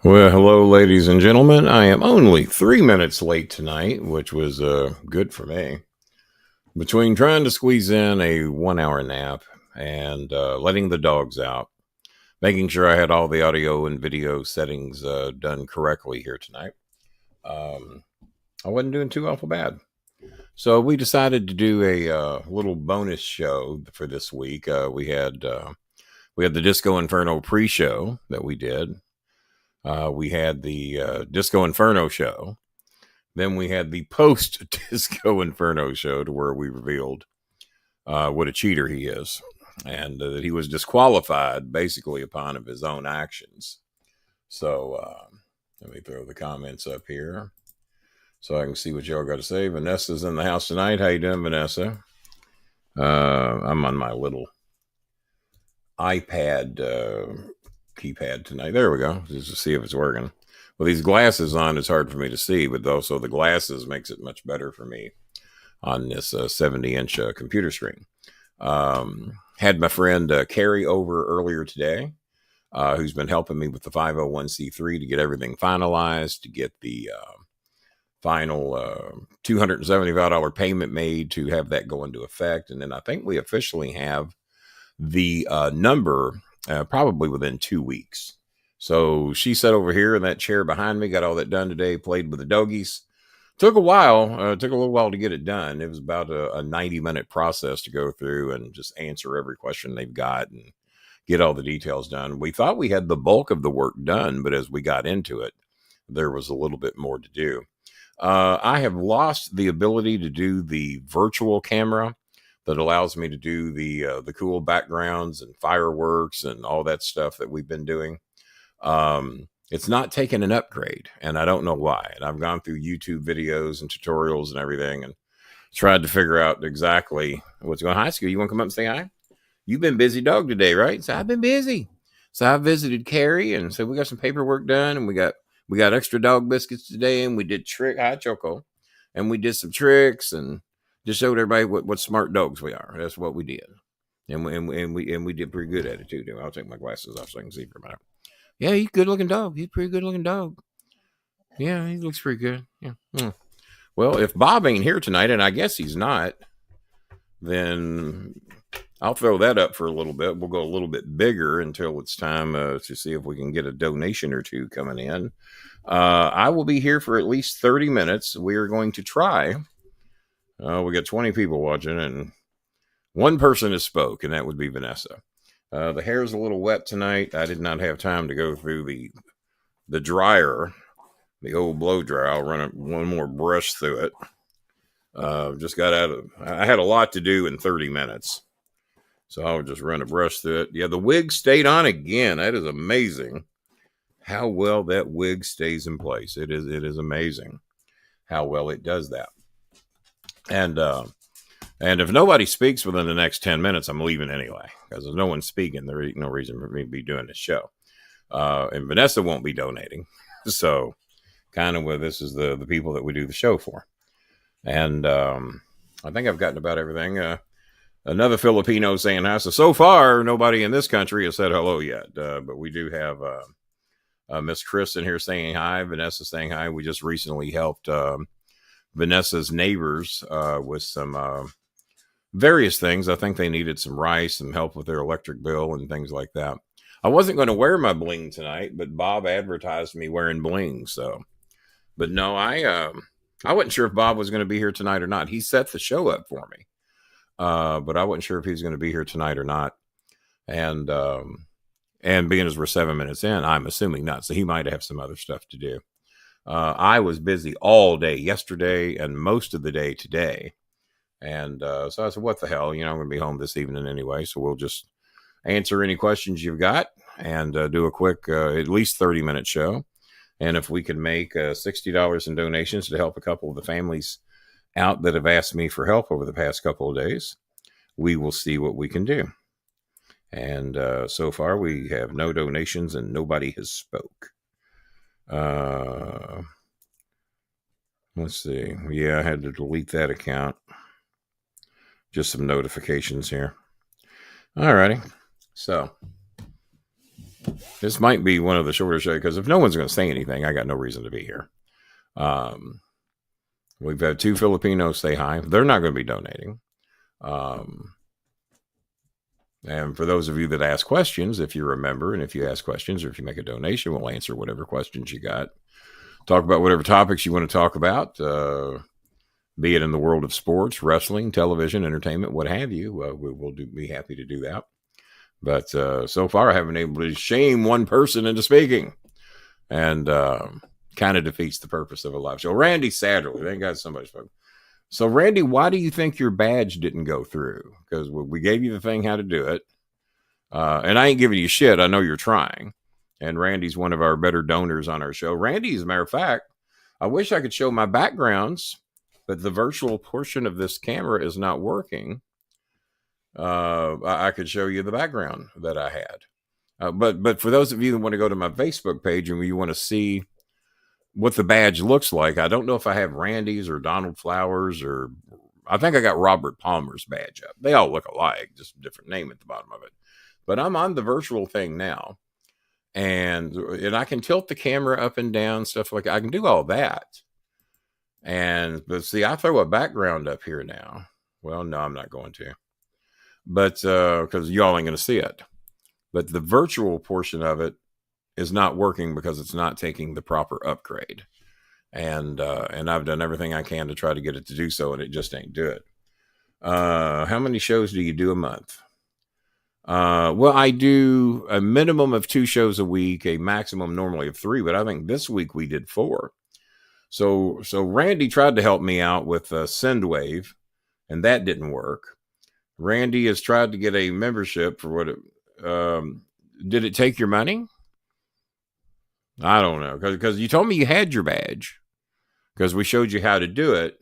Well, hello, ladies and gentlemen. I am only 3 minutes late tonight, which was good for me. Between trying to squeeze in a 1 hour nap and letting the dogs out, making sure I had all the audio and video settings done correctly here tonight, um, I wasn't doing too awful bad. So we decided to do a little bonus show for this week. We had the Disco Inferno pre-show that we did. We had the Disco Inferno show. Then we had the post Disco Inferno show to where we revealed what a cheater he is and that he was disqualified basically upon of his own actions. So let me throw the comments up here so I can see what y'all got to say. Vanessa's in the house tonight. How you doing, Vanessa? I'm on my little iPad keypad tonight. There we go. Just to see if it's working. With these glasses on, it's hard for me to see, but also the glasses makes it much better for me on this 70-inch computer screen. Had my friend Carrie over earlier today, who's been helping me with the 501c3 to get everything finalized, to get the final $275 payment made to have that go into effect. And then I think we officially have the number probably within 2 weeks. So she sat over here in that chair behind me, got all that done today, played with the doggies. Took a while, took a little while to get it done. It was about a 90-minute process to go through and just answer every question they've got and get all the details done. We thought we had the bulk of the work done, but as we got into it, there was a little bit more to do. I have lost the ability to do the virtual camera that allows me to do the cool backgrounds and fireworks and all that stuff that we've been doing. It's not taking an upgrade, and I don't know why. And I've gone through YouTube videos and tutorials and everything and tried to figure out exactly what's going on. Hi, School. You want to come up and say hi? You've been busy dog today, right? So I've been busy. So I visited Carrie and said we got some paperwork done, and we got extra dog biscuits today, and we did hi Choco, and we did some tricks and just showed everybody what smart dogs we are. That's what we did, and we did pretty good at it too. I'll take my glasses off so I can see for a minute. Yeah, he's a good looking dog. He's a pretty good looking dog. Yeah, he looks pretty good. Yeah. Well, if Bob ain't here tonight, and I guess he's not, then I'll throw that up for a little bit. We'll go a little bit bigger until it's time to see if we can get a donation or two coming in. I will be here for at least 30 minutes. We are going to try. We got 20 people watching, and one person has spoke, and that would be Vanessa. The hair's a little wet tonight. I did not have time to go through the dryer, the old blow dryer. I'll run one more brush through it. Just got out of. I had a lot to do in 30 minutes, so I'll just run a brush through it. Yeah, the wig stayed on again. That is amazing. How well that wig stays in place. It is amazing how well it does that. And if nobody speaks within the next 10 minutes, I'm leaving anyway. Because if no one's speaking, there ain't no reason for me to be doing this show. And Vanessa won't be donating. So kind of this is the people that we do the show for. And I think I've gotten about everything. Another Filipino saying hi. So far, nobody in this country has said hello yet. But we do have Miss Chris in here saying hi. Vanessa saying hi. We just recently helped Vanessa's neighbors with some various things. I think they needed some rice, some help with their electric bill and things like that. I wasn't going to wear my bling tonight, but Bob advertised me wearing bling. So, but no, I wasn't sure if Bob was going to be here tonight or not. He set the show up for me, but I wasn't sure if he's going to be here tonight or not. And being as we're 7 minutes in, I'm assuming not. So he might have some other stuff to do. I was busy all day yesterday and most of the day today. And so I said, what the hell? I'm going to be home this evening anyway. So we'll just answer any questions you've got and do a quick, at least 30-minute show. And if we can make $60 in donations to help a couple of the families out that have asked me for help over the past couple of days, we will see what we can do. And so far, we have no donations and nobody has spoke. Let's see. Yeah, I had to delete that account. Just some notifications here. Alrighty. So This might be one of the shorter shows because if no one's going to say anything, I got no reason to be here. We've had 2 Filipinos say hi. They're not going to be donating. And for those of you that ask questions, if you're a member and if you ask questions or if you make a donation, we'll answer whatever questions you got. Talk about whatever topics you want to talk about, be it in the world of sports, wrestling, television, entertainment, what have you. We'll be happy to do that. But so far, I haven't been able to shame one person into speaking. And kind of defeats the purpose of a live show. Randy Satterley, thank God somebody spoke. So, Randy, why do you think your badge didn't go through? Because we gave you the thing how to do it. And I ain't giving you shit. I know you're trying. And Randy's one of our better donors on our show. Randy, as a matter of fact, I wish I could show my backgrounds, but the virtual portion of this camera is not working. I could show you the background that I had. But for those of you that want to go to my Facebook page and you want to see what the badge looks like, I don't know if I have Randy's or Donald Flowers, or I think I got Robert Palmer's badge up. They all look alike, just a different name at the bottom of it. But I'm on the virtual thing now, and I can tilt the camera up and down, stuff like that. I can do all that. But see, I throw a background up here now. Well, no, I'm not going to. But because y'all ain't going to see it. But the virtual portion of it is not working because it's not taking the proper upgrade. And I've done everything I can to try to get it to do so, and it just ain't do it. How many shows do you do a month? Well, I do a minimum of 2 shows a week, a maximum normally of 3, but I think this week we did 4. So Randy tried to help me out with SendWave, and that didn't work. Randy has tried to get a membership for what it, did it take your money? I don't know, because you told me you had your badge, because we showed you how to do it,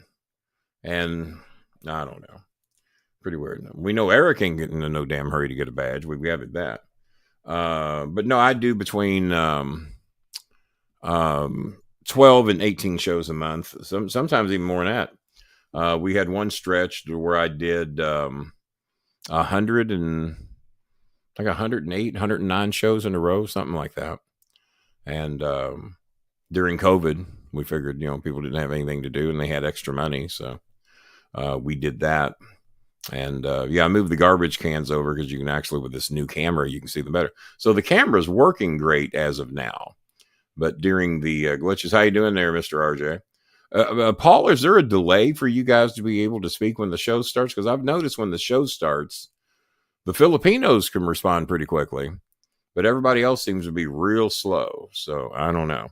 and I don't know. Pretty weird. We know Eric ain't getting in no damn hurry to get a badge. We have it that. But no, I do between 12 and 18 shows a month. Sometimes even more than that. We had one stretch where I did 108, 109 shows in a row, something like that. And during COVID, we figured, people didn't have anything to do and they had extra money. So we did that. And I moved the garbage cans over because you can actually, with this new camera, you can see them better. So the camera is working great as of now. But during the glitches, how you doing there, Mr. RJ? Paul, is there a delay for you guys to be able to speak when the show starts? Because I've noticed when the show starts, the Filipinos can respond pretty quickly, but everybody else seems to be real slow. So I don't know.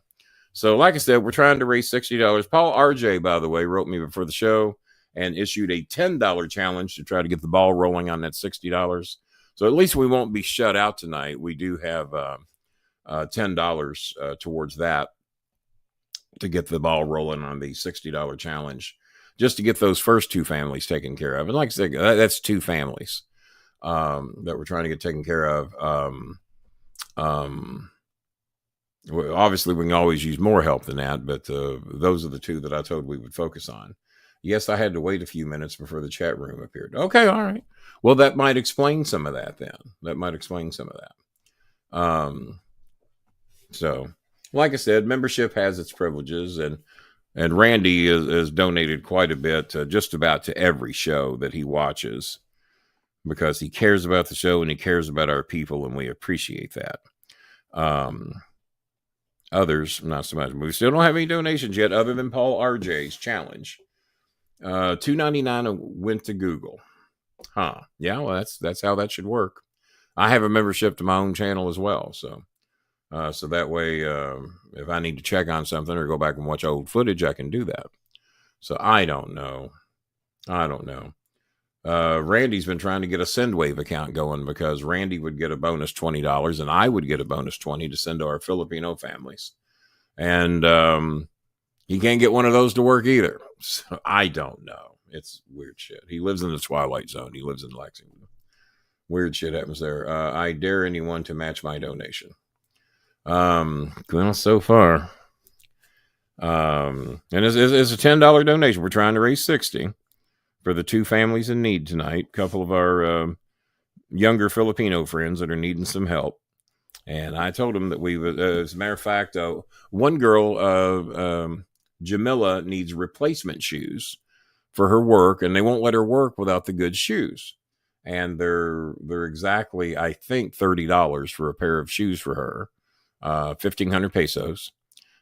So like I said, we're trying to raise $60. Paul RJ, by the way, wrote me before the show and issued a $10 challenge to try to get the ball rolling on that $60. So at least we won't be shut out tonight. We do have $10 towards that to get the ball rolling on the $60 challenge, just to get those first 2 families taken care of. And like I said, that's 2 families that we're trying to get taken care of. Obviously, we can always use more help than that, but those are the 2 that I told we would focus on. Yes, I had to wait a few minutes before the chat room appeared. Okay, all right. Well, that might explain some of that then. So, like I said, membership has its privileges, and Randy has donated quite a bit, just about to every show that he watches, because he cares about the show and he cares about our people, and we appreciate that. Others, not so much. We still don't have any donations yet, other than Paul RJ's challenge. $2.99 went to Google. Huh? Yeah, well, that's how that should work. I have a membership to my own channel as well, so that way, if I need to check on something or go back and watch old footage, I can do that. So I don't know. Randy's been trying to get a SendWave account going because Randy would get a bonus $20 and I would get a bonus $20 to send to our Filipino families. And he can't get one of those to work either. So I don't know. It's weird shit. He lives in the Twilight Zone. He lives in Lexington. Weird shit happens there. I dare anyone to match my donation. Well, so far. And it's a $10 donation. We're trying to raise $60 for the 2 families in need tonight. A couple of our younger Filipino friends that are needing some help. And I told him that we would, as a matter of fact, one girl, Jamila, needs replacement shoes for her work, and they won't let her work without the good shoes. And they're exactly, I think, $30 for a pair of shoes for her, 1,500 pesos.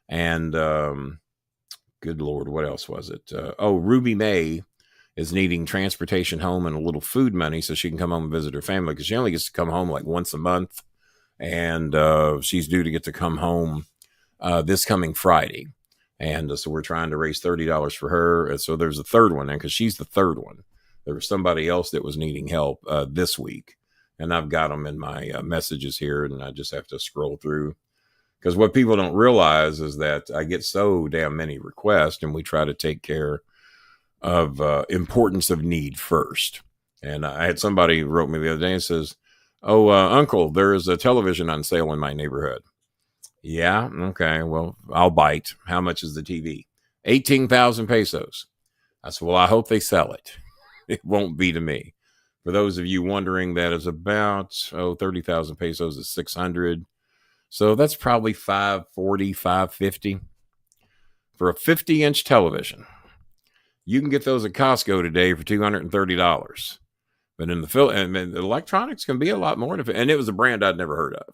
And good Lord, what else was it? Ruby May is needing transportation home and a little food money so she can come home and visit her family, because she only gets to come home like once a month. And she's due to get to come home this coming Friday. And so we're trying to raise $30 for her. And so there's a third one, because she's the third one. There was somebody else that was needing help this week. And I've got them in my messages here, and I just have to scroll through. Because what people don't realize is that I get so damn many requests, and we try to take care of importance of need first. And I had somebody who wrote me the other day and says, "Oh, Uncle, there is a television on sale in my neighborhood." Yeah, okay, well, I'll bite. How much is the TV? 18,000 pesos. I said, well, I hope they sell it. It won't be to me. For those of you wondering, that is about 30,000 pesos is 600. So that's probably 540, 550 for a 50-inch television. You can get those at Costco today for $230. But in the electronics can be a lot more. And it was a brand I'd never heard of.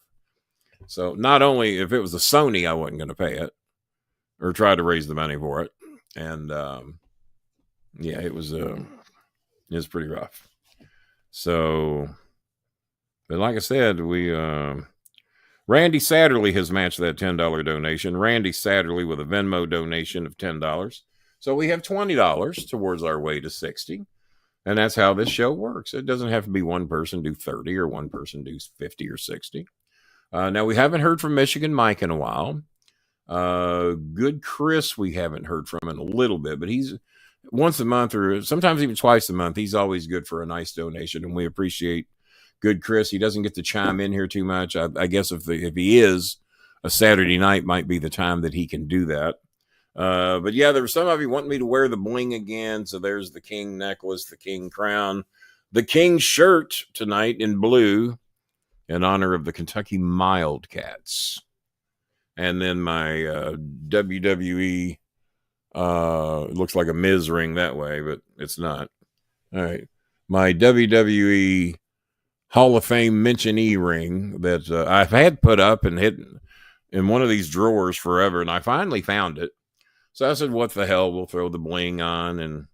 So not only if it was a Sony, I wasn't going to pay it or try to raise the money for it. And yeah, it was pretty rough. So, but like I said, Randy Satterley has matched that $10 donation. Randy Satterley with a Venmo donation of $10. So we have $20 towards our way to 60. And that's how this show works. It doesn't have to be one person do 30 or one person do 50 or 60. Now, we haven't heard from Michigan Mike in a while. Good Chris, we haven't heard from in a little bit, but he's once a month or sometimes even twice a month. He's always good for a nice donation, and we appreciate Good Chris. He doesn't get to chime in here too much. I guess if he is, a Saturday night might be the time that he can do that. But yeah, there were some of you wanting me to wear the bling again. So there's the king necklace, the king crown, the king shirt tonight in blue in honor of the Kentucky Wildcats. And then my WWE, it looks like a Miz ring that way, but it's not. All right. My WWE Hall of Fame mentionee ring that I've had put up and hidden in one of these drawers forever, and I finally found it. So I said, what the hell, we'll throw the bling on and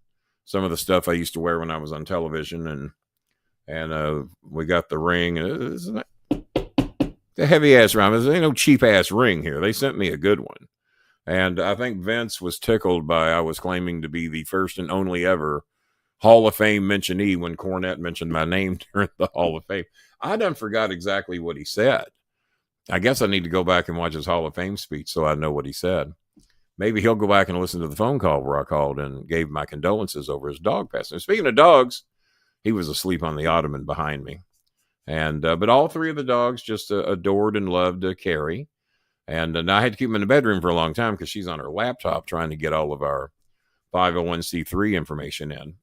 some of the stuff I used to wear when I was on television. And we got the ring. It's a heavy-ass ring. There's ain't no cheap-ass ring here. They sent me a good one. And I think Vince was tickled by I was claiming to be the first and only ever Hall of Fame mentionee when Cornette mentioned my name during the Hall of Fame. I done forgot exactly what he said. I guess I need to go back and watch his Hall of Fame speech so I know what he said. Maybe he'll go back and listen to the phone call where I called and gave my condolences over his dog passing. Speaking of dogs, he was asleep on the ottoman behind me. And but all three of the dogs just adored and loved Carrie. And I had to keep him in the bedroom for a long time because she's on her laptop trying to get all of our 501c3 information in.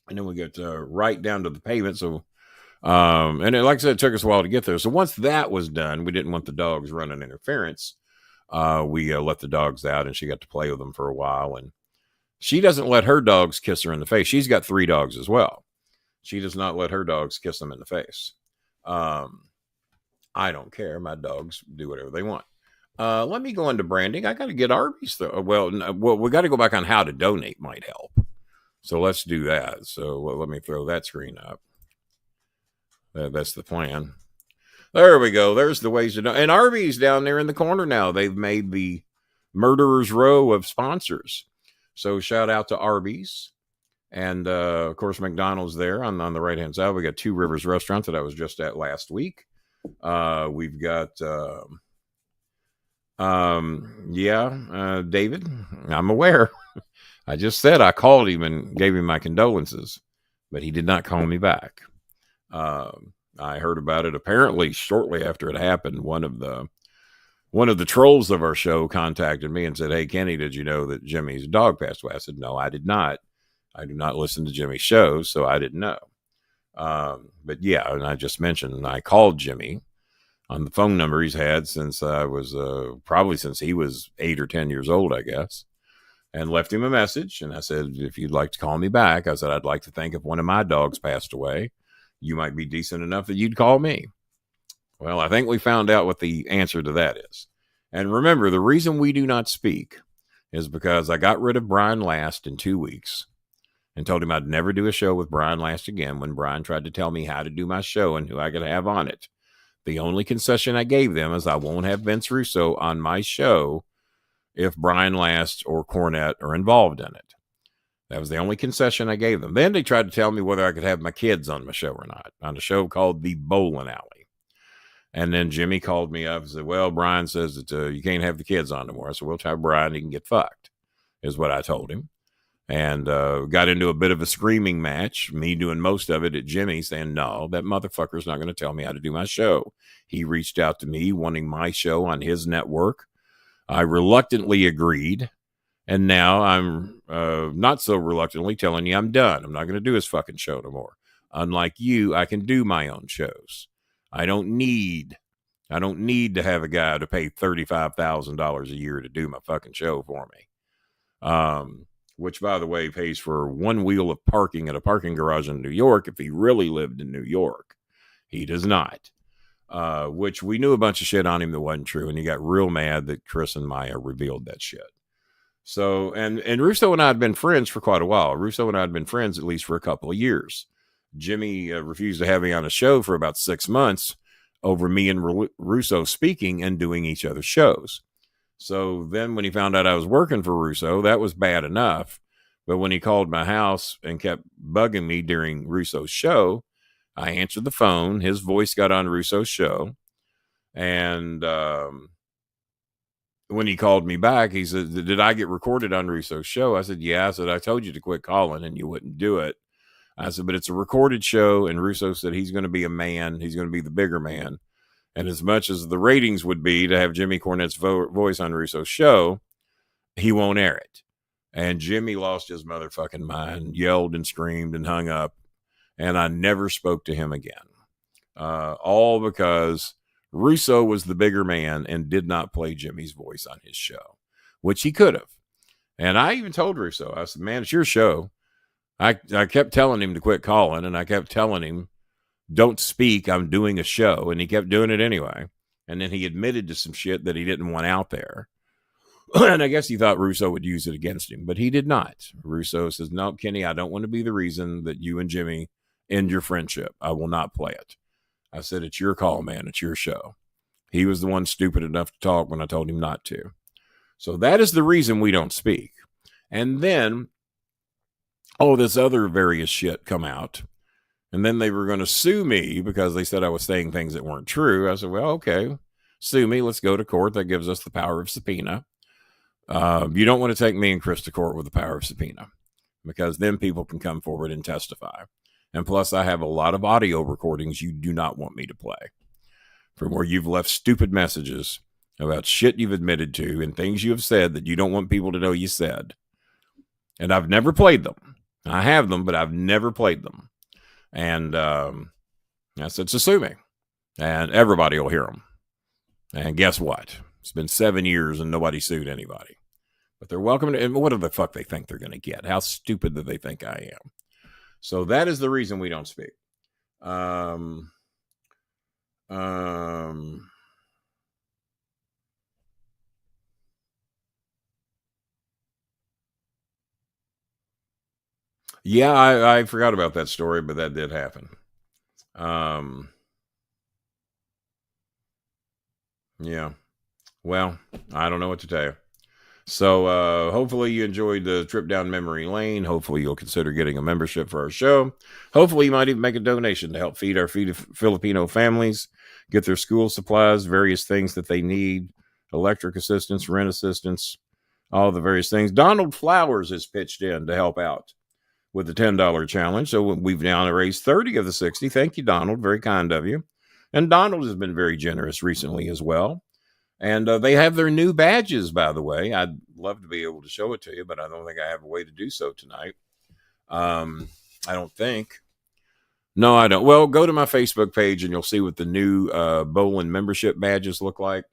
And then we get right down to the payment. So, and like I said, it took us a while to get there. So once that was done, we didn't want the dogs running interference. We let the dogs out, and she got to play with them for a while. And she doesn't let her dogs kiss her in the face. She's got 3 dogs as well. She does not let her dogs kiss them in the face. I don't care. My dogs do whatever they want. Let me go into branding. I got to get Arby's though. Well, we got to go back on how to donate might help. So let's do that. So let me throw that screen up. That's the plan. There we go. There's the ways to do. And Arby's down there in the corner now. They've made the murderer's row of sponsors. So shout out to Arby's. And, of course, McDonald's there on the right-hand side. We got Two Rivers Restaurant that I was just at last week. We've got, David. I'm aware. I just said I called him and gave him my condolences, but he did not call me back. I heard about it apparently shortly after it happened. One of the trolls of our show contacted me and said, "Hey, Kenny, did you know that Jimmy's dog passed away?" I said, "No, I did not. I do not listen to Jimmy's shows, so I didn't know." But yeah, and I just mentioned, I called Jimmy on the phone number he's had since I was probably since he was 8 or 10 years old, I guess, and left him a message. And I said, if you'd like to call me back, I said, I'd like to think if one of my dogs passed away, you might be decent enough that you'd call me. Well, I think we found out what the answer to that is. And remember, the reason we do not speak is because I got rid of Brian Last in 2 weeks and told him I'd never do a show with Brian Last again when Brian tried to tell me how to do my show and who I could have on it. The only concession I gave them is I won't have Vince Russo on my show if Brian Last or Cornette are involved in it. That was the only concession I gave them. Then they tried to tell me whether I could have my kids on my show or not, on a show called The Bolin Alley. And then Jimmy called me up and said, well, Brian says that you can't have the kids on anymore. So we'll tell Brian he can get fucked, is what I told him. And got into a bit of a screaming match, me doing most of it at Jimmy, saying, no, that motherfucker's not going to tell me how to do my show. He reached out to me wanting my show on his network. I reluctantly agreed. And now I'm not so reluctantly telling you I'm done. I'm not going to do his fucking show no more. Unlike you, I can do my own shows. I don't need to have a guy to pay $35,000 a year to do my fucking show for me. Which, by the way, pays for one wheel of parking at a parking garage in New York if he really lived in New York. He does not. Which we knew a bunch of shit on him that wasn't true, and he got real mad that Chris and Maya revealed that shit. So, and Russo and I had been friends for quite a while. Russo and I had been friends at least for a couple of years. Jimmy refused to have me on a show for about 6 months over me and Russo speaking and doing each other's shows. So then when he found out I was working for Russo, that was bad enough. But when he called my house and kept bugging me during Russo's show, I answered the phone. His voice got on Russo's show. And when he called me back, he said, did I get recorded on Russo's show? I said, yeah. I said, I told you to quit calling and you wouldn't do it. I said, but it's a recorded show. And Russo said he's going to be a man. He's going to be the bigger man. And as much as the ratings would be to have Jimmy Cornette's voice on Russo's show, he won't air it. And Jimmy lost his motherfucking mind, yelled and screamed and hung up. And I never spoke to him again. All because Russo was the bigger man and did not play Jimmy's voice on his show, which he could have. And I even told Russo, I said, man, it's your show. I kept telling him to quit calling, and I kept telling him, don't speak, I'm doing a show. And he kept doing it anyway. And then he admitted to some shit that he didn't want out there. And I guess he thought Russo would use it against him, but he did not. Russo says, no, Kenny, I don't want to be the reason that you and Jimmy end your friendship. I will not play it. I said, it's your call, man. It's your show. He was the one stupid enough to talk when I told him not to. So that is the reason we don't speak. And then, this other various shit come out. And then they were going to sue me because they said I was saying things that weren't true. I said, well, okay, sue me. Let's go to court. That gives us the power of subpoena. You don't want to take me and Chris to court with the power of subpoena because then people can come forward and testify. And plus, I have a lot of audio recordings you do not want me to play from where you've left stupid messages about shit you've admitted to and things you have said that you don't want people to know you said. And I've never played them. I have them, but I've never played them. And I said, so sue me. And everybody will hear them. And guess what? It's been 7 years and nobody sued anybody. But they're welcome to, and what the fuck they think they're going to get? How stupid do they think I am? So that is the reason we don't speak. Yeah, I forgot about that story, but that did happen. Yeah. Well, I don't know what to tell you. So hopefully you enjoyed the trip down memory lane. Hopefully you'll consider getting a membership for our show. Hopefully you might even make a donation to help feed our Filipino families, get their school supplies, various things that they need, electric assistance, rent assistance, all the various things. Donald Flowers has pitched in to help out with the $10 challenge. So we've now raised 30 of the 60. Thank you, Donald. Very kind of you. And Donald has been very generous recently as well. And they have their new badges, by the way. I'd love to be able to show it to you, but I don't think I have a way to do so tonight. I don't think. No, I don't. Well, go to my Facebook page and you'll see what the new Bolin membership badges look like.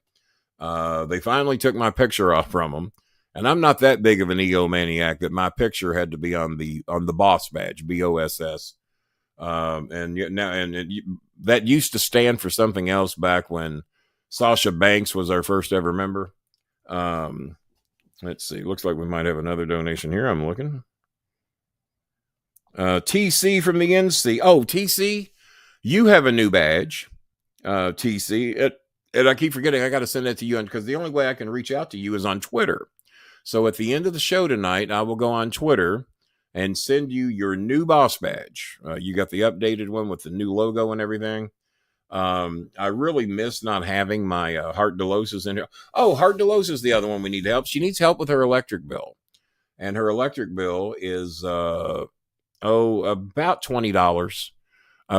They finally took my picture off from them, and I'm not that big of an egomaniac that my picture had to be on the boss badge, BOSS. That used to stand for something else back when Sasha Banks was our first ever member. Let's see. Looks like we might have another donation here. I'm looking. TC from the NC. Oh, TC, you have a new badge. TC. And I keep forgetting I got to send that to you because the only way I can reach out to you is on Twitter. So at the end of the show tonight, I will go on Twitter and send you your new boss badge. You got the updated one with the new logo and everything. I really miss not having my Heart Delos in here. Oh, Heart Delos is the other one we need help. She needs help with her electric bill. And her electric bill is, about $20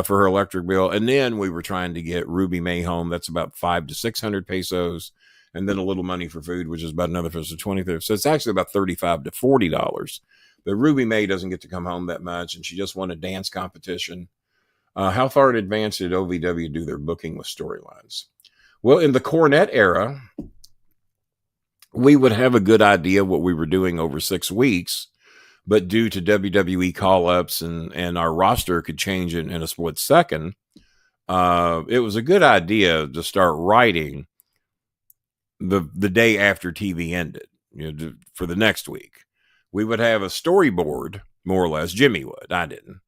for her electric bill. And then we were trying to get Ruby May home. That's about 500 to 600 pesos. And then a little money for food, which is about another 20. So it's actually about $35 to $40. But Ruby May doesn't get to come home that much. And she just won a dance competition. How far in advance did OVW do their booking with storylines? Well, in the Cornette era, we would have a good idea what we were doing over 6 weeks. But due to WWE call-ups and our roster could change in a split second, it was a good idea to start writing the day after TV ended, for the next week. We would have a storyboard, more or less. Jimmy would. I didn't.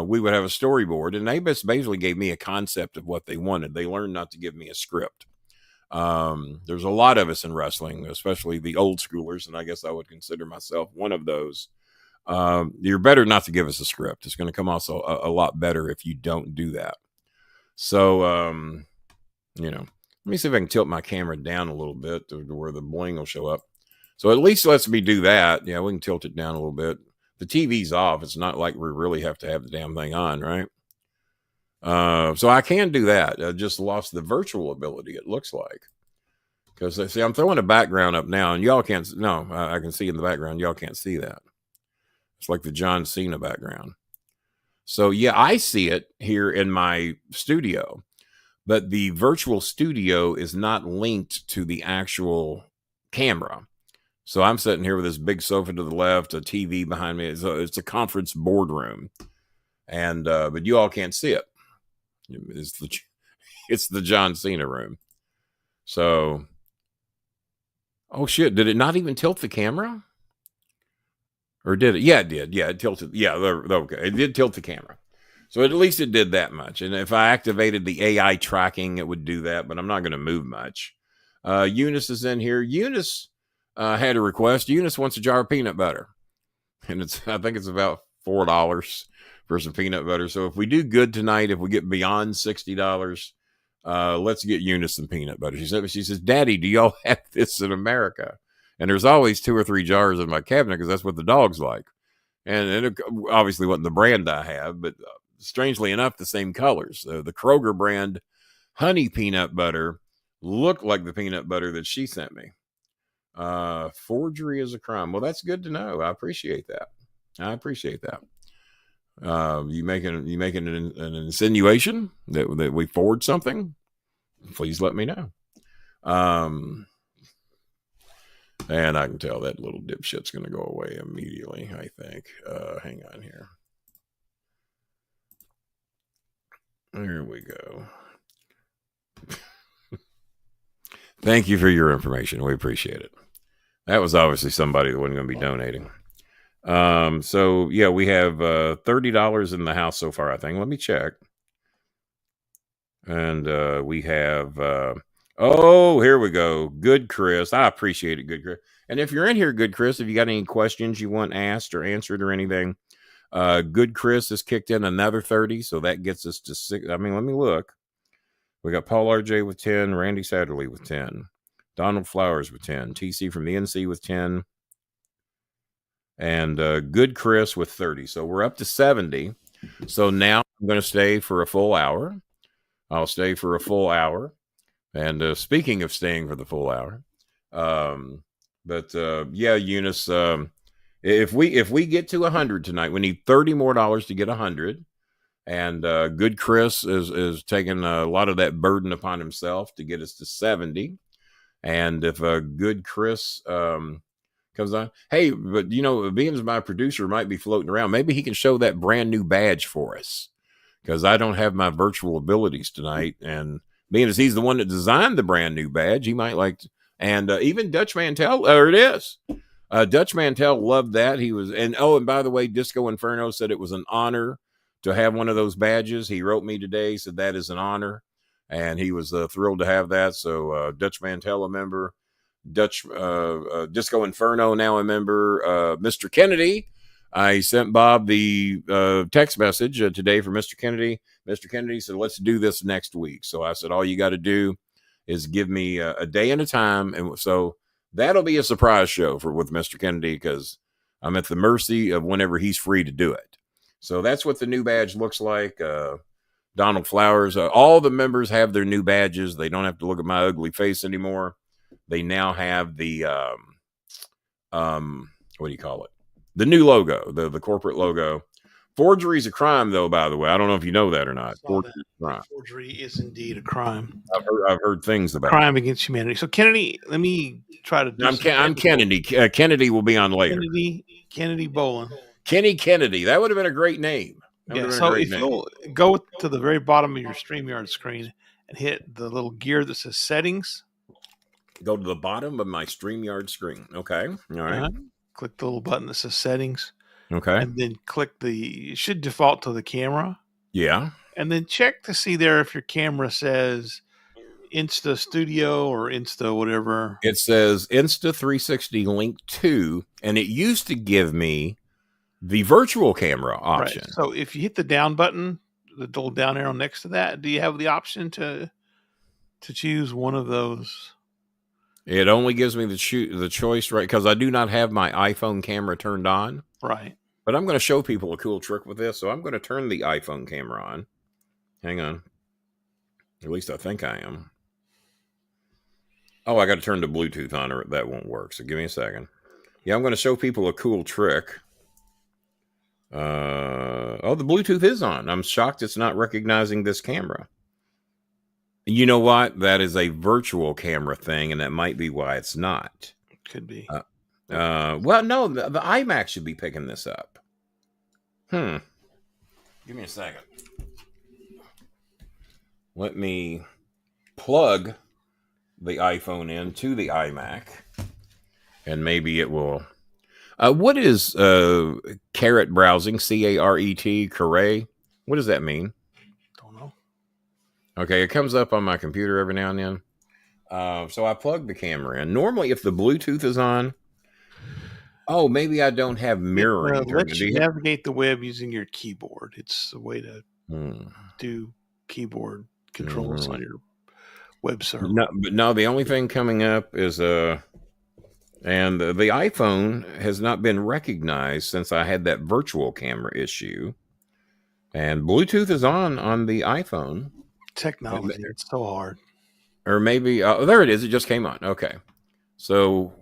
We would have a storyboard, and they basically gave me a concept of what they wanted. They learned not to give me a script. There's a lot of us in wrestling, especially the old schoolers, and I guess I would consider myself one of those. You're better not to give us a script. It's going to come also a lot better if you don't do that. So, let me see if I can tilt my camera down a little bit to where the bling will show up. So at least lets me do that. Yeah, we can tilt it down a little bit. The TV's off. It's not like we really have to have the damn thing on, right? So I can do that. I just lost the virtual ability, it looks like. Because, see, I'm throwing a background up now, and y'all can't, no, I can see in the background. Y'all can't see that. It's like the John Cena background. So, yeah, I see it here in my studio. But the virtual studio is not linked to the actual camera. So I'm sitting here with this big sofa to the left, a TV behind me. It's a conference boardroom. And, but you all can't see it. It's the John Cena room. So, oh shit, did it not even tilt the camera? Or did it? Yeah, it did. Yeah, it tilted. Yeah, okay. It did tilt the camera. So at least it did that much. And if I activated the AI tracking, it would do that, but I'm not going to move much. Eunice is in here. Eunice had a request. Eunice wants a jar of peanut butter. And I think it's about $4 for some peanut butter. So if we do good tonight, if we get beyond $60, let's get Eunice some peanut butter. She says, Daddy, do y'all have this in America? And there's always 2 or 3 jars in my cabinet because that's what the dogs like. And it obviously wasn't the brand I have, but strangely enough, the same colors. The Kroger brand honey peanut butter looked like the peanut butter that she sent me. Forgery is a crime. Well, that's good to know. I appreciate that. You making an insinuation that we forged something? Please let me know. And I can tell that little dipshit's going to go away immediately, I think. Hang on here. There we go. Thank you for your information. We appreciate it. That was obviously somebody that wasn't going to be donating. So yeah, we have $30 in the house so far, I think. Let me check. And we have here we go. Good Chris. I appreciate it, good Chris. And if you're in here, good Chris, if you got any questions you want asked or answered or anything, good Chris has kicked in another 30, so that gets us to 6. I mean, let me look. We got Paul RJ with 10, Randy Satterley with 10, Donald Flowers with 10, TC from the NC with 10, and good Chris with 30. So we're up to 70. So now I'm going to stay for a full hour. I'll stay for a full hour. And speaking of staying for the full hour, yeah, Eunice, if we get to 100 tonight, we need $30 more to get 100. And good Chris is taking a lot of that burden upon himself to get us to 70. And if a good Chris comes on, hey, but being as my producer might be floating around, maybe he can show that brand new badge for us, because I don't have my virtual abilities tonight. And being as he's the one that designed the brand new badge, he might like to, and even Dutch Mantel, there it is. Dutch Mantel loved that. He was, and by the way, Disco Inferno said it was an honor to have one of those badges. He wrote me today, said that is an honor, and he was thrilled to have that. So Dutch Mantel, a member, Disco Inferno now a member, Mr. Kennedy. I sent Bob the text message today for Mr. Kennedy. Mr. Kennedy said, let's do this next week. So I said, all you got to do is give me a day and a time. And so that'll be a surprise show with Mr. Kennedy, because I'm at the mercy of whenever he's free to do it. So that's what the new badge looks like. Donald Flowers, all the members have their new badges. They don't have to look at my ugly face anymore. They now have the, what do you call it? The new logo, the corporate logo. Forgery is a crime, though, by the way. I don't know if you know that or not. Forgery is indeed a crime. I've heard things about crime against humanity. So, Kennedy, let me try to do I'm Kennedy. Kennedy will be on later. Kennedy Bolin. Kenny Kennedy. That would have been a great name. So if you'll go to the very bottom of your StreamYard screen and hit the little gear that says settings. Go to the bottom of my StreamYard screen. Okay. All right. Click the little button that says settings. Okay. And then click it should default to the camera. Yeah. And then check to see there if your camera says Insta Studio or Insta whatever. It says Insta 360 Link 2, and it used to give me the virtual camera option. Right. So if you hit the down button, the little down arrow next to that, do you have the option to choose one of those? It only gives me the choice, right? Because I do not have my iPhone camera turned on. Right. But I'm going to show people a cool trick with this. So I'm going to turn the iPhone camera on. Hang on. At least I think I am. Oh, I got to turn the Bluetooth on or that won't work. So give me a second. Yeah, I'm going to show people a cool trick. The Bluetooth is on. I'm shocked it's not recognizing this camera. You know what? That is a virtual camera thing, and that might be why it's not. Could be. Well, no, the iMac should be picking this up. Give me a second. Let me plug the iPhone into the iMac, and maybe it will. What is caret browsing? CARET, Caret? What does that mean? Don't know. Okay, it comes up on my computer every now and then. So I plug the camera in. Normally, if the Bluetooth is on, maybe I don't have mirroring. Let you navigate the web using your keyboard. It's a way to do keyboard controls on your web server. No, the only thing coming up is and the iPhone has not been recognized since I had that virtual camera issue. And Bluetooth is on the iPhone. Technology, it's so hard. Or maybe, there it is. It just came on. Okay. So,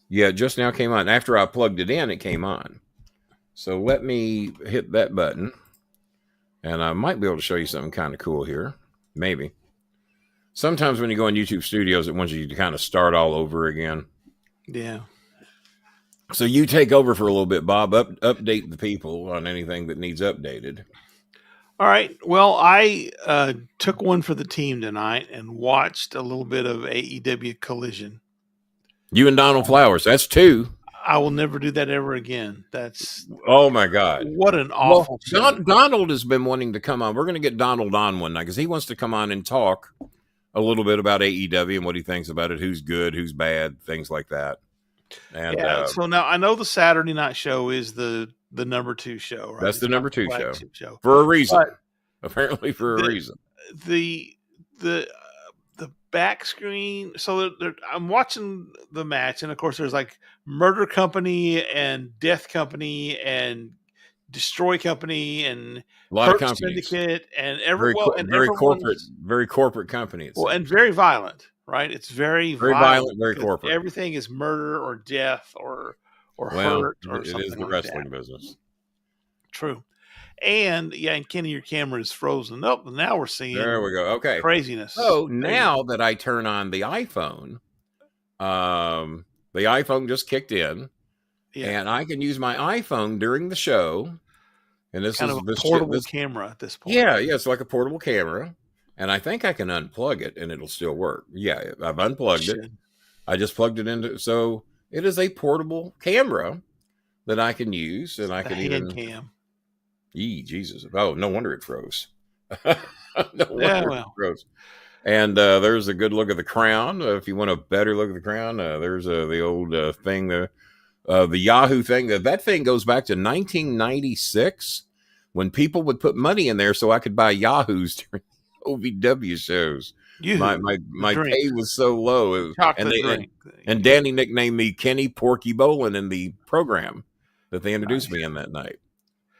yeah, it just now came on. After I plugged it in, it came on. So let me hit that button. And I might be able to show you something kind of cool here. Maybe. Sometimes when you go on YouTube Studios, it wants you to kind of start all over again. Yeah. So you take over for a little bit, Bob. Update the people on anything that needs updated. All right. Well, I took one for the team tonight and watched a little bit of AEW Collision. You and Donald Flowers. That's 2. I will never do that ever again. That's oh my God! What an awful. Well, Donald has been wanting to come on. We're going to get Donald on one night because he wants to come on and talk a little bit about AEW and what he thinks about it, who's good, who's bad, things like that. And so now I know the Saturday night show is the number 2 show, right? That's the number 2 show for a reason. But apparently, for a reason. The back screen. So I'm watching the match, and of course, there's like Murder Company and Death Company and Destroy Company and a lot of companies, Syndicate, and very corporate companies. Well, and very violent, right? It's very violent, very corporate. Everything is murder or death or hurt or it something. It is the wrestling business. True. And and Kenny, your camera is frozen. Nope. Now we're There seeing we go. Okay. craziness. So now that I turn on the iPhone, the iPhone just kicked in, and I can use my iPhone during the show. And this kind is of a this portable camera at this point. Yeah, it's like a portable camera, and I think I can unplug it and it'll still work. Yeah, I've unplugged it. I just plugged it into, so it is a portable camera that I can use, and I can even cam. Jesus! Oh, no wonder it froze. No wonder it froze. And there's a good look at the crown. If you want a better look at the crown, there's the old thing, the Yahoo thing. That thing goes back to 1996 when people would put money in there so I could buy Yahoos during OVW shows. My pay was so low, and Danny nicknamed me Kenny Porky Bolin in the program that they introduced me in that night.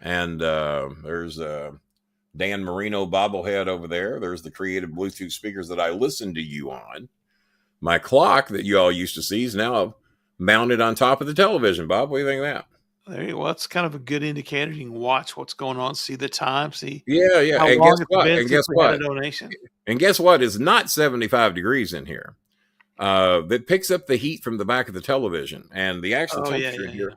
And there's Dan Marino bobblehead over there. There's the creative Bluetooth speakers that I listen to you on. My clock that you all used to see is now mounted on top of the television. Bob, what do you think of that? There you go. It's kind of a good indicator. You can watch what's going on, see the time, see how long guess it's what? been And since guess we what? had a donation. And guess what? It's not 75 degrees in here. That picks up the heat from the back of the television, and the actual temperature here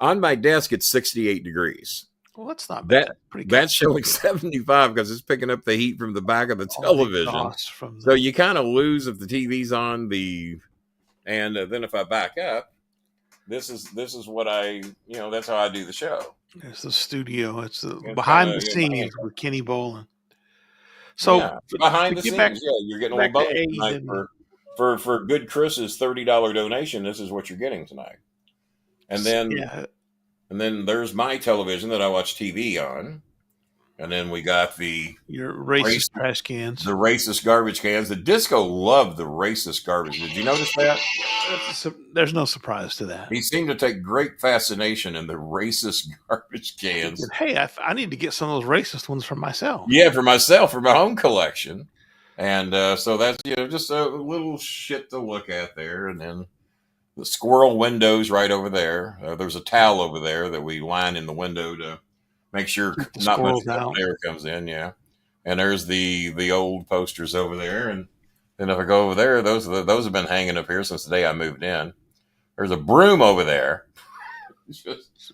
on my desk, it's 68 degrees. Well, that's not bad. That's showing 75 because it's picking up the heat from the back of the television. So you kind of lose if the TV's on and then if I back up, this is what that's how I do the show. It's the studio. It's the behind the scenes with Kenny Bolin. So behind the scenes, you're getting a little bonus tonight for good Chris's $30 donation. This is what you're getting tonight. And then there's my television that I watch TV on. And then we got your racist trash cans, the racist garbage cans. The disco loved the racist garbage. Did you notice that? There's no surprise to that. He seemed to take great fascination in the racist garbage cans. Hey, I need to get some of those racist ones for myself. Yeah, for myself, for my own collection. And so that's just a little shit to look at there. And then the squirrel windows right over there. There's a towel over there that we line in the window to make sure not much air comes in. Yeah. And there's the old posters over there. And then if I go over there, those have been hanging up here since the day I moved in. There's a broom over there.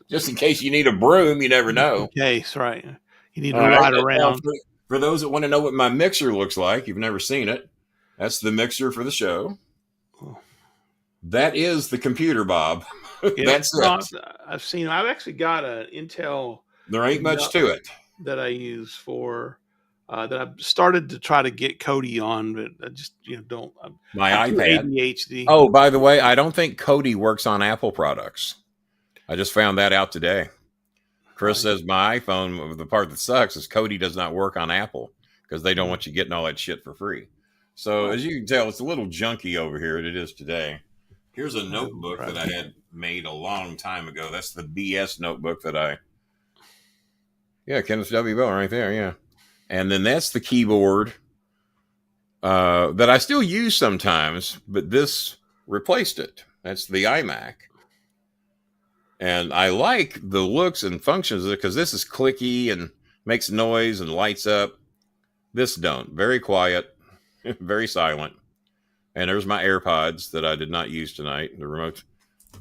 just in case you need a broom, you never know. In case, right. You need to ride around. For those that want to know what my mixer looks like, you've never seen it. That's the mixer for the show. That is the computer, Bob. That's it. I've actually got an Intel. There ain't much to it that I use for that I've started to try to get Cody on, but I just don't. My iPad. ADHD. Oh, by the way, I don't think Cody works on Apple products. I just found that out today. Chris says my iPhone, the part that sucks is Cody does not work on Apple because they don't want you getting all that shit for free. So as you can tell, it's a little junky over here. It is today. Here's a notebook that I had made a long time ago. That's the BS notebook that Kenneth W. Bell right there, yeah. And then that's the keyboard that I still use sometimes, but this replaced it. That's the iMac. And I like the looks and functions of it because this is clicky and makes noise and lights up. This don't. Very quiet, very silent. And there's my AirPods that I did not use tonight. The remote.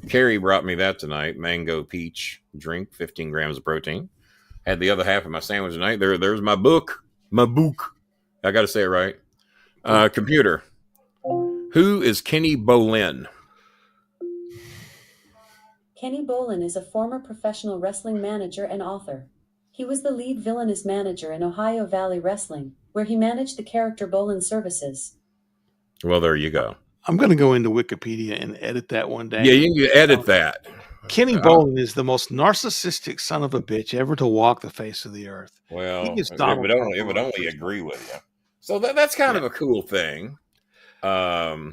Carrie brought me that tonight. Mango peach drink, 15 grams of protein. Had the other half of my sandwich tonight. There's my book. My book. I got to say it right. Computer. Who is Kenny Bolin? Kenny Bolin is a former professional wrestling manager and author. He was the lead villainous manager in Ohio Valley Wrestling, where he managed the character Bolin Services. Well, there you go. I'm going to go into Wikipedia and edit that one day. Yeah, you can edit that. Kenny Bolin is the most narcissistic son of a bitch ever to walk the face of the earth. Well, it would only agree with you. So that's kind of a cool thing. That's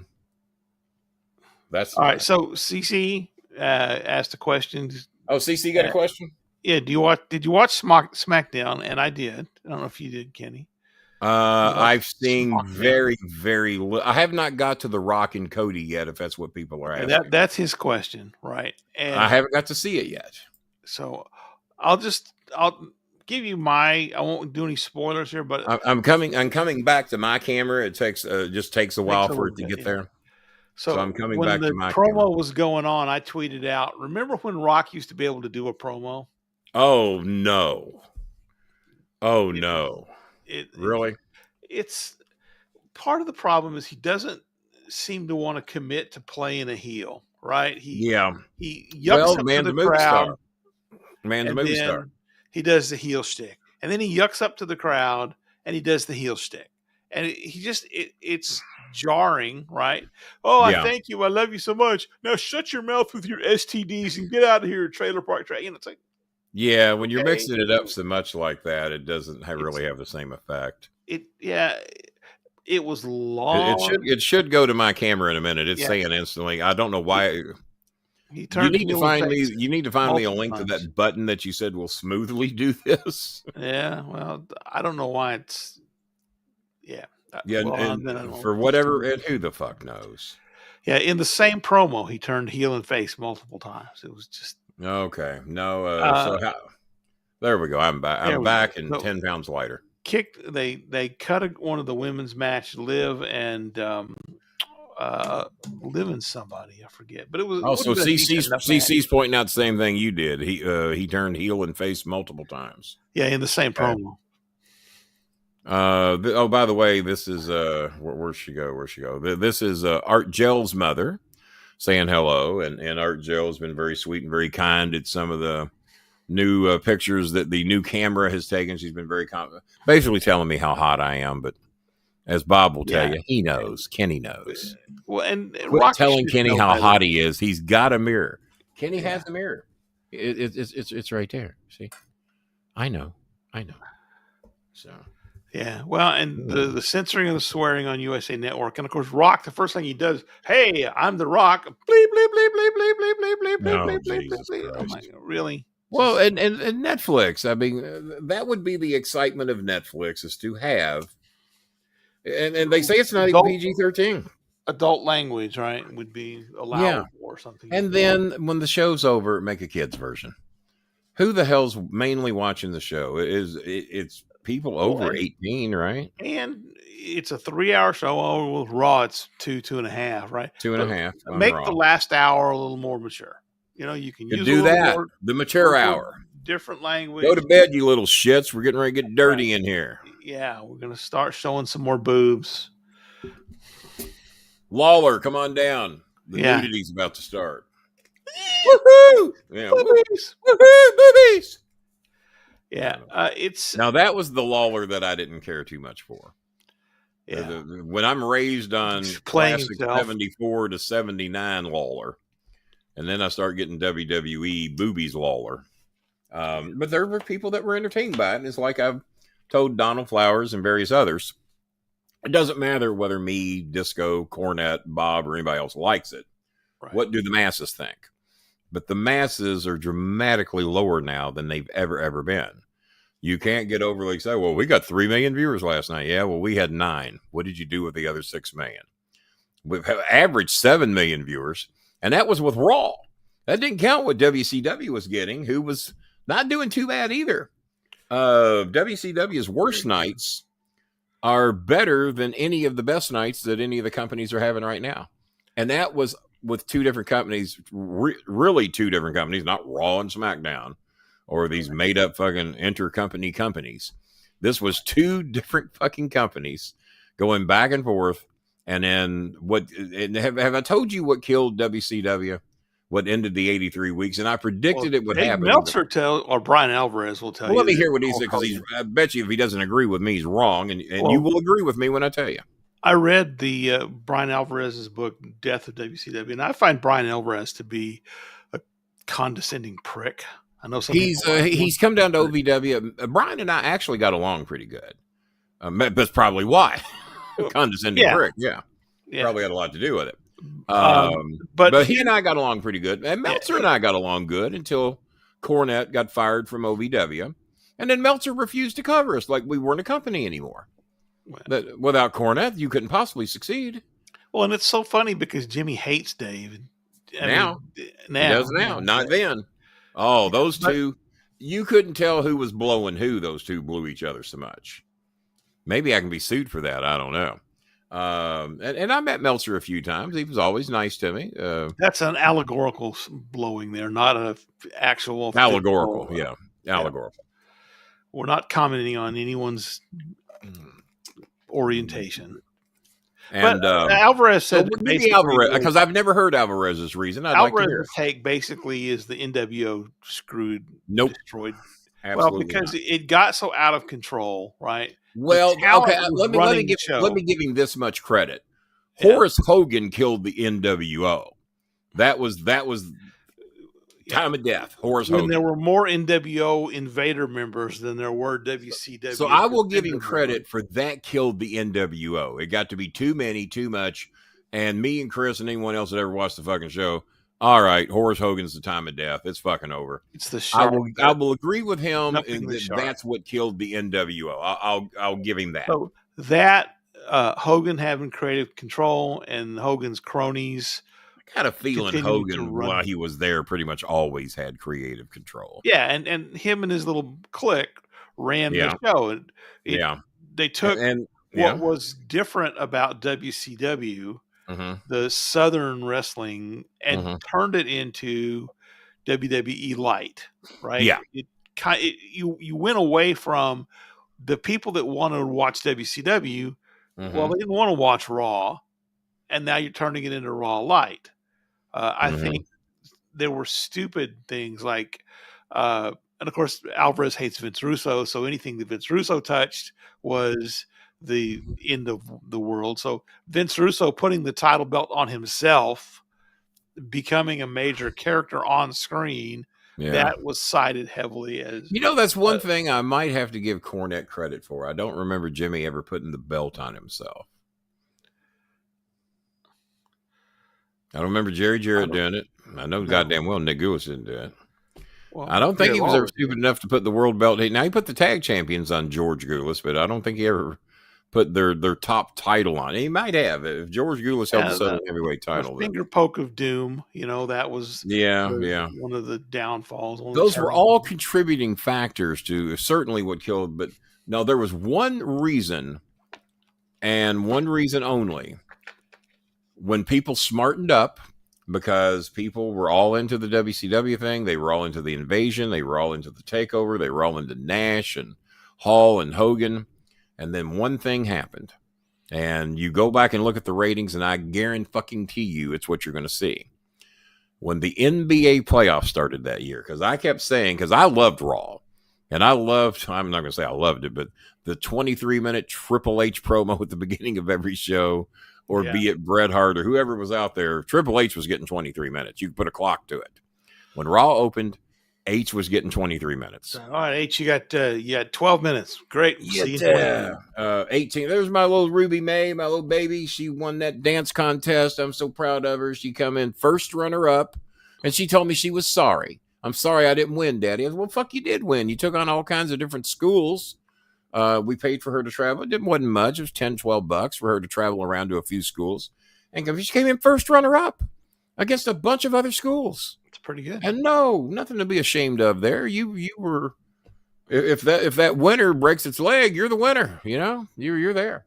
all right. So CC asked a question. Oh, CC got a question? Yeah. Did you watch SmackDown? And I did. I don't know if you did, Kenny. I've seen very, very little. I have not got to The Rock and Cody yet, if that's what people are asking. That's his question, right? And I haven't got to see it yet. So I'll just I'll give you I won't do any spoilers here, but I'm coming back to my camera. It takes just takes a while for it to get there. So I'm coming when back the to my promo camera. was going on, I tweeted out, remember when Rock used to be able to do a promo? Oh no. Oh no. Really? It's part of the problem is he doesn't seem to want to commit to playing a heel, right? He yucks up to man's the a movie crowd, star. Man's a and movie star. then he does the heel shtick, and then he yucks up to the crowd and he does the heel shtick, and it's jarring, right? Oh, I thank you, I love you so much. Now shut your mouth with your STDs and get out of here, trailer park track. It's like, yeah, when you're mixing it up so much like that, it doesn't really have the same effect. It was long. It should go to my camera in a minute. It's saying instantly. I don't know why. You need to find me. You need to find me a link to that button that you said will smoothly do this. Yeah, well, I don't know why it's. Yeah, and for whatever, and who the fuck knows? Yeah, in the same promo, he turned heel and face multiple times. It was just okay. No, there we go. I'm back. I'm back and 10 pounds lighter. They cut one of the women's match, Liv and Liv and somebody, I forget, but it was so CC's pointing out the same thing you did. He turned heel and face multiple times. Yeah, in the same promo. By the way, this is where'd she go? This is Art Gel's mother saying hello, and Art Gel has been very sweet and very kind at some of the new pictures that the new camera has taken. She's been very basically telling me how hot I am, but as Bob will tell you, he knows. Kenny knows. Well, and quit telling Kenny how hot he is. He's got a mirror. Kenny has a mirror. It's right there. See, I know. So yeah, well, and the censoring and the swearing on USA Network, and of course, Rock. The first thing he does, hey, I'm the Rock. Bleep bleep bleep bleep bleep bleep bleep bleep bleep bleep bleep bleep. Oh my God, really? Well, and Netflix. I mean, that would be the excitement of Netflix is to have. And they say it's not even PG-13. Adult language, right, would be allowed or something. And then when the show's over, make a kids version. Who the hell's mainly watching the show? It's people over 18, right? And it's a 3-hour show. Oh, with Raw, it's 2.5, right? 2.5. Make the last hour a little more mature. You can do that. The mature hour. Different language. Go to bed, you little shits. We're getting ready to get dirty in here. Yeah, we're going to start showing some more boobs. Lawler, come on down. The nudity's about to start. Woohoo! Yeah, boobies! Woohoo! Boobies! Yeah, it's... Now, that was the Lawler that I didn't care too much for. Yeah. When I'm raised on classic 74 to 79 Lawler, and then I start getting WWE boobies Lawler. But there were people that were entertained by it. And it's like I've told Donald Flowers and various others. It doesn't matter whether me, Disco, Cornette, Bob, or anybody else likes it. Right. What do the masses think? But the masses are dramatically lower now than they've ever been. You can't get overly excited. Well, we got 3 million viewers last night. Yeah, well, we had 9. What did you do with the other 6 million? We've averaged 7 million viewers. And that was with Raw. That didn't count what WCW was getting, who was not doing too bad either. WCW's worst nights are better than any of the best nights that any of the companies are having right now. And that was with 2 different companies, really 2 different companies, not Raw and SmackDown, or these made-up fucking intercompany companies. This was 2 different fucking companies going back and forth. And then have I told you what killed WCW? What ended the 83 weeks? And I predicted it would happen. Meltzer or Brian Alvarez will tell you. Let me hear what he said, because I bet you if he doesn't agree with me, he's wrong. And you will agree with me when I tell you. I read the Brian Alvarez's book, Death of WCW, and I find Brian Alvarez to be a condescending prick. I know he's come down to OVW. Brian and I actually got along pretty good. That's probably why. Condescending prick, yeah. Probably had a lot to do with it. But he and I got along pretty good. And Meltzer and I got along good until Cornette got fired from OVW. And then Meltzer refused to cover us like we weren't a company anymore. That without Cornette, you couldn't possibly succeed. Well, and it's so funny because Jimmy hates Dave. Now. He does now, not then. Oh, those two. you couldn't tell who was blowing who. Those two blew each other so much. Maybe I can be sued for that. I don't know. And I met Meltzer a few times. He was always nice to me. That's an allegorical blowing there, not an actual allegorical. Physical, allegorical. We're not commenting on anyone's orientation. And but Alvarez said maybe Alvarez, because I've never heard Alvarez's reason. Alvarez's take basically is the NWO screwed, destroyed. Absolutely well, because not. It got so out of control, right? Well, okay. Let me give him this much credit. Horace Hogan killed the NWO. That was time of death. Horace Hogan. There were more NWO Invader members than there were WCW. So I will give him credit for that. Killed the NWO. It got to be too many, too much, and me and Chris and anyone else that ever watched the fucking show. All right, Horace Hogan's the time of death. It's fucking over. It's the shark. I will agree with him. That's what killed the NWO. I'll give him that. So that Hogan having creative control and Hogan's cronies. I got a feeling Hogan, while he was there, pretty much always had creative control. Yeah, and him and his little clique ran the show. They took what was different about WCW. The Southern wrestling and turned it into WWE Light, right? Yeah. You went away from the people that wanted to watch WCW. Well, they didn't want to watch Raw, and now you're turning it into Raw Light. I think there were stupid things like, and of course, Alvarez hates Vince Russo, so anything that Vince Russo touched was the end of the world. So Vince Russo putting the title belt on himself, becoming a major character on screen, that was cited heavily as... that's one thing I might have to give Cornette credit for. I don't remember Jimmy ever putting the belt on himself. I don't remember Jerry Jarrett doing it. I know goddamn well Nick Goulas didn't do it. Well, I don't think he was ever stupid enough to put the world belt. Now, he put the tag champions on George Goulas, but I don't think he ever put their top title on. He might have if George Goulas held the Southern Heavyweight title. Finger poke of doom, that was one of the downfalls. Those were all contributing factors to certainly what killed. But no, there was one reason, and one reason only. When people smartened up, because people were all into the WCW thing, they were all into the invasion, they were all into the takeover, they were all into Nash and Hall and Hogan. And then one thing happened, and you go back and look at the ratings, and I guarantee you it's what you're going to see. When the NBA playoffs started that year, because I kept saying, because I loved Raw, and I'm not going to say I loved it, but the 23-minute Triple H promo at the beginning of every show, or be it Bret Hart or whoever was out there, Triple H was getting 23 minutes. You could put a clock to it. When Raw opened, H was getting 23 minutes. All right, H, you got 12 minutes. Great. Yeah. 18. There's my little Ruby May, my little baby. She won that dance contest. I'm so proud of her. She come in first runner-up, and she told me she was sorry. I'm sorry I didn't win, Daddy. I said, well, fuck, you did win. You took on all kinds of different schools. We paid for her to travel. It wasn't much. It was $10-12 for her to travel around to a few schools. And she came in first runner-up against a bunch of other schools. It's pretty good. And no, nothing to be ashamed of there. You were, if that winner breaks its leg, you're the winner. You're there.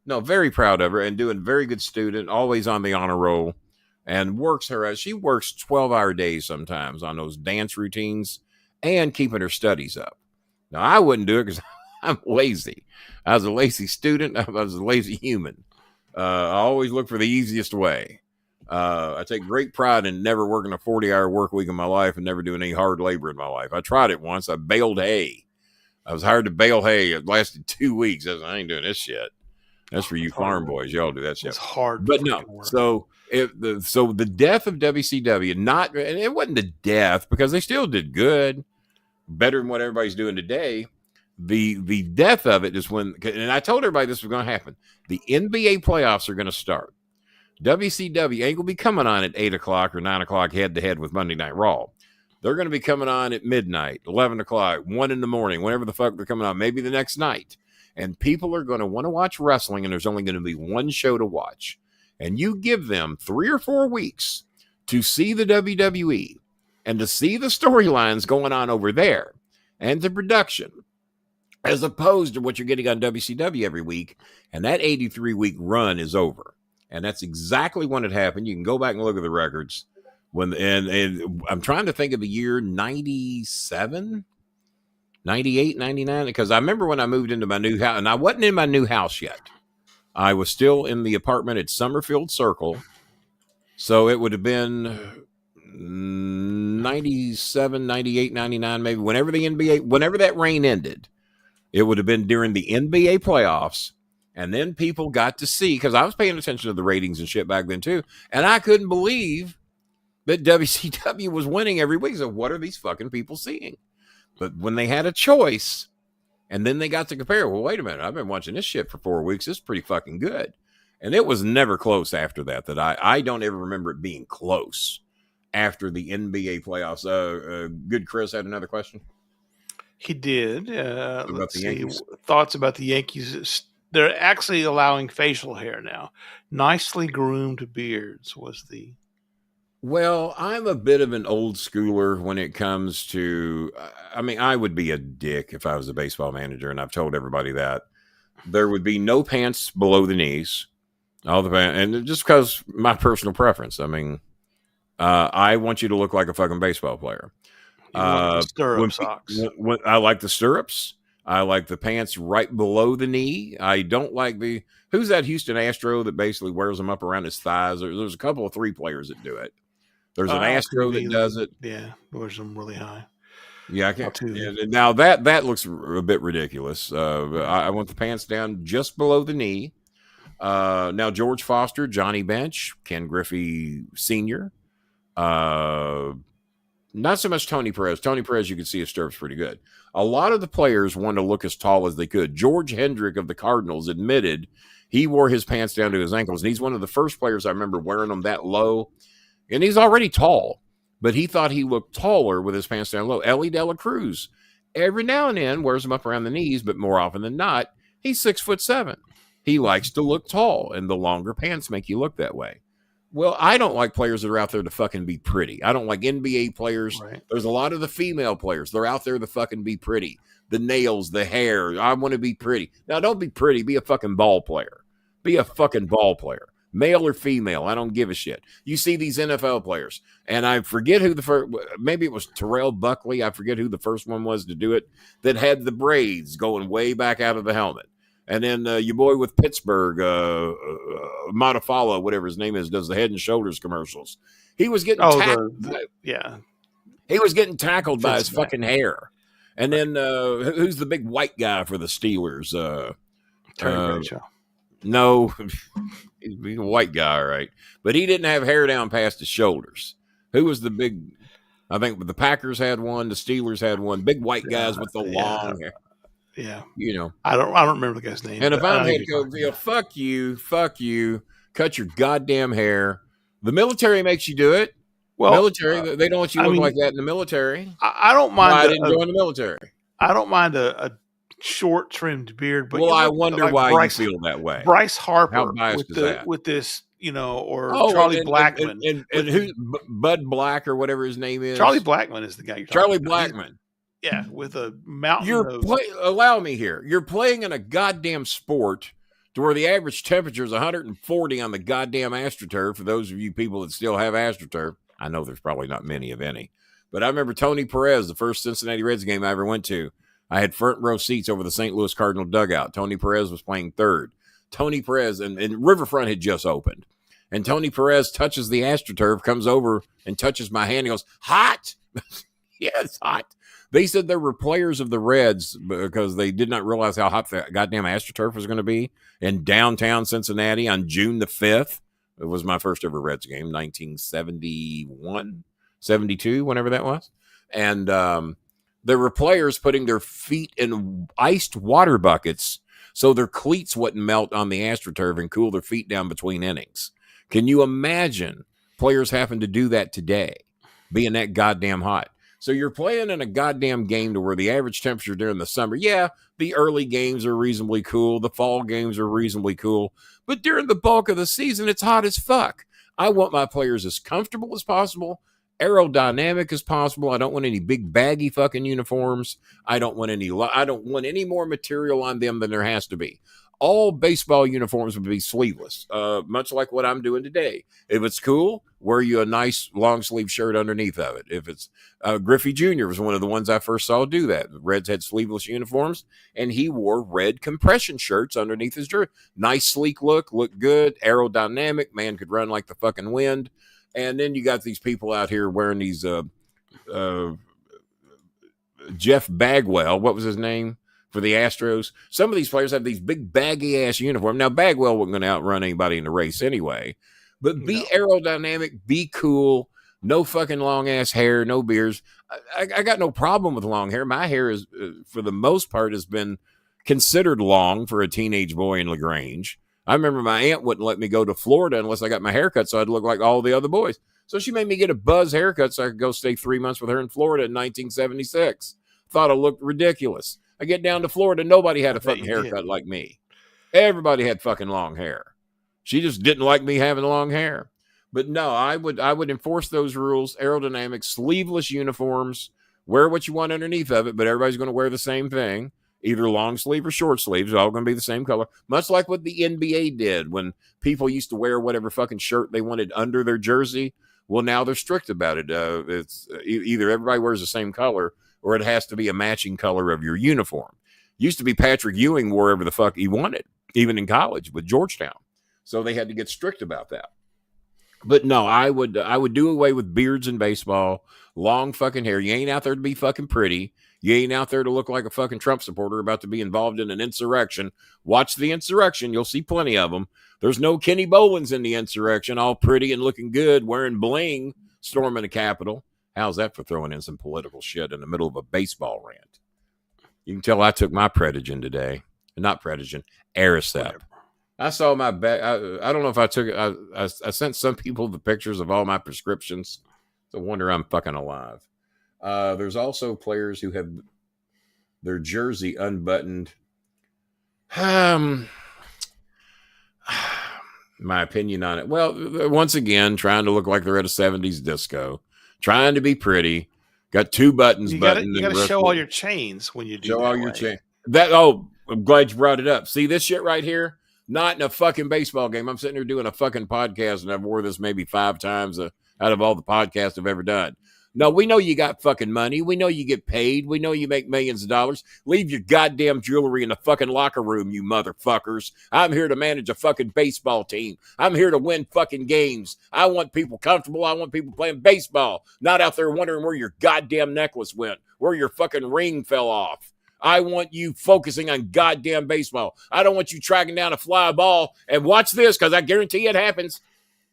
No, very proud of her and doing very good student, always on the honor roll, and works her out. She works 12-hour days sometimes on those dance routines and keeping her studies up. Now, I wouldn't do it because I'm lazy. I was a lazy student. I was a lazy human. I always look for the easiest way. I take great pride in never working a 40-hour work week in my life and never doing any hard labor in my life. I tried it once. I baled hay. I was hired to bale hay. It lasted 2 weeks. I ain't doing this shit. That's for you farm boys. Y'all do that shit. It's hard. But no. Work. So the death of WCW, and it wasn't the death because they still did good, better than what everybody's doing today. The death of it is when, and I told everybody this was going to happen. The NBA playoffs are going to start. WCW ain't going to be coming on at 8 o'clock or 9 o'clock head to head with Monday Night Raw. They're going to be coming on at midnight, 11 o'clock, 1 in the morning, whenever the fuck they're coming on, maybe the next night. And people are going to want to watch wrestling, and there's only going to be one show to watch. And you give them 3 or 4 weeks to see the WWE and to see the storylines going on over there. and the production, as opposed to what you're getting on WCW every week. And that 83-week run is over. And that's exactly when it happened. You can go back and look at the records. And I'm trying to think of the year 97, 98, 99, because I remember when I moved into my new house, and I wasn't in my new house yet. I was still in the apartment at Summerfield Circle. So it would have been 97, 98, 99, maybe whenever that reign ended. It would have been during the NBA playoffs. And then people got to see, because I was paying attention to the ratings and shit back then too. And I couldn't believe that WCW was winning every week. So what are these fucking people seeing? But when they had a choice, and then they got to compare, well, wait a minute, I've been watching this shit for 4 weeks. It's pretty fucking good. And it was never close after that. I don't ever remember it being close after the NBA playoffs. Good Chris had another question. He did. Let's see. Yankees? Thoughts about the Yankees. They're actually allowing facial hair now. Nicely groomed beards was the... Well, I'm a bit of an old schooler when it comes to... I mean, I would be a dick if I was a baseball manager, and I've told everybody that. There would be no pants below the knees. And just because my personal preference. I mean, I want you to look like a fucking baseball player. Stirrup socks. I like the stirrups. I like the pants right below the knee. I don't like who's that Houston Astro that basically wears them up around his thighs? There's a couple of 3 players that do it. There's an Astro that does it. Yeah, wears them really high. Yeah, I can't. Now that looks a bit ridiculous. I want the pants down just below the knee. Now George Foster, Johnny Bench, Ken Griffey Sr., not so much Tony Perez. Tony Perez, you can see his stirrups pretty good. A lot of the players want to look as tall as they could. George Hendrick of the Cardinals admitted he wore his pants down to his ankles, and he's one of the first players I remember wearing them that low. And he's already tall, but he thought he looked taller with his pants down low. Ellie De La Cruz, every now and then, wears them up around the knees, but more often than not, he's 6'7". He likes to look tall, and the longer pants make you look that way. Well, I don't like players that are out there to fucking be pretty. I don't like NBA players. Right. There's a lot of the female players. They're out there to fucking be pretty. The nails, the hair. I want to be pretty. Now, don't be pretty. Be a fucking ball player. Be a fucking ball player. Male or female. I don't give a shit. You see these NFL players, and I forget who the first, maybe it was Terrell Buckley. I forget who the first one was to do it, that had the braids going way back out of the helmet. And then your boy with Pittsburgh, Matafala, whatever his name is, does the Head and Shoulders commercials. He was getting he was getting tackled by his fucking hair. And then who's the big white guy for the Steelers? Terry Bradshaw. No, he's a white guy, right? But he didn't have hair down past his shoulders. Who was the big? I think the Packers had one. The Steelers had one. Big white guys with the long hair. Yeah, you know, I don't remember the guy's name. And if I'm head coach, fuck you, cut your goddamn hair. The military makes you do it. Well, military, they don't want you to look like that in the military. I don't mind. I didn't join the military. I don't mind a short trimmed beard, but I wonder why you feel that way. Bryce Harper, how biased is that? With this, or Charlie Blackmon, and who Bud Black or whatever his name is. Charlie Blackmon is the guy. Charlie Blackmon. Yeah, with a mountain. Allow me here. You're playing in a goddamn sport to where the average temperature is 140 on the goddamn AstroTurf. For those of you people that still have AstroTurf, I know there's probably not many, if any. But I remember Tony Perez, the first Cincinnati Reds game I ever went to. I had front row seats over the St. Louis Cardinal dugout. Tony Perez was playing third. Tony Perez, and Riverfront had just opened. And Tony Perez touches the AstroTurf, comes over and touches my hand. He goes, hot? Yeah, it's hot. They said there were players of the Reds because they did not realize how hot the goddamn AstroTurf was going to be in downtown Cincinnati on June the 5th. It was my first ever Reds game, 1971, 72, whenever that was. And there were players putting their feet in iced water buckets so their cleats wouldn't melt on the AstroTurf and cool their feet down between innings. Can you imagine players having to do that today, being that goddamn hot? So you're playing in a goddamn game to where the average temperature during the summer, yeah, the early games are reasonably cool. The fall games are reasonably cool. But during the bulk of the season, it's hot as fuck. I want my players as comfortable as possible aerodynamic as possible. I don't want any big baggy fucking uniforms. I don't want any more material on them than there has to be. All baseball uniforms would be sleeveless, much like what I'm doing today. If it's cool, wear you a nice long sleeve shirt underneath of it. If it's Griffey Jr. was one of the ones I first saw do that. The Reds had sleeveless uniforms, and he wore red compression shirts underneath his jersey. Nice, sleek looked good, aerodynamic. Man could run like the fucking wind. And then you got these people out here wearing these Jeff Bagwell, what was his name for the Astros? Some of these players have these big baggy ass uniforms. Now Bagwell wasn't going to outrun anybody in the race anyway, but be aerodynamic, be cool. No fucking long ass hair, no beards. I got no problem with long hair. My hair is, for the most part, has been considered long for a teenage boy in LaGrange. I remember my aunt wouldn't let me go to Florida unless I got my haircut so I'd look like all the other boys. So she made me get a buzz haircut so I could go stay 3 months with her in Florida in 1976. Thought I looked ridiculous. I get down to Florida, nobody had a fucking haircut like me. Everybody had fucking long hair. She just didn't like me having long hair. But no, I would enforce those rules. Aerodynamic, sleeveless uniforms. Wear what you want underneath of it, but everybody's going to wear the same thing. Either long sleeve or short sleeves, all going to be the same color. Much like what the NBA did when people used to wear whatever fucking shirt they wanted under their jersey. Well, now they're strict about it. It's either everybody wears the same color or it has to be a matching color of your uniform. Used to be Patrick Ewing wore whatever the fuck he wanted, even in college with Georgetown. So they had to get strict about that. But no, I would do away with beards in baseball, long fucking hair. You ain't out there to be fucking pretty. You ain't out there to look like a fucking Trump supporter about to be involved in an insurrection. Watch the insurrection. You'll see plenty of them. There's no Kenny Bolins in the insurrection, all pretty and looking good, wearing bling, storming the Capitol. How's that for throwing in some political shit in the middle of a baseball rant? You can tell I took my Predigen today. Not Predigen, Aricept. I saw my back. I don't know if I took it. I sent some people the pictures of all my prescriptions. It's a wonder I'm fucking alive. There's also players who have their jersey unbuttoned. My opinion on it. Well, once again, trying to look like they're at a 70s disco, trying to be pretty. Got two buttons buttoned. You got to show all your chains when you do show all your chains. I'm glad you brought it up. See this shit right here? Not in a fucking baseball game. I'm sitting here doing a fucking podcast, and I've wore this maybe 5 times out of all the podcasts I've ever done. No, we know you got fucking money. We know you get paid. We know you make millions of dollars. Leave your goddamn jewelry in the fucking locker room, you motherfuckers. I'm here to manage a fucking baseball team. I'm here to win fucking games. I want people comfortable. I want people playing baseball, not out there wondering where your goddamn necklace went, where your fucking ring fell off. I want you focusing on goddamn baseball. I don't want you tracking down a fly ball. And watch this, because I guarantee it happens.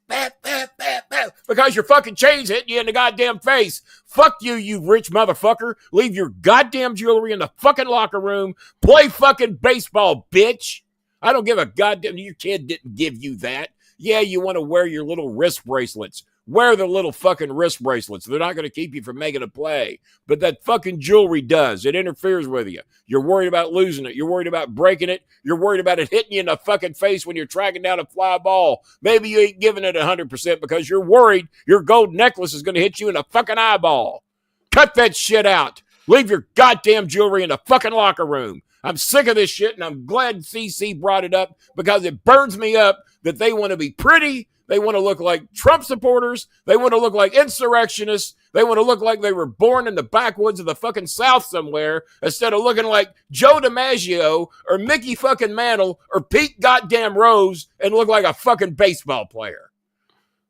Bap, bap, bap, bap, because your fucking chain's hitting you in the goddamn face. Fuck you, you rich motherfucker. Leave your goddamn jewelry in the fucking locker room. Play fucking baseball, bitch. I don't give a goddamn. Your kid didn't give you that. Yeah, you want to wear your little wrist bracelets. Wear the little fucking wrist bracelets. They're not going to keep you from making a play. But that fucking jewelry does. It interferes with you. You're worried about losing it. You're worried about breaking it. You're worried about it hitting you in the fucking face when you're tracking down a fly ball. Maybe you ain't giving it 100% because you're worried your gold necklace is going to hit you in the fucking eyeball. Cut that shit out. Leave your goddamn jewelry in the fucking locker room. I'm sick of this shit, and I'm glad CC brought it up because it burns me up that they want to be pretty. They want to look like Trump supporters. They want to look like insurrectionists. They want to look like they were born in the backwoods of the fucking South somewhere instead of looking like Joe DiMaggio or Mickey fucking Mantle or Pete goddamn Rose and look like a fucking baseball player.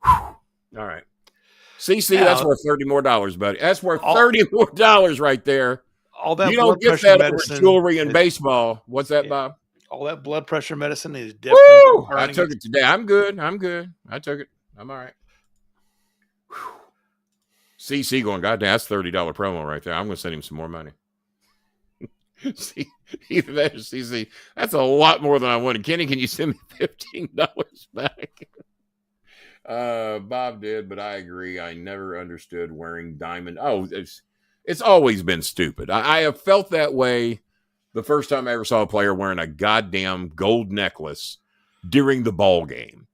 Whew. All right. CC, that's worth $30 more, buddy. That's worth $30 more right there. All that you don't get that over jewelry and baseball. What's that, Bob? All that blood pressure medicine is definitely. I took it today. I'm good. I took it. I'm all right. Whew. CC going, goddamn, that's $30 promo right there. I'm going to send him some more money. See, either that or CC. That's a lot more than I wanted. Kenny, can you send me $15 back? Bob did, but I agree. I never understood wearing diamond. Oh, it's always been stupid. I have felt that way the first time I ever saw a player wearing a goddamn gold necklace during the ball game.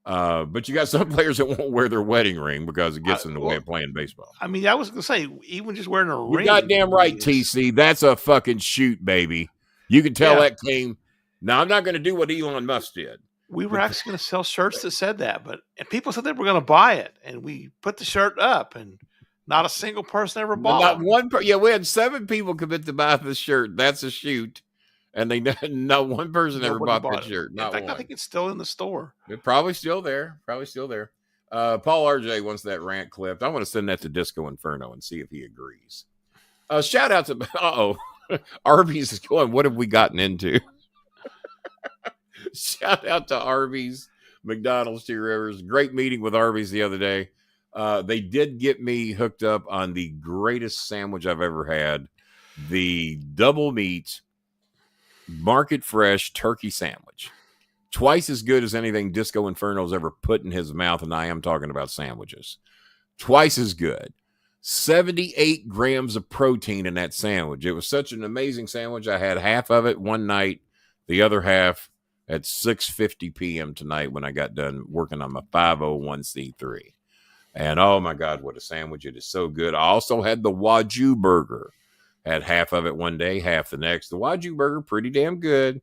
But you got some players that won't wear their wedding ring because it gets in the way of playing baseball. I mean, I was going to say, even just wearing a ring. You're goddamn right, TC. That's a fucking shoot, baby. You can tell that came. Now, I'm not going to do what Elon Musk did. We were actually going to sell shirts that said that, and people said they were going to buy it, and we put the shirt up, and not a single person ever bought it. Not one. We had 7 people commit to buy the shirt. That's a shoot, and not one person ever bought that shirt. In fact, I think it's still in the store. It's probably still there. Paul RJ wants that rant clipped. I want to send that to Disco Inferno and see if he agrees. Shout out to Arby's is going. What have we gotten into? Shout out to Arby's, McDonald's, Two Rivers. Great meeting with Arby's the other day. They did get me hooked up on the greatest sandwich I've ever had. The double meat, market fresh turkey sandwich. Twice as good as anything Disco Inferno's ever put in his mouth, and I am talking about sandwiches. Twice as good. 78 grams of protein in that sandwich. It was such an amazing sandwich. I had half of it one night, the other half at 6:50 p.m. tonight when I got done working on my 501c3. And oh my God, what a sandwich. It is so good. I also had the Wagyu burger. Had half of it one day, half the next. The Wagyu burger, pretty damn good.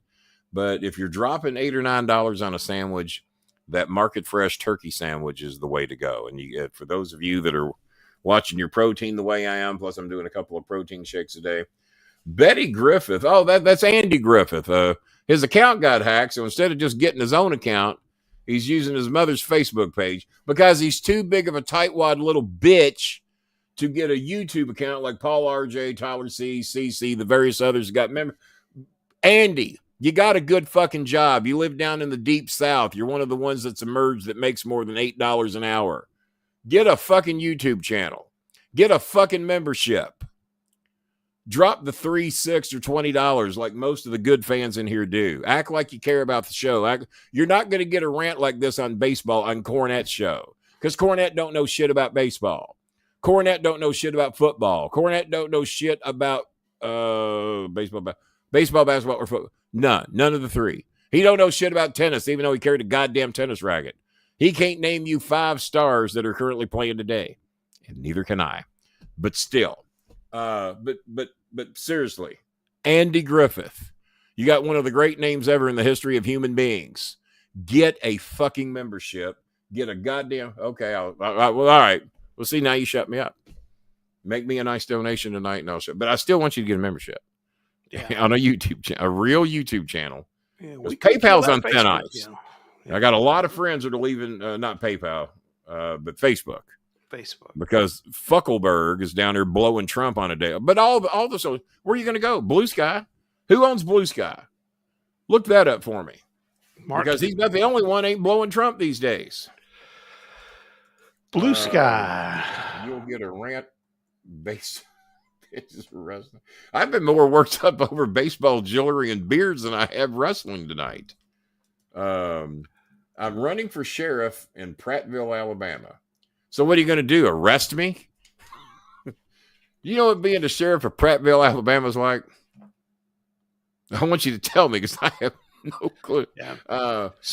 But if you're dropping $8 or $9 on a sandwich, that market fresh turkey sandwich is the way to go. And for those of you that are watching your protein the way I am, plus I'm doing a couple of protein shakes a day. Betty Griffith. Oh, that's Andy Griffith. His account got hacked, so instead of just getting his own account, he's using his mother's Facebook page because he's too big of a tightwad little bitch to get a YouTube account like Paul RJ, Tyler C, CC, the various others got members. Andy, you got a good fucking job. You live down in the deep South. You're one of the ones that's emerged that makes more than $8 an hour. Get a fucking YouTube channel. Get a fucking membership. Drop the $3, $6, or $20 like most of the good fans in here do. Act like you care about the show. You're not going to get a rant like this on baseball on Cornette's show because Cornette don't know shit about baseball. Cornette don't know shit about football. Cornette don't know shit about baseball, basketball, or football. None of the three. He don't know shit about tennis, even though he carried a goddamn tennis racket. He can't name you 5 stars that are currently playing today, and neither can I. But still. But seriously, Andy Griffith, you got one of the great names ever in the history of human beings. Get a fucking membership. Get a goddamn. Okay, all right. Well, see, now you shut me up. Make me a nice donation tonight, and I'll shut. But I still want you to get a membership on a YouTube channel, a real YouTube channel. Yeah, PayPal's on thin ice. Yeah. I got a lot of friends that are leaving, not PayPal, but Facebook. Because Fuckelberg is down there blowing Trump on a day. But all the where are you going to go? Blue Sky? Who owns Blue Sky? Look that up for me. Because he's not the only one ain't blowing Trump these days. Blue Sky. You'll get a rant based. Wrestling. I've been more worked up over baseball jewelry and beards than I have wrestling tonight. I'm running for sheriff in Prattville, Alabama. So what are you going to do? Arrest me? You know what being the sheriff of Prattville, Alabama is like? I want you to tell me because I have no clue. Yeah.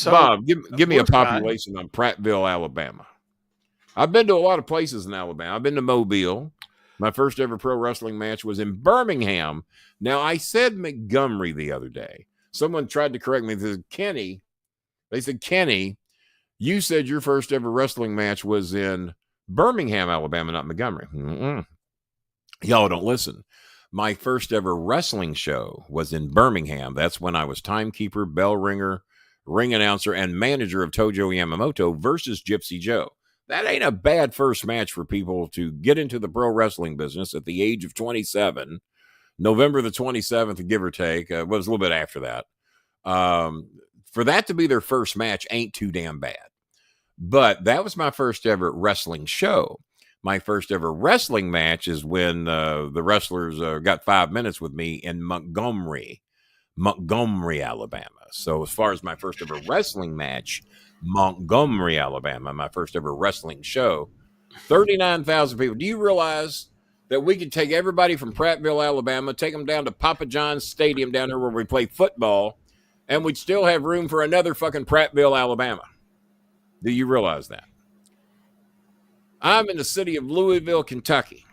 Bob, give me a population on Prattville, Alabama. I've been to a lot of places in Alabama. I've been to Mobile. My first ever pro wrestling match was in Birmingham. Now, I said Montgomery the other day. Someone tried to correct me. They said, Kenny, you said your first ever wrestling match was in Birmingham, Alabama, not Montgomery. Mm-mm. Y'all don't listen. My first ever wrestling show was in Birmingham. That's when I was timekeeper, bell ringer, ring announcer, and manager of Tojo Yamamoto versus Gypsy Joe. That ain't a bad first match for people to get into the pro wrestling business at the age of 27. November the 27th, give or take. It was a little bit after that. For that to be their first match ain't too damn bad. But that was my first ever wrestling show. My first ever wrestling match is when the wrestlers got 5 minutes with me in Montgomery, Alabama. So as far as my first ever wrestling match, Montgomery, Alabama, my first ever wrestling show, 39,000 people. Do you realize that we could take everybody from Prattville, Alabama, take them down to Papa John's Stadium down there where we play football, and we'd still have room for another fucking Prattville, Alabama? Do you realize that? I'm in the city of Louisville, Kentucky.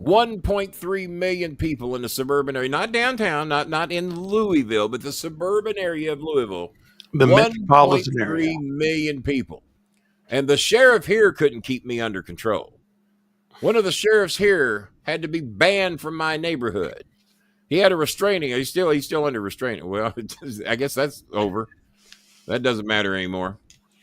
1.3 million people in the suburban area, not downtown, not in Louisville, but the suburban area of Louisville. The metropolitan area. 1.3 million people. And the sheriff here couldn't keep me under control. One of the sheriffs here had to be banned from my neighborhood. He had a restraining. He's still under restraining. Well, I guess that's over. That doesn't matter anymore.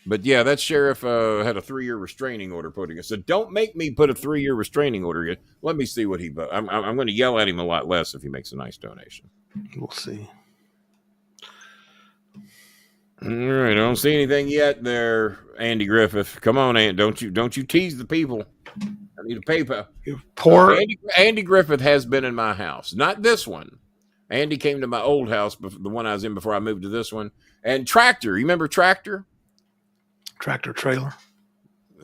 But yeah, that sheriff had a 3-year restraining order put against. So don't make me put a 3-year restraining order against. Let me see what he. I'm going to yell at him a lot less if he makes a nice donation. We'll see. All right, I don't see anything yet there, Andy Griffith. Come on, Andy. Don't you tease the people. I need a PayPal. Poor Andy Griffith has been in my house. Not this one. Andy came to my old house, the one I was in before I moved to this one. And Tractor. You remember Tractor? Tractor trailer.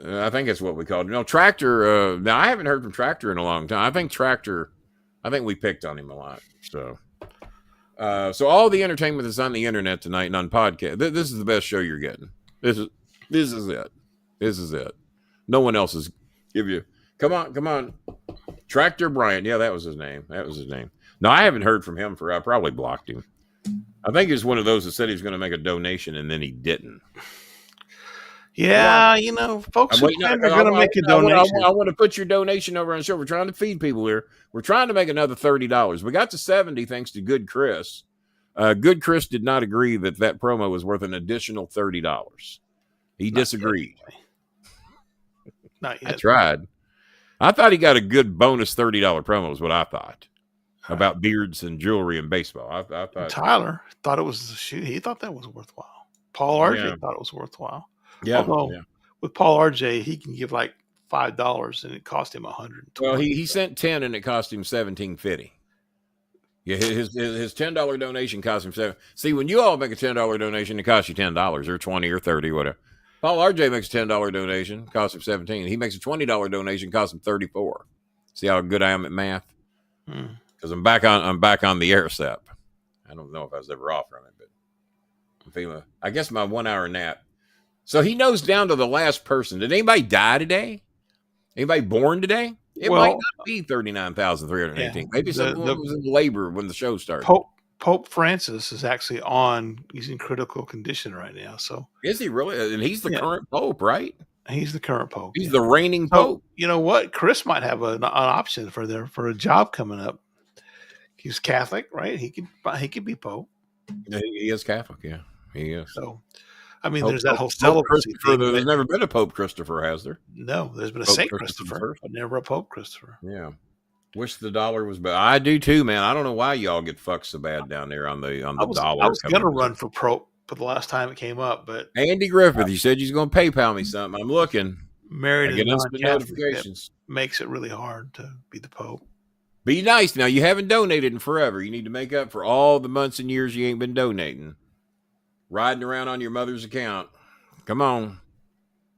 I think that's what we called it. No, Tractor. Now, I haven't heard from Tractor in a long time. I think we picked on him a lot. So all the entertainment that's on the internet tonight and on podcast. This is the best show you're getting. This is it. This is it. No one else is give you. Come on. Tractor Bryant. Yeah, that was his name. No, I haven't heard from him I probably blocked him. I think he's one of those that said he was going to make a donation and then he didn't. Yeah, folks are going to make a donation. I want to put your donation over on the show. We're trying to feed people here. We're trying to make another $30. We got to 70 thanks to Good Chris. Good Chris did not agree that promo was worth an additional $30. He disagreed. Not yet. I tried. I thought he got a good bonus $30 promo is what I thought about beards and jewelry and baseball. I thought Tyler thought it was he thought that was worthwhile. Paul RJ thought it was worthwhile. Yeah. Although with Paul RJ, he can give like $5 and it cost him $120. Well, he sent 10 and it cost him $17.50. Yeah, his $10 donation cost him $7. See, when you all make a $10 donation, it costs you $10 or $20 or $30, whatever. Paul RJ makes a $10 donation, costs him $17. He makes a $20 donation, costs him $34. See how good I am at math? Because I'm back on the air step. I don't know if I was ever off from it, but I'm feeling. I guess my 1 hour nap. So he knows down to the last person. Did anybody die today? Anybody born today? It might not be 39,318. Yeah, maybe someone was in labor when the show started. Pope Francis is actually he's in critical condition right now. So is he really? And he's the current Pope, right? He's the current Pope. He's the reigning Pope. You know what? Chris might have an option for a job coming up. He's Catholic, right? He could be Pope. He is Catholic, yeah. He is. So I mean, there's that whole celibacy thing. There's never been a Pope Christopher, has there? No, there's been a Saint Christopher, but never a Pope Christopher. Yeah. Wish the dollar was better. I do too, man. I don't know why y'all get fucked so bad down there on the dollar. I was going to run for Pope for the last time it came up, but Andy Griffith, you said he's going to PayPal me something. I'm looking. Married and notifications makes it really hard to be the Pope. Be nice. Now, you haven't donated in forever. You need to make up for all the months and years you ain't been donating. Riding around on your mother's account. Come on.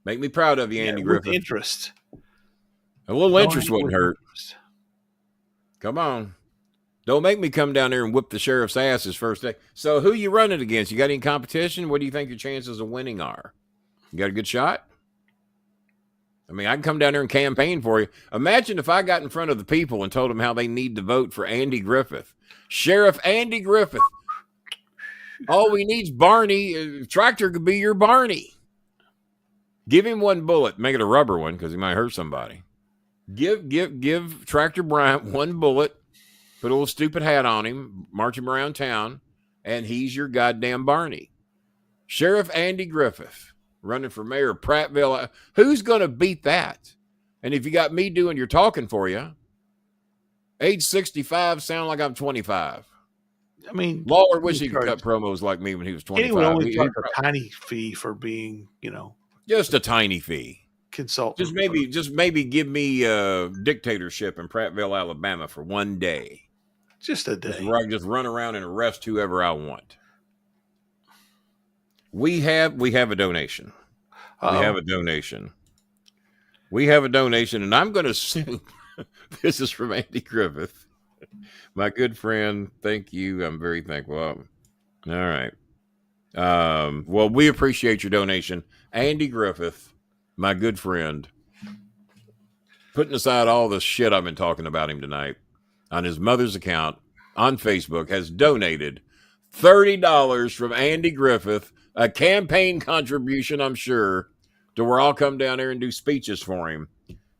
Make me proud of you, Andy Griffith. Interest. A little interest wouldn't hurt. Come on. Don't make me come down there and whip the sheriff's ass his first day. So who you running against? You got any competition? What do you think your chances of winning are? You got a good shot? I mean, I can come down there and campaign for you. Imagine if I got in front of the people and told them how they need to vote for Andy Griffith. Sheriff Andy Griffith. All we need is Barney. Tractor could be your Barney. Give him one bullet. Make it a rubber one because he might hurt somebody. Give Tractor Bryant one bullet. Put a little stupid hat on him. March him around town. And he's your goddamn Barney. Sheriff Andy Griffith. Running for mayor of Prattville. Who's going to beat that? And if you got me doing your talking for you, age 65, sound like I'm 25. I mean, Lawler wish he could cut promos like me when he was 25. He would only charge a tiny fee for being, just a tiny fee. Consultant. Just maybe give me a dictatorship in Prattville, Alabama for one day. Just a day. Just run around and arrest whoever I want. We have a donation. We have a donation, and I'm going to assume this is from Andy Griffith. My good friend, thank you. I'm very thankful. All right. Well, we appreciate your donation. Andy Griffith, my good friend, putting aside all the shit I've been talking about him tonight, on his mother's account on Facebook, has donated $30 from Andy Griffith, a campaign contribution, I'm sure, to where I'll come down there and do speeches for him.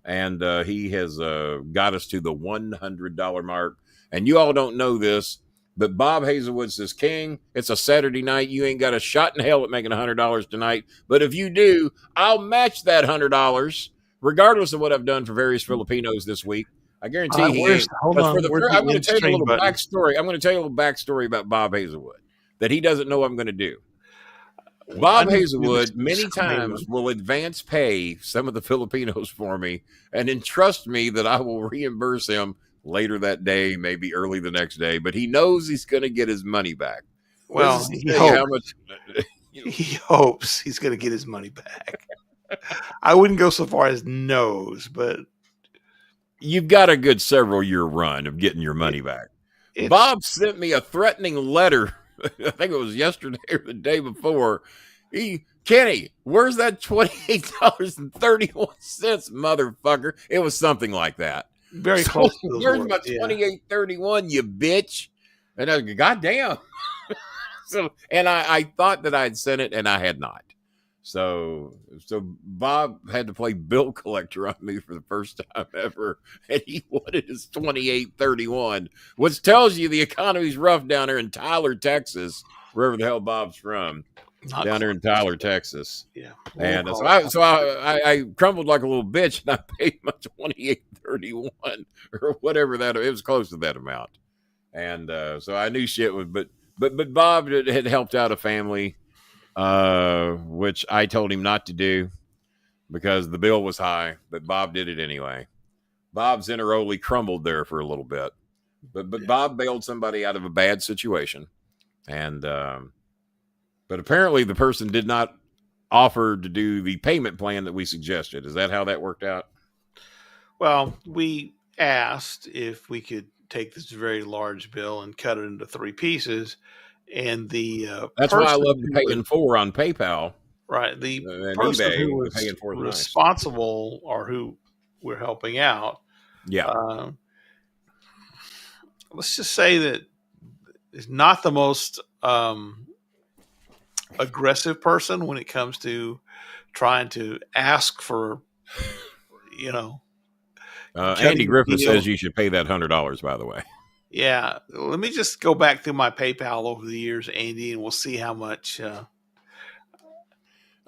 And he has got us to the $100 mark. And you all don't know this, but Bob Hazelwood says, King, it's a Saturday night. You ain't got a shot in hell at making $100 tonight. But if you do, I'll match that $100, regardless of what I've done for various Filipinos this week. I guarantee he ain't. Hold on. I'm going to tell you a little backstory. I'm going to tell you a little backstory about Bob Hazelwood that he doesn't know I'm going to do. Bob Hazelwood many times will advance pay some of the Filipinos for me and entrust me that I will reimburse him later that day, maybe early the next day, but he knows he's going to get his money back. Well, he hopes he's going to get his money back. I wouldn't go so far as knows, but you've got a good several year run of getting your money back. Bob sent me a threatening letter. I think it was yesterday or the day before. Kenny, where's that $28.31, motherfucker? It was something like that. Very close. Where's my $28.31, you bitch? And I was like, goddamn. And I thought that I had sent it, and I had not. So Bob had to play bill collector on me for the first time ever, and he wanted his $28.31, which tells you the economy's rough down there in Tyler, Texas, wherever the hell Bob's from. Down there in Tyler, Texas. Yeah. And so I crumbled like a little bitch, and I paid my $28.31 or whatever that, it was close to that amount. And so I knew shit was, but Bob had helped out a family, which I told him not to do because the bill was high, but Bob did it anyway. Bob's Interoli crumbled there for a little bit, but Bob bailed somebody out of a bad situation. And, but apparently the person did not offer to do the payment plan that we suggested. Is that how that worked out? Well, we asked if we could take this very large bill and cut it into 3 pieces. And that's why I love to pay in 4 on PayPal. Right. The person who was responsible or who we're helping out. Yeah. Let's just say that is not the most aggressive person when it comes to trying to ask for, Andy Griffith says you should pay that $100, by the way. Yeah. Let me just go back through my PayPal over the years, Andy, and we'll see how much.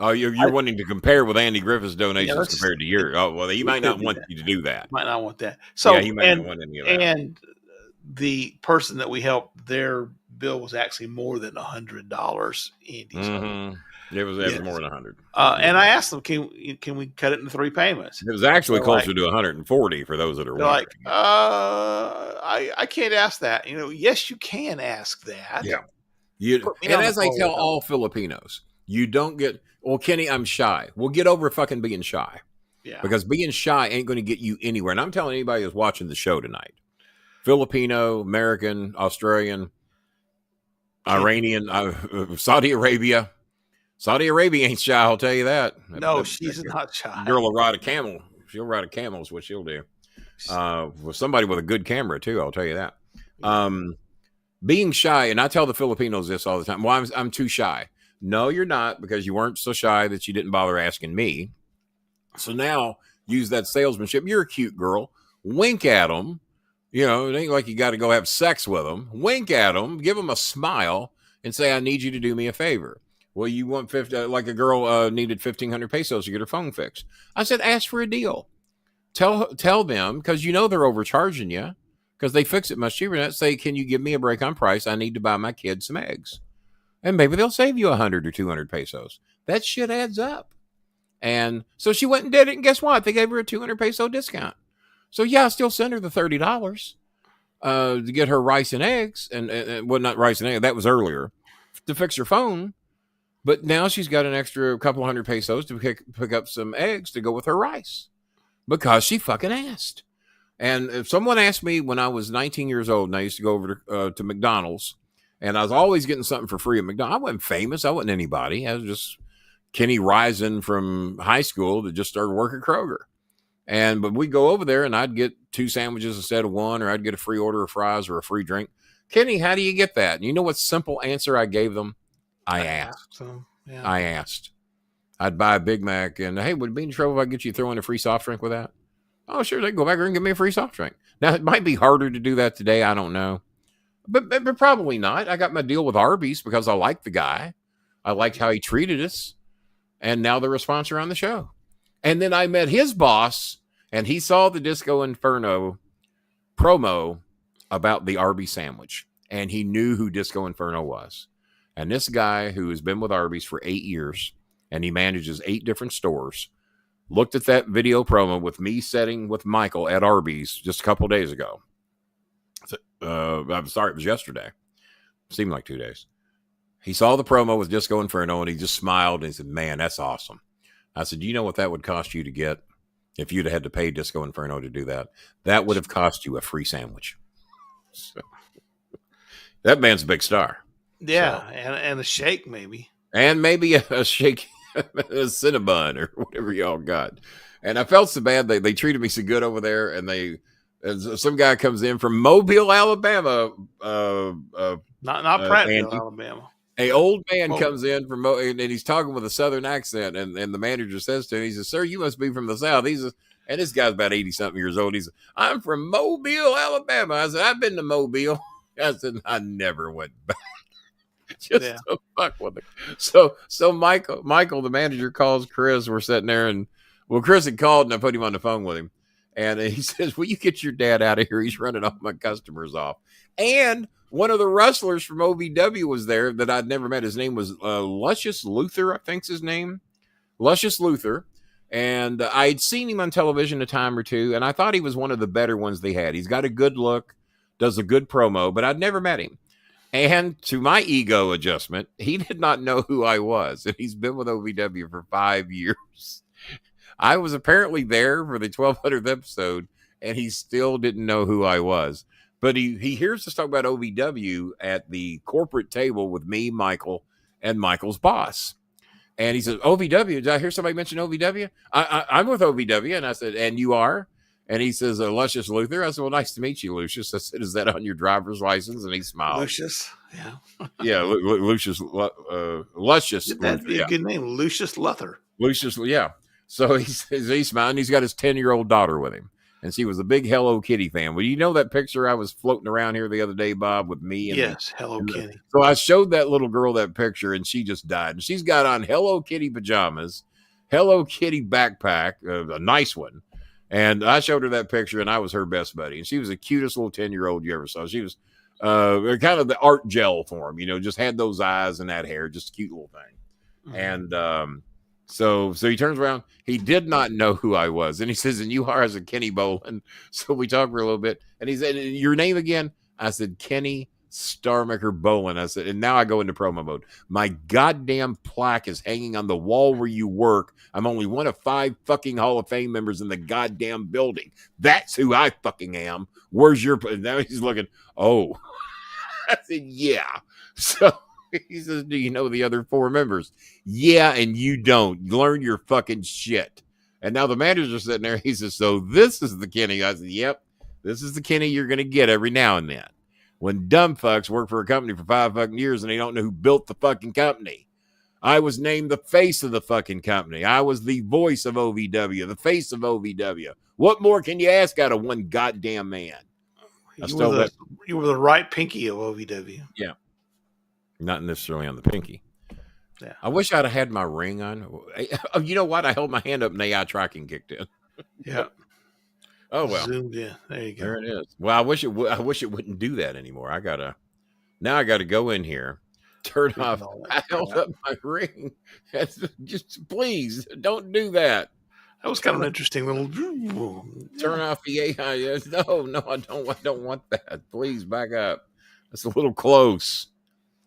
You're wanting to compare with Andy Griffith's donations compared to yours. Oh, well, he might not want you to do that. Might not want that. So, yeah, he might not want any of that. And the person that we helped, their bill was actually more than $100, Andy. Mm-hmm. It was more than 100. And I asked them, can we cut it into 3 payments? It was actually closer to 140 for those that are wondering. Like, I can't ask that. Yes, you can ask that. Yeah. And as I tell all Filipinos, you don't get, well, Kenny, I'm shy. Well, get over fucking being shy. Yeah. Because being shy ain't going to get you anywhere. And I'm telling anybody who's watching the show tonight, Filipino, American, Australian, Iranian, Saudi Arabia. Saudi Arabia ain't shy, I'll tell you that. No, she's not shy. Girl will ride a camel. She'll ride a camel is what she'll do. With somebody with a good camera, too, I'll tell you that. Being shy, and I tell the Filipinos this all the time, well, I'm too shy. No, you're not, because you weren't so shy that you didn't bother asking me. So now, use that salesmanship. You're a cute girl. Wink at them. It ain't like you got to go have sex with them. Wink at them. Give them a smile and say, I need you to do me a favor. Well, you want 50, like a girl needed 1,500 pesos to get her phone fixed. I said, ask for a deal. Tell them, because they're overcharging you, because they fix it much cheaper than that. Say, can you give me a break on price? I need to buy my kids some eggs. And maybe they'll save you 100 or 200 pesos. That shit adds up. And so she went and did it, and guess what? They gave her a 200 peso discount. So yeah, I still sent her the $30 to get her rice and eggs, and well, not rice and eggs, that was earlier, to fix her phone. But now she's got an extra couple hundred pesos to pick up some eggs to go with her rice because she fucking asked. And if someone asked me when I was 19 years old and I used to go over to McDonald's And I was always getting something for free at McDonald's. I wasn't famous. I wasn't anybody. I was just Kenny rising from high school that just started working Kroger. But we'd go over there and I'd get 2 sandwiches instead of 1, or I'd get a free order of fries or a free drink. Kenny, how do you get that? And you know what simple answer I gave them? I asked. So, yeah. I asked. I'd buy a Big Mac and, hey, would it be in trouble if I get you throw in a free soft drink with that? Oh, sure. They go back there and give me a free soft drink. Now, it might be harder to do that today. I don't know. But probably not. I got my deal with Arby's because I liked the guy. I liked how he treated us. And now they're a sponsor on the show. And then I met his boss, and he saw the Disco Inferno promo about the Arby's sandwich. And he knew who Disco Inferno was. And this guy who has been with Arby's for 8 years, and he manages 8 different stores, looked at that video promo with me sitting with Michael at Arby's just a couple of days ago. I'm sorry, it was yesterday. It seemed like 2 days. He saw the promo with Disco Inferno, and he just smiled, and he said, man, that's awesome. I said, do you know what that would cost you to get if you'd have had to pay Disco Inferno to do that? That would have cost you a free sandwich. So, that man's a big star. Yeah, so. and a shake maybe. And maybe a shake, a Cinnabon or whatever y'all got. And I felt so bad. They treated me so good over there, and some guy comes in from Mobile, Alabama. Not Prattville, Alabama. An old man comes in from and he's talking with a Southern accent, and the manager says to him, he says, "Sir, you must be from the South." And this guy's about 80-something years old. He said, "I'm from Mobile, Alabama." I said, "I've been to Mobile." I said, "I never went back." Just to fuck with it. So Michael, the manager, calls Chris. We're sitting there, and Chris had called, and I put him on the phone with him. And he says, "Will you get your dad out of here? He's running all my customers off." And one of the wrestlers from OVW was there that I'd never met. His name was Luscious Luther, I think's his name. Luscious Luther. And I'd seen him on television a time or two, and I thought he was one of the better ones they had. He's got a good look, does a good promo, but I'd never met him. And to my ego adjustment, he did not know who I was. And he's been with OVW for 5 years. I was apparently there for the 1200th episode, and he still didn't know who I was. But he hears us talk about OVW at the corporate table with me, Michael, and Michael's boss. And he says, "OVW, did I hear somebody mention OVW? I'm with OVW." And I said, "And you are?" And he says, "Luscious Luther." I said, "Well, nice to meet you, Lucius." I said, "Is that on your driver's license?" And he smiled. Lucius, yeah. Yeah, Lucius, Luscious. That'd be a good name, Lucius Luther. Lucius, yeah. So he says, he's smiling. He's got his 10-year-old daughter with him. And she was a big Hello Kitty fan. Well, you know that picture I was floating around here the other day, Bob, with me? And yes, Hello Kitty. So I showed that little girl that picture, and she just died. And she's got on Hello Kitty pajamas, Hello Kitty backpack, a nice one. And I showed her that picture, and I was her best buddy. And she was the cutest little 10-year-old you ever saw. She was kind of the art gel form, just had those eyes and that hair, just a cute little thing. Mm-hmm. And so he turns around. He did not know who I was. And he says, "And you are?" as a Kenny Bolin. So we talked for a little bit. And he said, "Your name again?" I said, "Kenny Starmaker Bolin." I said, and now I go into promo mode. "My goddamn plaque is hanging on the wall where you work. I'm only one of 5 fucking Hall of Fame members in the goddamn building. That's who I fucking am. Where's your..." Now he's looking, oh. I said, "Yeah." So he says, "Do you know the other 4 members?" "Yeah, and you don't. Learn your fucking shit." And now the manager's sitting there. He says, "So this is the Kenny." I said, "Yep, this is the Kenny you're going to get every now and then. When dumb fucks work for a company for 5 fucking years and they don't know who built the fucking company. I was named the face of the fucking company. I was the voice of OVW, the face of OVW. What more can you ask out of one goddamn man?" You were the right pinky of OVW. Yeah. Not necessarily on the pinky. Yeah. I wish I'd have had my ring on. You know what? I held my hand up and AI tracking kicked in. Yeah. Oh well. Zoomed in. There you go. There it is. Well, I wish it wouldn't do that anymore. I gotta go in here, turn off. I held up my ring. Just please don't do that. That was kind of an interesting little. Turn off the AI. No, I don't want that. Please back up. That's a little close.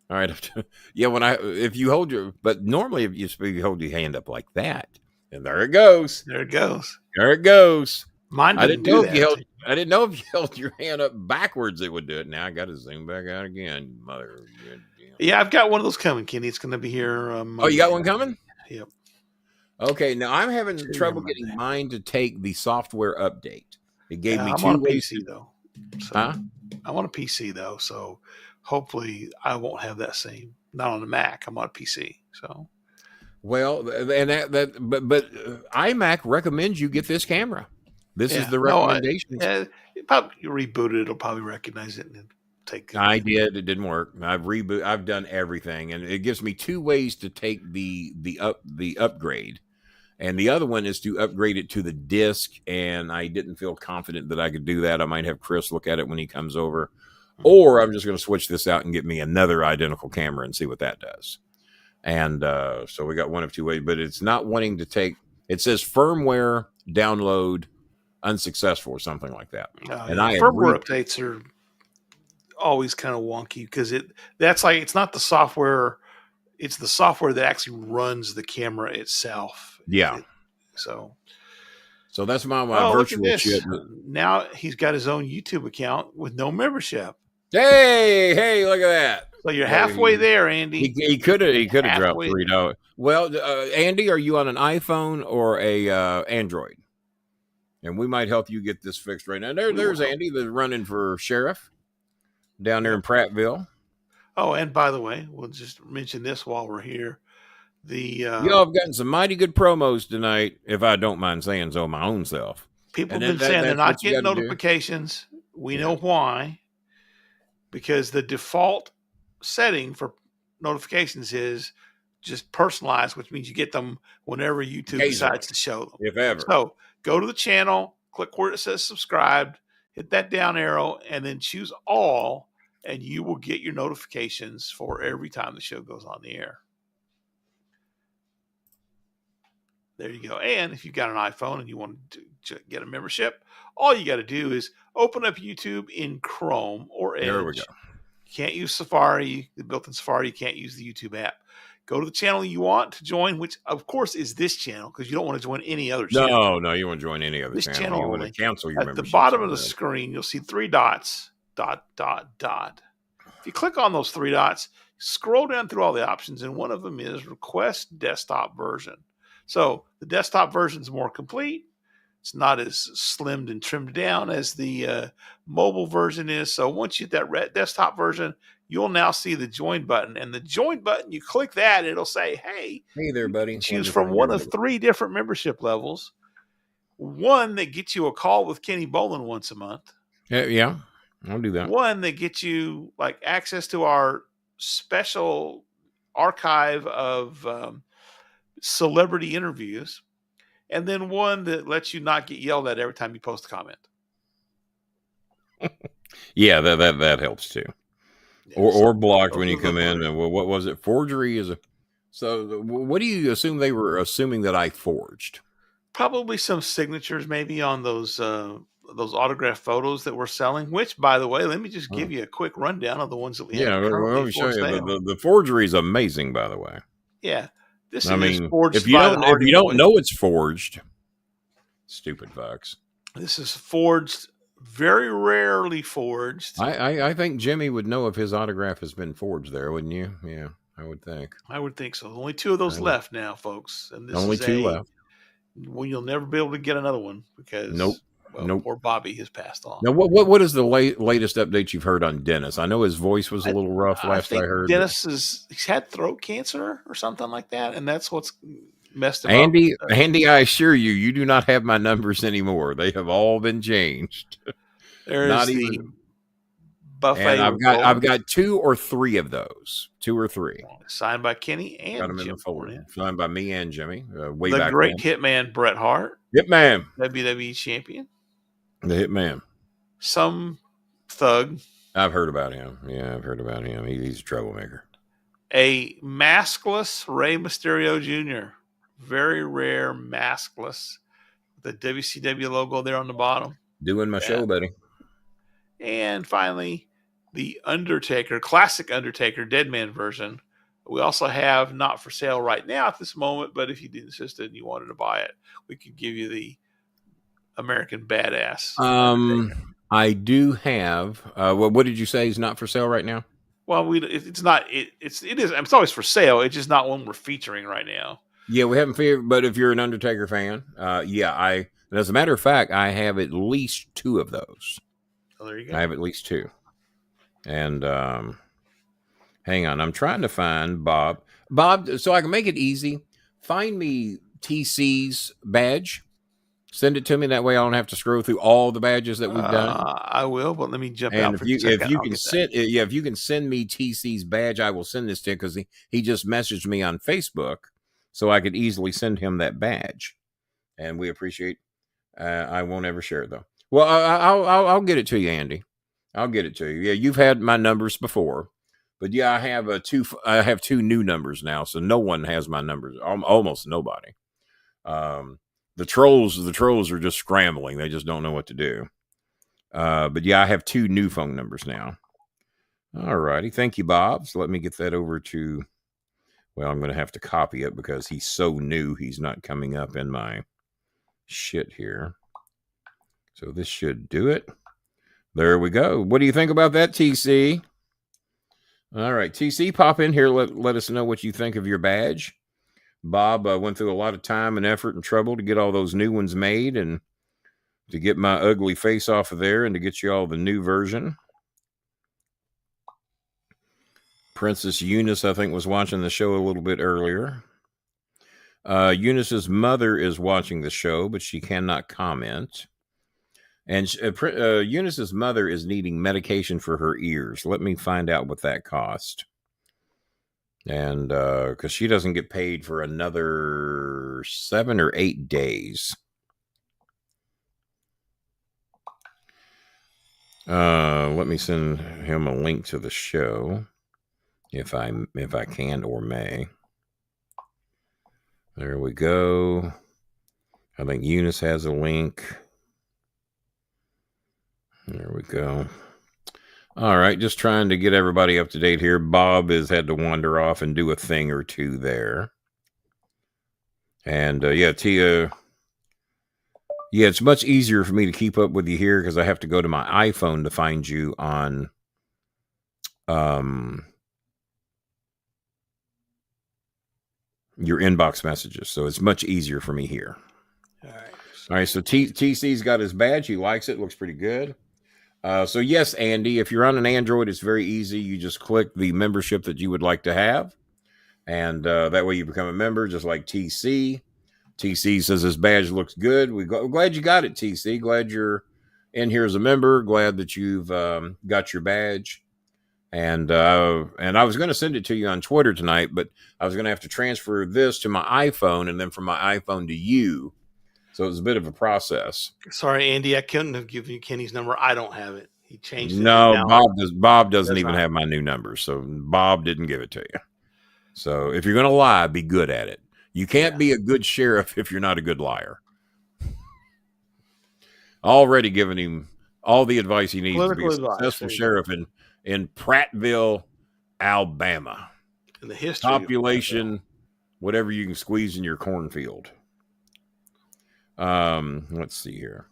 All right. Yeah, but normally if you hold your hand up like that, and there it goes. There it goes. There it goes. Mine didn't do that. I didn't know if you held your hand up backwards, it would do it. Now I got to zoom back out again, mother. Yeah, I've got one of those coming, Kenny. It's going to be here. Oh, you got one coming? Yep. Okay, now I'm having trouble Monday. getting mine to take the software update. It gave me I'm 2 on a ways PC though. So Huh? I'm on a PC though, so hopefully I won't have that same. Not on the Mac. I'm on a PC. So. Well, and but iMac recommends you get this camera. This is the recommendation. It probably reboot it. It'll probably recognize it and take. I did. It didn't work. I've done everything, and it gives me 2 ways to take the upgrade, and the other one is to upgrade it to the disc. And I didn't feel confident that I could do that. I might have Chris look at it when he comes over, or I'm just going to switch this out and get me another identical camera and see what that does. And so we got one of 2 ways, but it's not wanting to take. It says firmware download unsuccessful or something like that. And firmware updates are always kind of wonky because it's not the software, it's the software that actually runs the camera itself. Yeah. So that's my virtual shit. Now he's got his own YouTube account with no membership. Hey, look at that. So you're halfway there, Andy. He could have dropped $3. Well, Andy, are you on an iPhone or a Android? And we might help you get this fixed right now. There's Andy that's running for sheriff down there in Prattville. Oh, and by the way, we'll just mention this while we're here. Y'all have gotten some mighty good promos tonight, if I don't mind saying so my own self. People have been saying they're not getting notifications. We know why. Because the default setting for notifications is just personalized, which means you get them whenever YouTube decides to show them. If ever. So go to the channel, click where it says subscribed, hit that down arrow, and then choose all, and you will get your notifications for every time the show goes on the air. There you go. And if you've got an iPhone and you want to get a membership, all you got to do is open up YouTube in Chrome or Edge. There we go. You can't use Safari. The built-in Safari, you can't use the YouTube app. Go to the channel you want to join, which, of course, is this channel, because you don't want to join any other channel. No, you want to join any other this channel. You want to cancel your membership. At the bottom of the screen, you'll see 3 dots, ... If you click on those 3 dots, scroll down through all the options, and one of them is Request Desktop Version. So the desktop version is more complete. It's not as slimmed and trimmed down as the mobile version is. So once you hit that red desktop version, you'll now see the join button. And the join button, you click that, it'll say, hey there, buddy. Choose from one of 3 different membership levels. One that gets you a call with Kenny Bolin once a month. Yeah, I'll do that. One that gets you like access to our special archive of celebrity interviews. And then one that lets you not get yelled at every time you post a comment. Yeah, that helps too. Yeah, or blocked when you come in. And what was it? Forgery is a. So what do you assume they were assuming that I forged? Probably some signatures, maybe on those autograph photos that we're selling. Which, by the way, let me just give you a quick rundown of the ones that we have. Yeah, let me show you. The forgery is amazing, by the way. Yeah. This is forged if you don't know it's forged, stupid fucks. This is forged, very rarely forged. I think Jimmy would know if his autograph has been forged there, wouldn't you? Yeah, I would think. I would think so. Only 2 of those left now, folks. And this only 2 left. Well, you'll never be able to get another one because poor Bobby has passed on. Now, what is the latest update you've heard on Dennis? I know his voice was a little rough last I heard. Dennis he's had throat cancer or something like that, and that's what's messed him up. Andy, I assure you, you do not have my numbers anymore. They have all been changed. There's the buffet. And I've got 2 or 3 of those. 2 or 3 signed by Kenny and got them in the folder. Signed by me and Jimmy. Way the back great then. Hitman Bret Hart. Hitman. WWE champion. The Hitman. Some thug. I've heard about him. Yeah, I've heard about him. He's a troublemaker. A maskless Rey Mysterio Jr. Very rare maskless. The WCW logo there on the bottom. Doing my show, buddy. And finally, the Undertaker, classic Undertaker, Deadman version. We also have not for sale right now at this moment, but if you insisted and you wanted to buy it, we could give you the American Badass. I do have. What did you say is not for sale right now? Well, it's not. It is. It's always for sale. It's just not one we're featuring right now. Yeah, we haven't figured. But if you're an Undertaker fan, yeah, and as a matter of fact, I have at least 2 of those. Oh, there you go. I have at least 2. And hang on, I'm trying to find Bob. Bob, so I can make it easy. Find me TC's badge. Send it to me. That way, I don't have to scroll through all the badges that we've done. I will, but let me jump And out for a second. if you can send me TC's badge, I will send this to him because he just messaged me on Facebook, so I could easily send him that badge. And we appreciate. I won't ever share it though. Well, I'll get it to you, Andy. I'll get it to you. Yeah, you've had my numbers before, but yeah, I have 2 new numbers now, so no one has my numbers. Almost nobody. The trolls are just scrambling. They just don't know what to do. But yeah, I have 2 new phone numbers now. All righty. Thank you, Bob. So let me get that over to, well, I'm going to have to copy it because he's so new. He's not coming up in my shit here. So this should do it. There we go. What do you think about that, TC? All right, TC, pop in here. Let us know what you think of your badge. Bob went through a lot of time and effort and trouble to get all those new ones made and to get my ugly face off of there and to get you all the new version. Princess Eunice, I think, was watching the show a little bit earlier. Eunice's mother is watching the show, but she cannot comment. And Eunice's mother is needing medication for her ears. Let me find out what that cost. And because she doesn't get paid for another 7 or 8 days. Let me send him a link to the show if I can or may. There we go. I think Eunice has a link. There we go. All right, just trying to get everybody up to date here. Bob has had to wander off and do a thing or two there. And yeah, Tia. Yeah, it's much easier for me to keep up with you here because I have to go to my iPhone to find you on your inbox messages. So it's much easier for me here. All right, so TC's got his badge. He likes it. Looks pretty good. So yes, Andy, if you're on an Android, it's very easy. You just click the membership that you would like to have. And that way you become a member, just like TC. TC says his badge looks good. We're glad you got it, TC. Glad you're in here as a member. Glad that you've got your badge. And I was going to send it to you on Twitter tonight, but I was going to have to transfer this to my iPhone and then from my iPhone to you. So it was a bit of a process. Sorry, Andy, I couldn't have given you Kenny's number. I don't have it. He changed it. No, Bob doesn't even have my new number. So Bob didn't give it to you. So if you're going to lie, be good at it. You can't be a good sheriff if you're not a good liar. Already giving him all the advice he needs to be a successful sheriff in Prattville, Alabama. In the history population, whatever you can squeeze in your cornfield. Let's see here.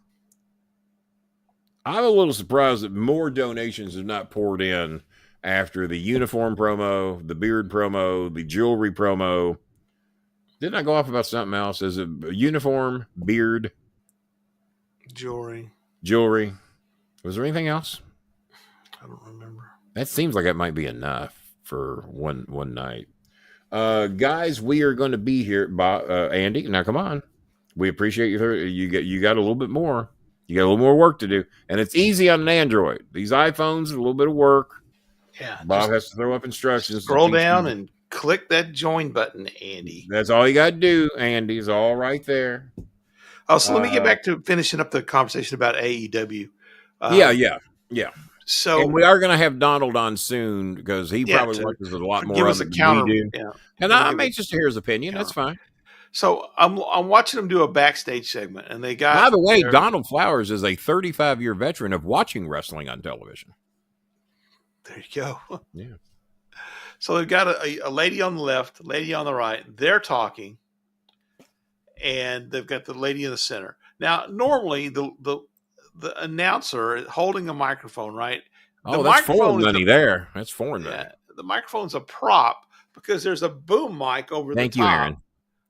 I'm a little surprised that more donations have not poured in after the uniform promo, the beard promo, the jewelry promo. Didn't I go off about something else? Is it uniform, beard, jewelry? Was there anything else? I don't remember. That seems like it might be enough for one night. Guys, we are going to be here, Andy. Now, come on. We appreciate you. You got a little bit more. You got a little more work to do, and it's easy on an Android. These iPhones, a little bit of work. Yeah, Bob has to throw up instructions. Scroll down and click that join button, Andy. That's all you got to do, Andy. Is all right there. Oh, so let me get back to finishing up the conversation about AEW. Yeah. So and we are going to have Donald on soon because he probably watches a lot more of it than we do. Yeah. And I'm anxious to hear his opinion. That's fine. So I'm watching them do a backstage segment, and they got. By the way, Donald Flowers is a 35-year veteran of watching wrestling on television. There you go. Yeah. So they've got a lady on the left, a lady on the right. They're talking, and they've got the lady in the center. Now, normally the announcer holding a microphone, right? The that's foreign microphone money there. That's foreign money. Yeah, the microphone's a prop because there's a boom mic over the top. Thank you, Aaron.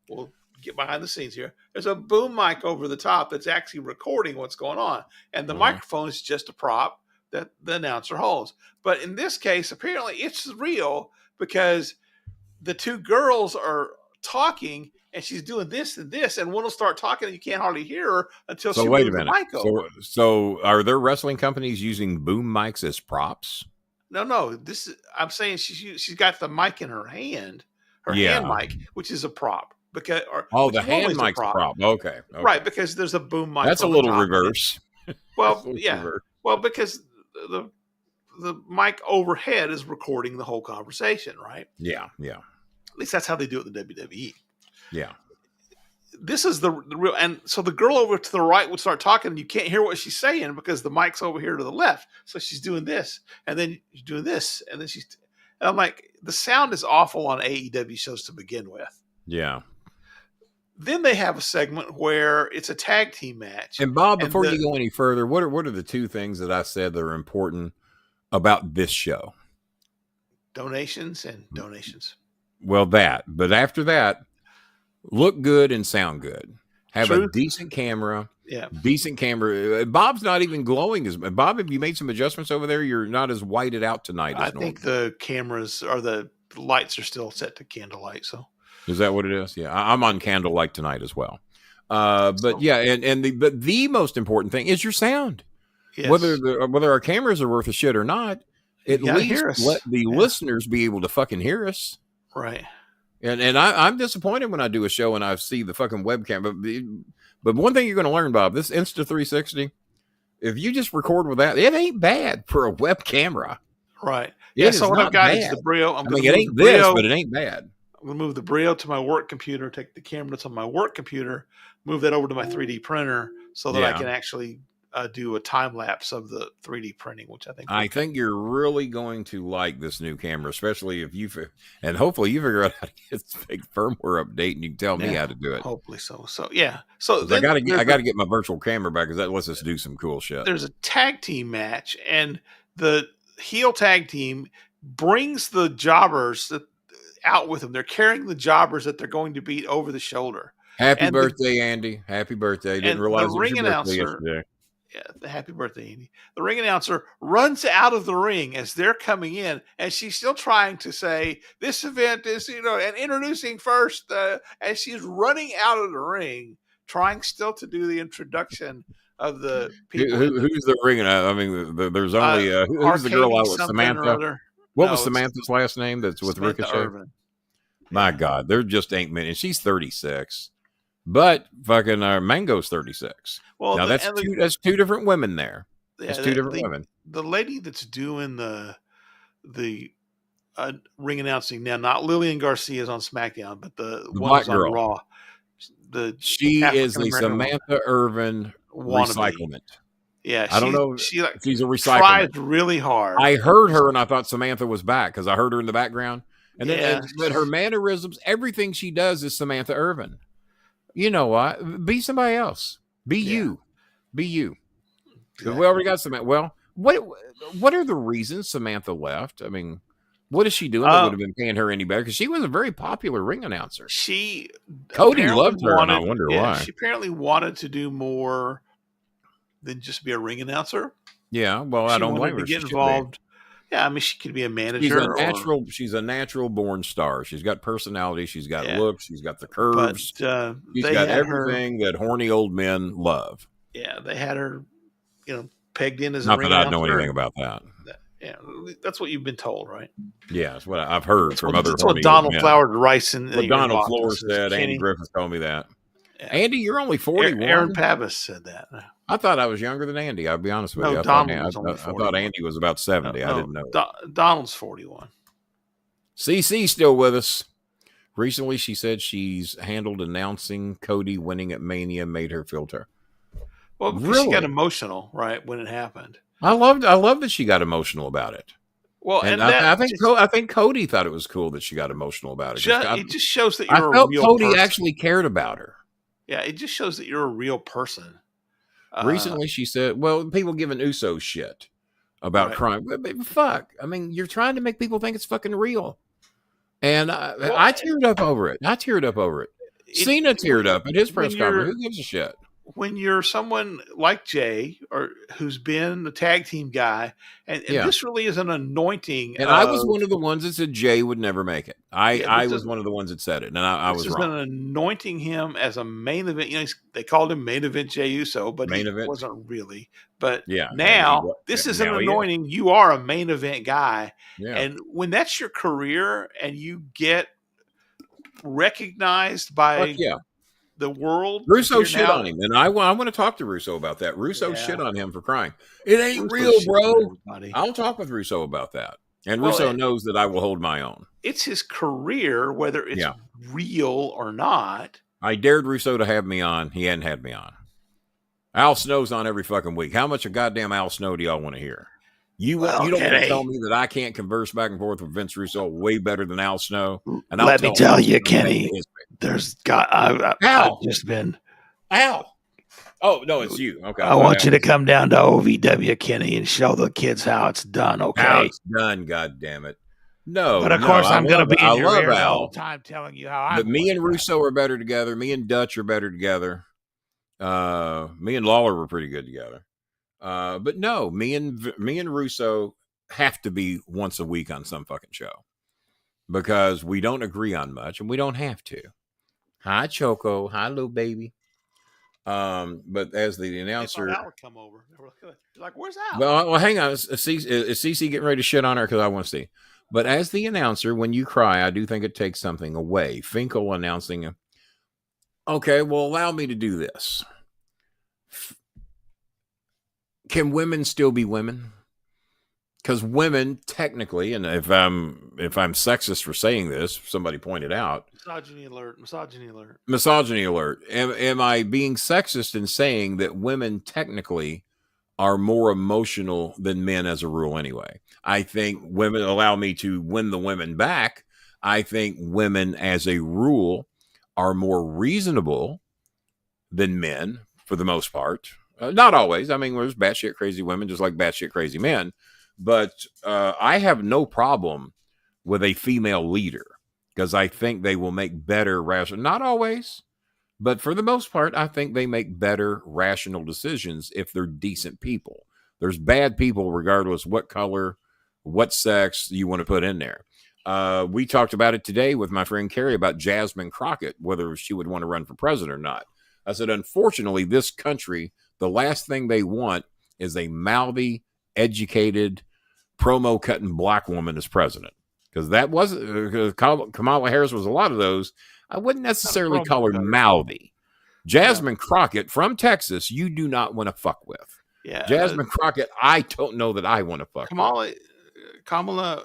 We'll get behind the scenes here. There's a boom mic over the top that's actually recording what's going on. And the microphone is just a prop that the announcer holds. But in this case, apparently it's real because the two girls are talking and she's doing this and this, and one will start talking and you can't hardly hear her until she moves the mic over. So are there wrestling companies using boom mics as props? No. I'm saying she's got the mic in her hand mic, which is a prop. Because the hand mic's a prop. Okay. Right, because there's a boom mic. That's a little reverse. Well, yeah. Reverse. Well, because the mic overhead is recording the whole conversation, right? Yeah. At least that's how they do it in the WWE. Yeah. This is the real, and so the girl over to the right would start talking, and you can't hear what she's saying because the mic's over here to the left. So she's doing this, and then she's doing this, and then and I'm like, the sound is awful on AEW shows to begin with. Yeah. Then they have a segment where it's a tag team match. And Bob, before you go any further, what are the two things that I said that are important about this show? Donations and donations. Well, but after that, look good and sound good. Have a decent camera. Yeah. Decent camera. Bob's not even glowing as Bob, have you made some adjustments over there? You're not as whited out tonight as normal. I think the cameras or the lights are still set to candlelight, so. Is that what it is? Yeah, I'm on candlelight tonight as well. But yeah, and the most important thing is your sound. Yes. Whether our cameras are worth a shit or not, at least let the listeners be able to fucking hear us. Right. And I'm disappointed when I do a show and I see the fucking webcam. But one thing you're going to learn, Bob, this Insta360, if you just record with that, it ain't bad for a web camera. Right. Yeah. So what I've got is the Brio. It ain't this, but it ain't bad. I'm going to move the Brio to my work computer, take the camera that's on my work computer, move that over to my 3D printer so that I can actually do a time lapse of the 3D printing, which I think you're really going to like this new camera, especially if and hopefully you figure out how to get this big firmware update and you can tell me how to do it. Hopefully so. So yeah. So I got to get my virtual camera back because that lets us do some cool shit. There's a tag team match and the heel tag team brings the jobbers out with them. They're carrying the jobbers that they're going to beat over the shoulder. Happy birthday, Andy. Happy birthday. Didn't realize it was your birthday yesterday. Yeah, happy birthday, Andy. The ring announcer runs out of the ring as they're coming in, and she's still trying to say, this event is, and introducing first, as she's running out of the ring, trying still to do the introduction of the people. Who's the ring announcer? I mean, there's only, who's the girl out with Samantha? What was Samantha's last name that's with Samantha Ricochet? Irvin. My God, there just ain't many. She's 36. But fucking Mango's 36. Well, now that's two different women there. Yeah, that's two different women. The lady that's doing the ring announcing now, not Lillian Garcia is on SmackDown, but the one black that's on girl. Raw. She is the Samantha Irvin recyclement. Yeah, I don't know. She's a recyclement. Tried really hard. I heard her and I thought Samantha was back because I heard her in the background. And then but her mannerisms, everything she does is Samantha Irvin. You know what? Be somebody else. Be you. Be you. Exactly. We already got Samantha. Well, what are the reasons Samantha left? I mean, what is she doing that would have been paying her any better? Because she was a very popular ring announcer. Cody loved her, and I wonder why. She apparently wanted to do more than just be a ring announcer. Yeah, well, I don't blame her. Get involved. Yeah, I mean, she could be a manager. She's a natural born star. She's got personality. She's got looks. She's got the curves. But, she's got everything that horny old men love. Yeah, they had her, pegged in as a ring announcer. Not that I know anything about that. Yeah, that's what you've been told, right? Yeah, that's what I've heard from other. That's what Donald Flower Rice and Donald Flower said. Andy Griffith told me that. Yeah. Andy, you're only 41. Aaron Pavis said that. I thought I was younger than Andy. I'll be honest with you. I thought Andy was about 70. I didn't know. Donald's 41. CC still with us. Recently, she said she's handled announcing Cody winning at Mania made her filter. Well, because she got emotional, right, when it happened. I love that she got emotional about it. Well, and I think Cody thought it was cool that she got emotional about it. It just shows that you're I felt Cody actually cared about her. Yeah, it just shows that you're a real person. Recently, she said, well, people giving Uso shit about crime. But fuck. I mean, you're trying to make people think it's fucking real. And I teared up over it. Cena teared up at his press conference. Who gives a shit? When you're someone like Jay, or who's been a tag team guy, and this really is an anointing. And I was one of the ones that said Jay would never make it. I was one of the ones that said it, and I was wrong. This is anointing him as a main event. You know, they called him main event Jey Uso, but he wasn't really. But now this is an anointing. You are a main event guy, and when that's your career, and you get recognized by the world. Russo shit on him, and I want to talk to Russo about that. Russo shit on him for crying. It ain't real, bro. I'll talk with Russo about that. And Russo knows that I will hold my own. It's his career, whether it's real or not. I dared Russo to have me on. He hadn't had me on. Al Snow's on every fucking week. How much of goddamn Al Snow do y'all want to hear? You don't want to tell me that I can't converse back and forth with Vince Russo way better than Al Snow. And let me tell you, Kenny, I've just been Al. Oh no, it's you. Okay, I want you to come down to OVW, Kenny, and show the kids how it's done. Okay, how it's done. God damn it. No, but of course I'm going to be in your ear all the time telling you how. But me and Russo are better together. Me and Dutch are better together. Me and Lawler were pretty good together. But no, me and Russo have to be once a week on some fucking show because we don't agree on much and we don't have to. Hi, Choco. Hi, little baby. But as the announcer, Al would come over. Like, where's Al? Well, hang on. Is CC getting ready to shit on her? Because I want to see. But as the announcer, when you cry, I do think it takes something away. Finkel announcing, okay, well, allow me to do this. Can women still be women? Because women, technically, and if I'm sexist for saying this, somebody pointed out. Misogyny alert. Misogyny alert. Am I being sexist in saying that women technically are more emotional than men as a rule anyway? I think women, allow me to win the women back. I think women as a rule are more reasonable than men for the most part. Not always. I mean, there's batshit crazy women just like batshit crazy men. But I have no problem with a female leader because I think they will make better rational. Not always, but for the most part, I think they make better rational decisions if they're decent people. There's bad people regardless what color, what sex you want to put in there. We talked about it today with my friend Carrie about Jasmine Crockett, whether she would want to run for president or not. I said, unfortunately, this country, the last thing they want is a mouthy, educated, promo cutting black woman as president. Because that wasn't, Kamala Harris was a lot of those. I wouldn't necessarily call her mouthy. Jasmine Crockett from Texas, you do not want to fuck with. Yeah, Jasmine Crockett, I don't know that I want to fuck with. Kamala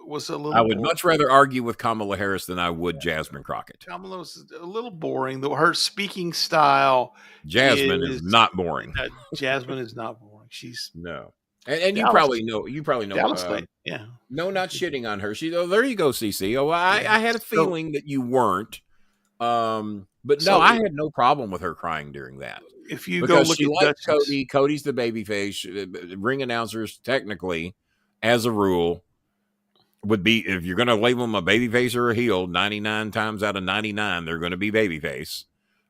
was a little. I would much rather argue with Kamala Harris than I would Jasmine Crockett. Kamala was a little boring, though. Her speaking style. Jasmine is not boring. Jasmine is not boring. She's no. And you probably know. Yeah. No, not shitting on her. There you go, CC. Oh, I had a feeling that you weren't. But no, I had no problem with her crying during that. If you go look at Cody, Cody's the babyface. Ring announcers, technically, as a rule, would be if you're going to label them a babyface or a heel, 99 times out of 99, they're going to be babyface.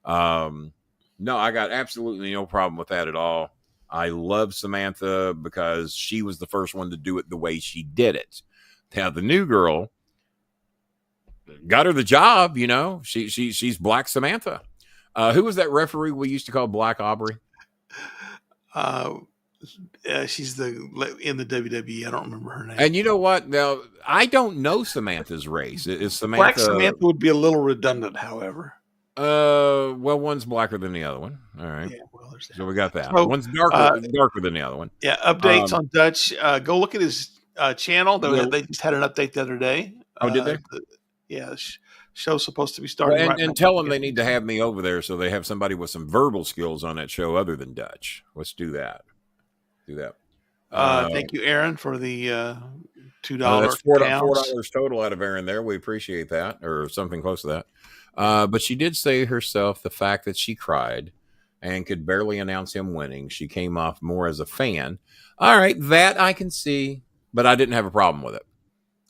No, I got absolutely no problem with that at all. I love Samantha because she was the first one to do it the way she did it. Now the new girl got her the job, you know. She's Black Samantha. Who was that referee we used to call Black Aubrey? She's in the WWE. I don't remember her name. And you know what? Now I don't know Samantha's race. Is Samantha? Black Samantha would be a little redundant, however. Well, one's blacker than the other one. All right. Yeah, well, there's that. So we got that. So, one's darker than the other one. Yeah. Updates on Dutch. Go look at his channel. They just had an update the other day. Oh, did they? Yeah. Show's supposed to be starting. Well, and tell them they need to have me over there so they have somebody with some verbal skills on that show other than Dutch. Let's do that. Thank you, Aaron, for the $2. That's $4 total out of Aaron there. We appreciate that, or something close to that. But she did say herself the fact that she cried and could barely announce him winning. She came off more as a fan. All right, that I can see, but I didn't have a problem with it.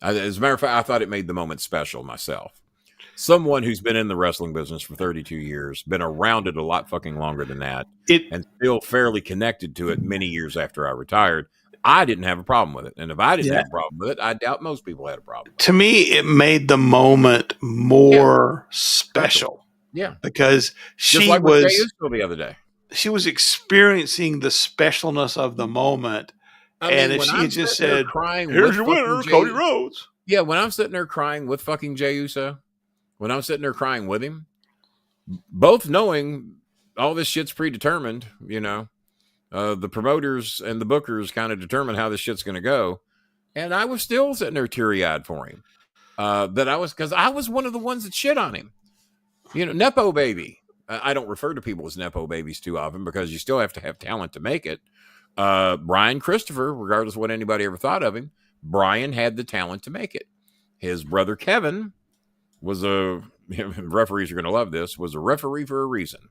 As a matter of fact, I thought it made the moment special myself. Someone who's been in the wrestling business for 32 years, been around it a lot fucking longer than that, and still fairly connected to it many years after I retired. I didn't have a problem with it. And if I didn't have a problem with it, I doubt most people had a problem with it. To me, it made the moment more special. Yeah. Because she was the other day. She was experiencing the specialness of the moment. And if she just said, crying, here's your winner, Cody Rhodes. Yeah, when I'm sitting there crying with fucking Jey Uso, when I'm sitting there crying with him, both knowing all this shit's predetermined, the promoters and the bookers kind of determine how this shit's going to go. And I was still sitting there teary-eyed for him. Because I was one of the ones that shit on him. Nepo baby. I don't refer to people as Nepo babies too often because you still have to have talent to make it. Brian Christopher, regardless of what anybody ever thought of him, Brian had the talent to make it. His brother Kevin was referees are going to love this, was a referee for a reason.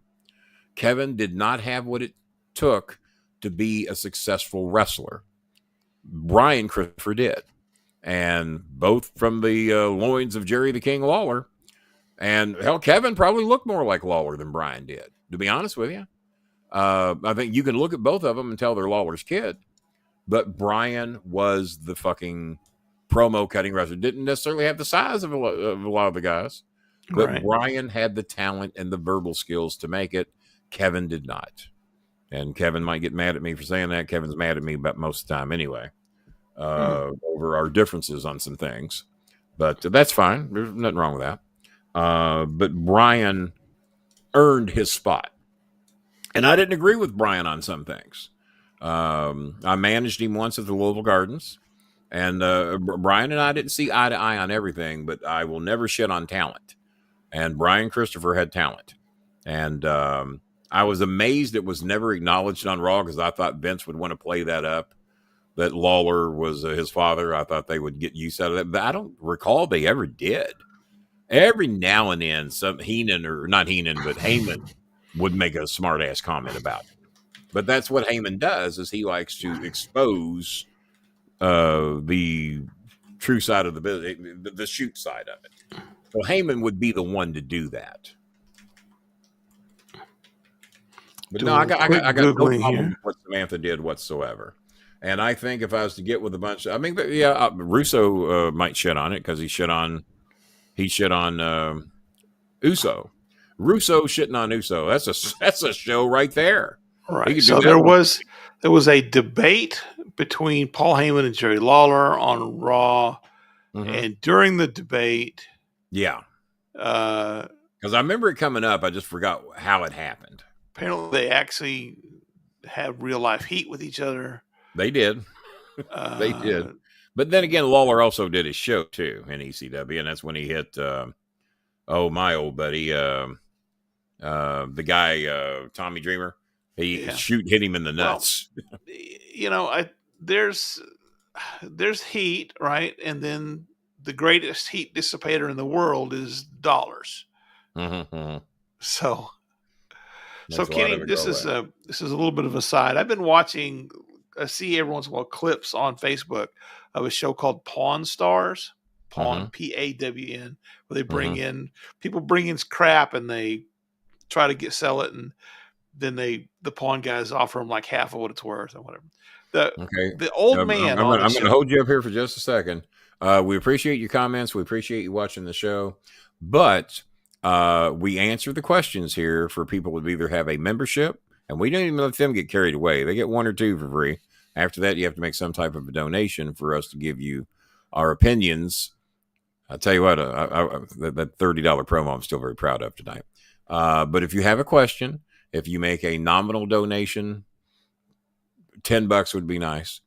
Kevin did not have what it took to be a successful wrestler. Brian Christopher did. And both from the loins of Jerry the King Lawler. And hell, Kevin probably looked more like Lawler than Brian did, to be honest with you. I think you can look at both of them and tell they're Lawler's kid. But Brian was the fucking promo cutting wrestler. Didn't necessarily have the size of a lot of the guys. But Brian had the talent and the verbal skills to make it. Kevin did not. And Kevin might get mad at me for saying that. Kevin's mad at me about most of the time anyway. Over our differences on some things. But that's fine. There's nothing wrong with that. But Brian earned his spot. And I didn't agree with Brian on some things. I managed him once at the Louisville Gardens. And Brian and I didn't see eye to eye on everything, but I will never shit on talent. And Brian Christopher had talent. And I was amazed it was never acknowledged on Raw because I thought Vince would want to play that up. That Lawler was his father. I thought they would get use out of that. But I don't recall they ever did. Every now and then, not Heenan, but Heyman would make a smart ass comment about it. But that's what Heyman does, is he likes to expose the true side of the business, the shoot side of it. So Heyman would be the one to do that. But no, I got no problem with what Samantha did whatsoever. And I think if I was to get with a bunch of, Russo might shit on it because he shit on Uso. Russo shitting on Uso. That's a show right there. Right. So there was a debate between Paul Heyman and Jerry Lawler on Raw, and during the debate, because I remember it coming up. I just forgot how it happened. Apparently, they actually had real life heat with each other. They did. They did. But then again, Lawler also did his show too in ECW, and that's when he hit my old buddy, the guy Tommy Dreamer. He hit him in the nuts. Well, there's heat, right? And then the greatest heat dissipator in the world is dollars. So Kenny, this is a little bit of a side. I've been watching. I see every once in a while clips on Facebook of a show called Pawn Stars, Pawn, PAWN, where they bring in crap and they try to sell it, and then the pawn guys offer them like half of what it's worth or whatever. The old man. I'm going to hold you up here for just a second. We appreciate your comments. We appreciate you watching the show, but we answer the questions here for people who either have a membership. And we don't even let them get carried away. They get one or two for free. After that, you have to make some type of a donation for us to give you our opinions. I'll tell you what, that $30 promo I'm still very proud of tonight. But if you have a question, if you make a nominal donation, $10 would be nice.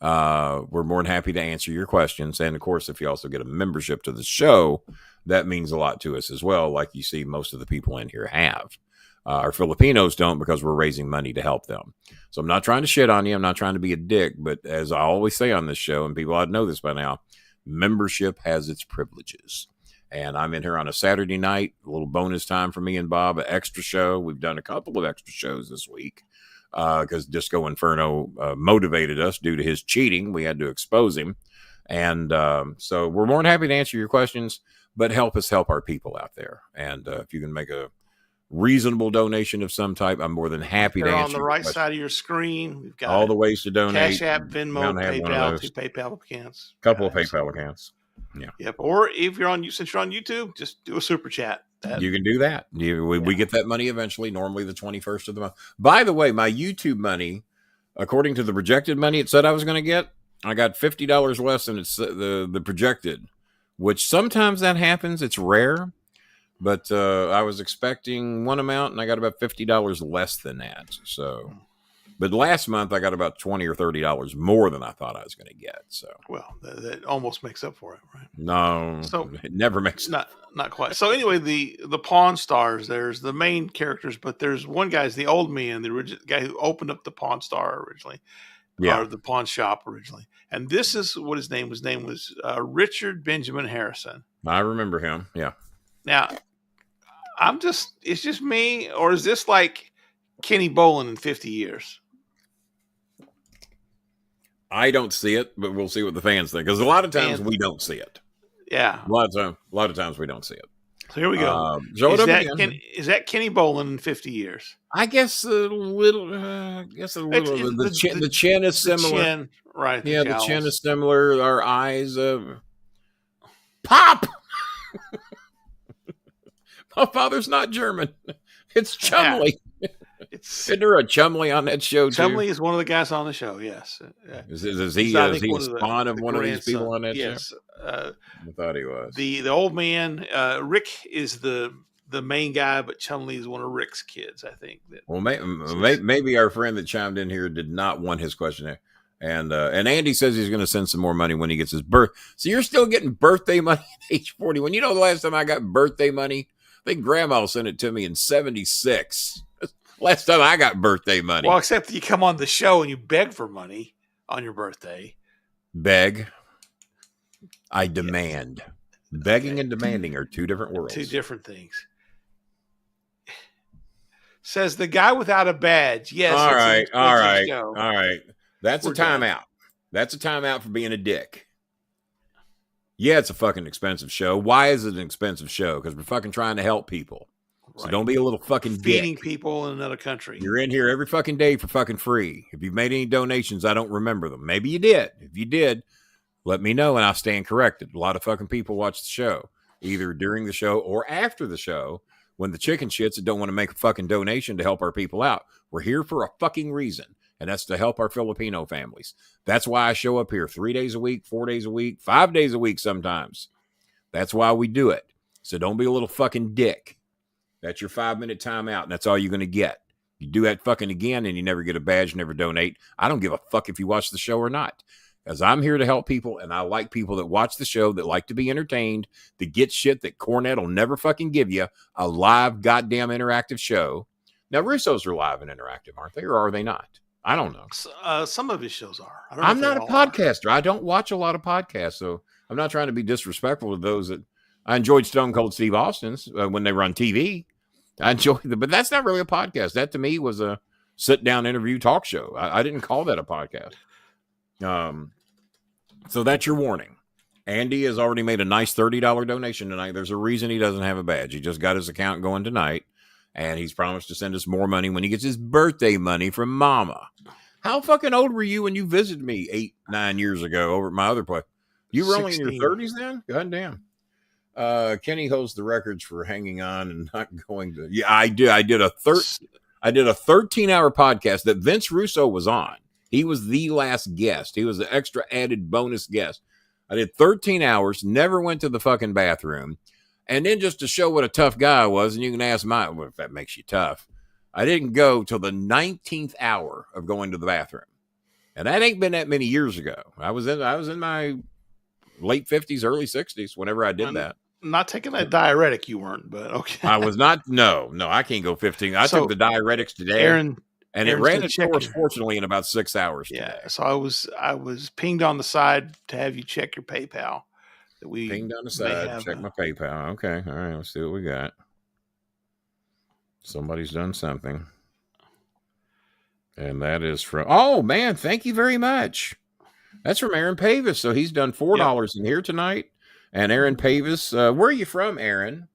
We're more than happy to answer your questions. And, of course, if you also get a membership to the show, that means a lot to us as well, like you see most of the people in here have. Our Filipinos don't because we're raising money to help them. So I'm not trying to shit on you. I'm not trying to be a dick. But as I always say on this show, and people ought to know this by now, membership has its privileges. And I'm in here on a Saturday night, a little bonus time for me and Bob, an extra show. We've done a couple of extra shows this week because Disco Inferno motivated us due to his cheating. We had to expose him. And so we're more than happy to answer your questions, but help us help our people out there. And if you can make a reasonable donation of some type, I'm more than happy to answer. On the right side of your screen, we've got all the ways to donate. Cash App, Venmo, PayPal, 2 PayPal accounts. Couple of PayPal accounts. Yeah. Yep. Or if you're on, since you're on YouTube, just do a super chat. You can do that. We get that money eventually, normally the 21st of the month. By the way, my YouTube money, according to the projected money it said I was going to get, I got $50 less than it's the projected, which sometimes that happens. It's rare, but I was expecting one amount and I got about $50 less than that. So, but last month I got about $20 or $30 more than I thought I was going to get. So, well, that almost makes up for it, right? No, so it never makes not quite. So anyway, the Pawn Stars, there's the main characters, but there's one guy's the old man, the original guy who opened up the Pawn Star originally, or the pawn shop originally. And this is what his name was. His name was Richard Benjamin Harrison. I remember him. Yeah. Now, it's just me, or is this like Kenny Bolin in 50 years? I don't see it, but we'll see what the fans think. Because a lot of times we don't see it. Yeah. A lot of times we don't see it. So here we go. Is that Kenny Bolin in 50 years? I guess a little. The chin is similar. The chin, right? Yeah, the chin is similar. Our eyes. Pop. My father's not German. It's Chumley. Isn't there a Chumley on that show too? Chumley is one of the guys on the show. Yes. Is he a spawn of one of these people on that show? Yes. I thought he was. The old man, Rick, is the main guy, but Chumley is one of Rick's kids, I think. Well, maybe our friend that chimed in here did not want his questionnaire. And Andy says he's going to send some more money when he gets his birth. So you're still getting birthday money at age 41. You know, the last time I got birthday money, I think Grandma sent it to me in 76. Last time I got birthday money. Well, except you come on the show and you beg for money on your birthday. Beg. I demand. Begging and demanding are two different worlds. Two different things. Says the guy without a badge. Yes. All right. That's a timeout. That's a timeout for being a dick. Yeah, it's a fucking expensive show. Why is it an expensive show? Because we're fucking trying to help people. So don't be a little fucking feeding dick. People in another country. You're in here every fucking day for fucking free. If you've made any donations, I don't remember them. Maybe you did. If you did, let me know and I'll stand corrected. A lot of fucking people watch the show, either during the show or after the show, when the chicken shits that don't want to make a fucking donation to help our people out. We're here for a fucking reason, and that's to help our Filipino families. That's why I show up here 3 days a week, 4 days a week, 5 days a week sometimes. That's why we do it. So don't be a little fucking dick. That's your 5-minute timeout, and that's all you're going to get. You do that fucking again, and you never get a badge, never donate. I don't give a fuck if you watch the show or not, because I'm here to help people, and I like people that watch the show, that like to be entertained, that get shit that Cornette will never fucking give you, a live goddamn interactive show. Now, Russo's are live and interactive, aren't they, or are they not? I don't know. Some of his shows are. I'm not a podcaster. I don't watch a lot of podcasts, so I'm not trying to be disrespectful to those that I enjoyed Stone Cold Steve Austin's when they were on TV. I enjoyed them, but that's not really a podcast. That to me was a sit-down interview talk show. I didn't call that a podcast. So that's your warning. Andy has already made a nice $30 donation tonight. There's a reason he doesn't have a badge. He just got his account going tonight, and he's promised to send us more money when he gets his birthday money from Mama. How fucking old were you when you visited me 8-9 years ago over at my other place? You were 16. Only in your 30s then? God damn. Kenny holds the records for hanging on and not going to. Yeah, I did. I did a 13-hour podcast that Vince Russo was on. He was the last guest. He was the extra added bonus guest. I did 13 hours, never went to the fucking bathroom. And then just to show what a tough guy I was, and you can ask well, if that makes you tough, I didn't go till the 19th hour of going to the bathroom. And that ain't been that many years ago. I was in my late 50s, early 60s whenever I did that. Not taking that diuretic, you weren't, but okay. I was not. No, I can't go 15. I took the diuretics today, and it ran its course, fortunately, in about 6 hours. Yeah, today. so I was pinged on the side to have you check your PayPal. that we ping down the may side. have. Check my PayPal. Okay, all right. Let's see what we got. Somebody's done something, and that is from. Oh man, thank you very much. That's from Aaron Pavis. So he's done $4 in here tonight. And Aaron Pavis, where are you from, Aaron?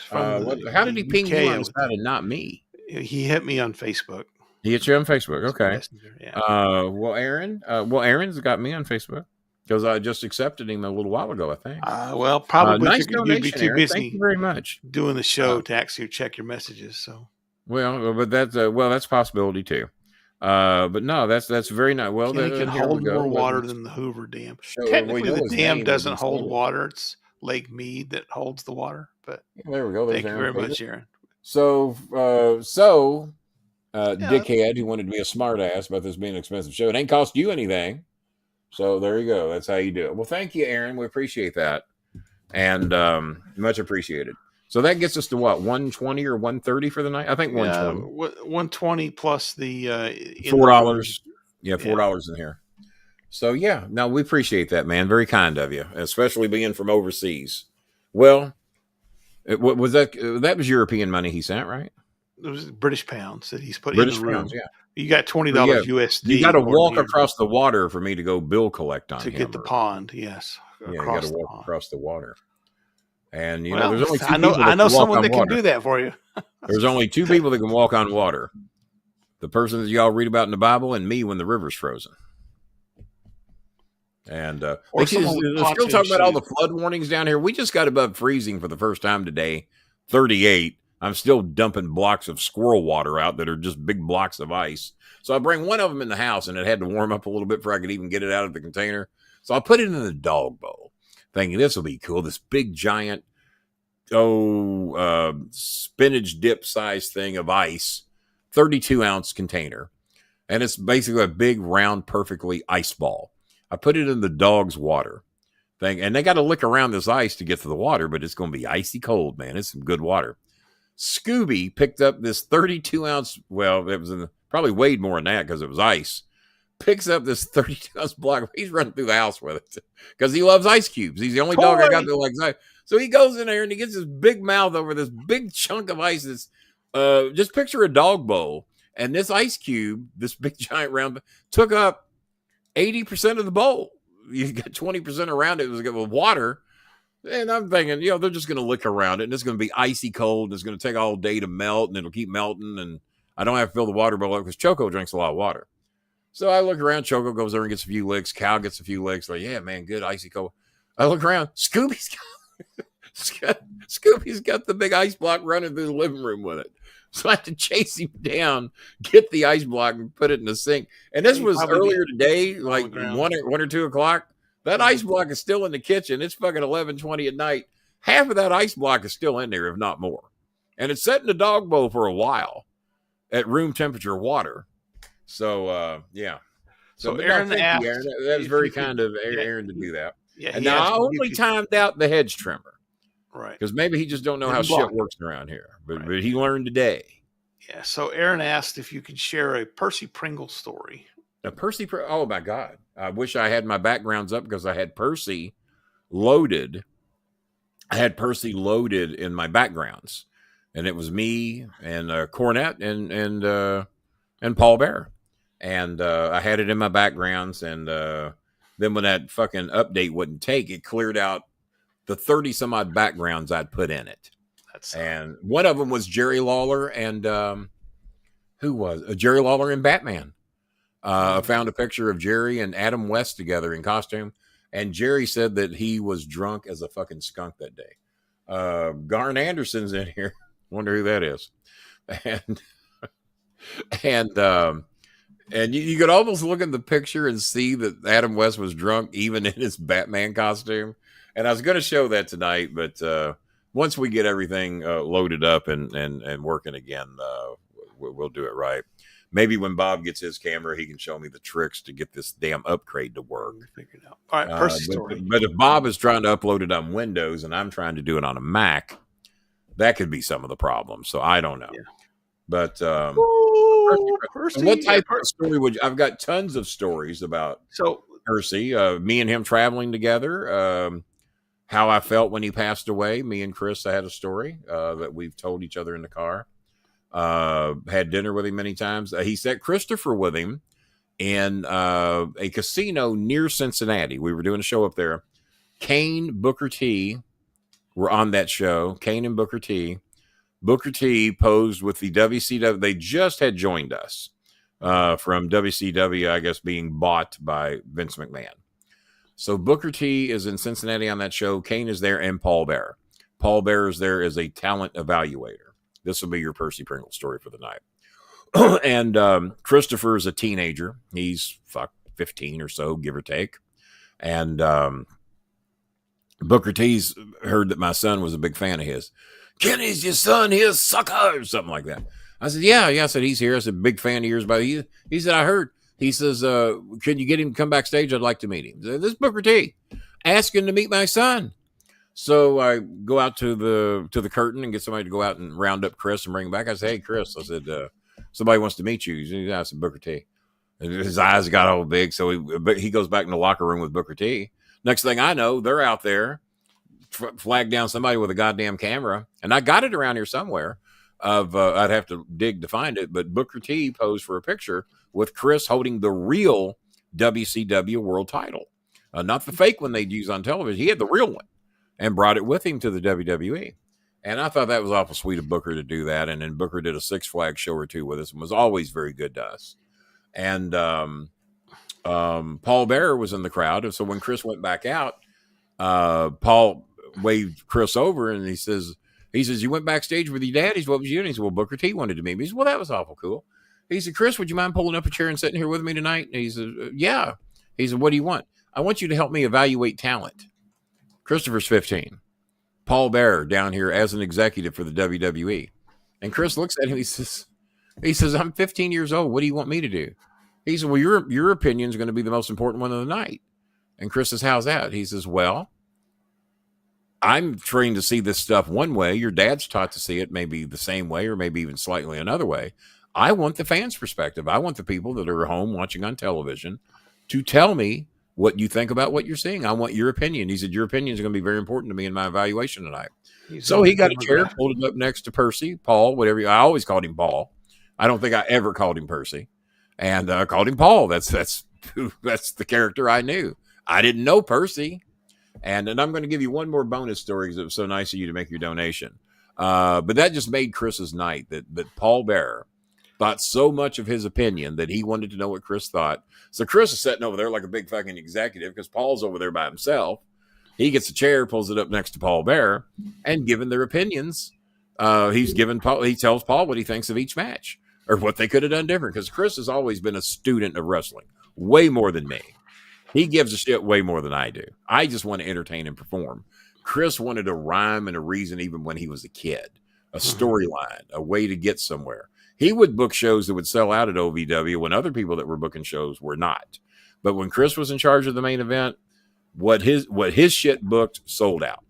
How did he ping you on the side and not me? He hit me on Facebook. He hit you on Facebook. Okay. Messenger, yeah. Well, Aaron's got me on Facebook because I just accepted him a little while ago, I think. Well, probably nice you'd be too Aaron. busy. Thank you very much. Doing the show to actually check your messages. So. Well, but that's that's a possibility too. But no, that's very nice. Well, Kenny can hold more water than the Hoover Dam. Technically, the dam doesn't hold water. It's Lake Mead that holds the water. But there we go. Thank you very much, Aaron. So, dickhead who wanted to be a smart ass about this being an expensive show. It ain't cost you anything. So there you go. That's how you do it. Well, thank you, Aaron. We appreciate that. And much appreciated. So that gets us to what, 120 or 130 for the night? I think 120. 120 plus the $4. Yeah, $4 in here. So yeah, no, we appreciate that, man. Very kind of you, especially being from overseas. Well, what was that? That was European money he sent, right? It was British pounds that he's put British in the room. pounds, yeah. You got $20 USD. You got to walk across the water for me to go bill collect on to get the pond. Yes, yeah, you got to walk across the water. And you know, there's only two people I know someone that can do that for you. There's only two people that can walk on water: the person that y'all read about in the Bible, and me when the river's frozen. And they're still talking about all the flood warnings down here. We just got above freezing for the first time today, 38. I'm still dumping blocks of squirrel water out that are just big blocks of ice. So I bring one of them in the house, and it had to warm up a little bit before I could even get it out of the container. So I put it in the dog bowl, thinking this will be cool. This big giant, spinach dip size thing of ice, 32-ounce container. And it's basically a big, round, perfectly ice ball. I put it in the dog's water thing, and they got to lick around this ice to get to the water, but it's going to be icy cold, man. It's some good water. Scooby picked up this 32-ounce, well, it was probably weighed more than that because it was ice. Picks up this 32-ounce block. He's running through the house with it because he loves ice cubes. He's the only dog I got that likes ice. So he goes in there and he gets his big mouth over this big chunk of ice. That's, just picture a dog bowl. And this ice cube, this big giant round, took up 80% of the bowl. You got 20% around it with water. And I'm thinking, they're just going to lick around it. And it's going to be icy cold. And it's going to take all day to melt. And it'll keep melting. And I don't have to fill the water bowl up because Choco drinks a lot of water. So I look around. Choco goes there and gets a few licks. Cow gets a few licks. Like, yeah, man, good icy cold. I look around. Scooby's got the big ice block running through the living room with it. So I had to chase him down, get the ice block, and put it in the sink. And this was earlier today, like 1 or 2 o'clock. That ice block is still in the kitchen. It's fucking 11:20 at night. Half of that ice block is still in there, if not more. And it's set in the dog bowl for a while at room temperature water. So, yeah. So Aaron asked, Aaron. That was very kind of Aaron to do that. Yeah, and now I only timed out the hedge trimmer. Right. Because maybe he just don't know how shit works around here. But he learned today. Yeah. So Aaron asked if you could share a Percy Pringle story. Oh my God. I wish I had my backgrounds up because I had Percy loaded. I had Percy loaded in my backgrounds. And it was me and Cornette and Paul Bear. And I had it in my backgrounds. And then when that fucking update wouldn't take, it cleared out the 30 some odd backgrounds I'd put in it. And one of them was Jerry Lawler and who was Jerry Lawler and Batman. I found a picture of Jerry and Adam West together in costume. And Jerry said that he was drunk as a fucking skunk that day. Garn Anderson's in here. Wonder who that is. And you could almost look at the picture and see that Adam West was drunk even in his Batman costume. And I was going to show that tonight, but once we get everything loaded up and working again, we'll do it right. Maybe when Bob gets his camera, he can show me the tricks to get this damn upgrade to work. Figure it out. All right, Percy story. But if Bob is trying to upload it on Windows and I'm trying to do it on a Mac, that could be some of the problems. So I don't know. Yeah. But Percy, what type of story would you? I've got tons of stories about Percy. Me and him traveling together. how I felt when he passed away. Me and Chris, I had a story that we've told each other in the car. Had dinner with him many times. He sent Christopher with him in a casino near Cincinnati. We were doing a show up there. Kane, Booker T were on that show. Kane and Booker T. Booker T posed with the WCW. They just had joined us from WCW, I guess, being bought by Vince McMahon. So Booker T is in Cincinnati on that show. Kane is there, and Paul Bearer. Paul Bearer is there as a talent evaluator. This will be your Percy Pringle story for the night. And Christopher is a teenager. He's 15 or so, give or take. And Booker T's heard that my son was a big fan of his. Kenny's your son, he's sucker, or something like that. I said, yeah. I said, he's here. I said, big fan of yours. But he said, I heard. He says, can you get him to come backstage? I'd like to meet him. This is Booker T asking to meet my son. So I go out to the curtain and get somebody to go out and round up Chris and bring him back. I said, hey, Chris, I said, somebody wants to meet you. I said, Booker T. And his eyes got all big. So he goes back in the locker room with Booker T. Next thing I know, they're out there, flagged down somebody with a goddamn camera. And I got it around here somewhere. I'd have to dig to find it. But Booker T posed for a picture with Chris holding the real WCW world title. Not the fake one they'd use on television. He had the real one and brought it with him to the WWE. And I thought that was awful sweet of Booker to do that. And then Booker did a Six Flags show or two with us and was always very good to us. And Paul Bearer was in the crowd. And so when Chris went back out, Paul waved Chris over and he says, you went backstage with your dad? He said, what was you? And he said, well, Booker T wanted to meet me. He said, well, that was awful cool. He said, Chris, would you mind pulling up a chair and sitting here with me tonight? And he said, yeah. He said, what do you want? I want you to help me evaluate talent. Christopher's 15. Paul Bearer down here as an executive for the WWE. And Chris looks at him. He says, I'm 15 years old. What do you want me to do? He said, well, your opinion is going to be the most important one of the night. And Chris says, how's that? He says, well, I'm trained to see this stuff one way. Your dad's taught to see it maybe the same way or maybe even slightly another way. I want the fans' perspective. I want the people that are home watching on television to tell me what you think about what you're seeing. I want your opinion. He said, your opinion is going to be very important to me in my evaluation tonight. So he got a chair, pulled it up next to Percy, Paul, whatever. I always called him Paul. I don't think I ever called him Percy. And I called him Paul. That's the character I knew. I didn't know Percy. And I'm going to give you one more bonus story because it was so nice of you to make your donation. But that just made Chris's night that Paul Bearer thought so much of his opinion that he wanted to know what Chris thought. So Chris is sitting over there like a big fucking executive because Paul's over there by himself. He gets a chair, pulls it up next to Paul Bearer, and given their opinions, he tells Paul what he thinks of each match or what they could have done different. Because Chris has always been a student of wrestling, way more than me. He gives a shit way more than I do. I just want to entertain and perform. Chris wanted a rhyme and a reason even when he was a kid, a storyline, a way to get somewhere. He would book shows that would sell out at OVW when other people that were booking shows were not. But when Chris was in charge of the main event, what his shit booked sold out.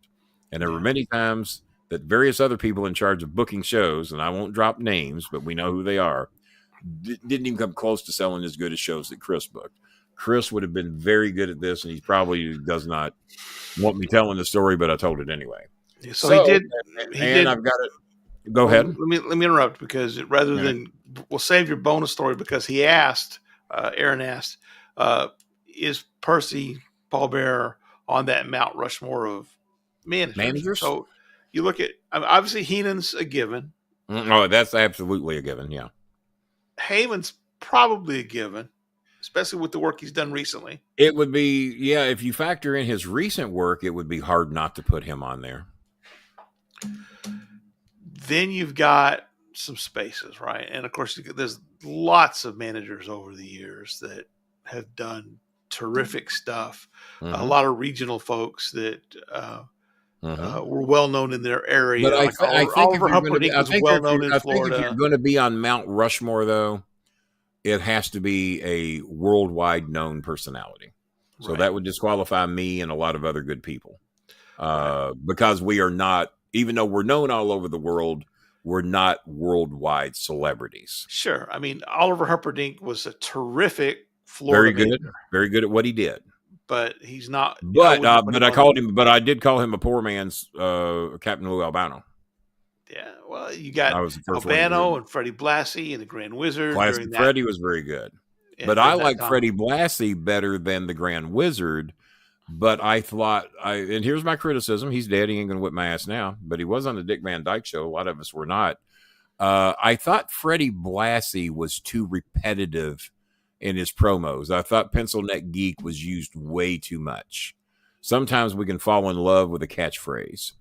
And there were many times that various other people in charge of booking shows, and I won't drop names, but we know who they are, didn't even come close to selling as good as shows that Chris booked. Chris would have been very good at this, and he probably does not want me telling the story, but I told it anyway. So he did. I've got it. Go ahead. Let me interrupt because rather than we'll save your bonus story because he asked, Aaron asked, is Percy Paul Bearer on that Mount Rushmore of managers? So you look at obviously Heenan's a given. Oh, that's absolutely a given. Yeah, Heyman's probably a given, especially with the work he's done recently. It would be, yeah. If you factor in his recent work, it would be hard not to put him on there. Then you've got some spaces, right? And of course, there's lots of managers over the years that have done terrific stuff. Mm-hmm. A lot of regional folks that were well known in their area. But I think Oliver Humperdinck was well known in Florida. If you're going to be on Mount Rushmore, though, it has to be a worldwide known personality. So right. That would disqualify me and a lot of other good people because we are not. Even though we're known all over the world, we're not worldwide celebrities. Sure. I mean, Oliver Humperdinck was a terrific Florida very good at what he did. but he's not. But I called him. But I did call him a poor man's Captain Lou Albano. Yeah, well, you got Albano and Freddie Blassie and the Grand Wizard. Freddie was very good, but I like Freddie Blassie better than the Grand Wizard. But I thought, and here's my criticism: he's dead. He ain't gonna whip my ass now. But he was on the Dick Van Dyke Show. A lot of us were not. I thought Freddie Blassie was too repetitive in his promos. I thought Pencil Neck Geek was used way too much. Sometimes we can fall in love with a catchphrase.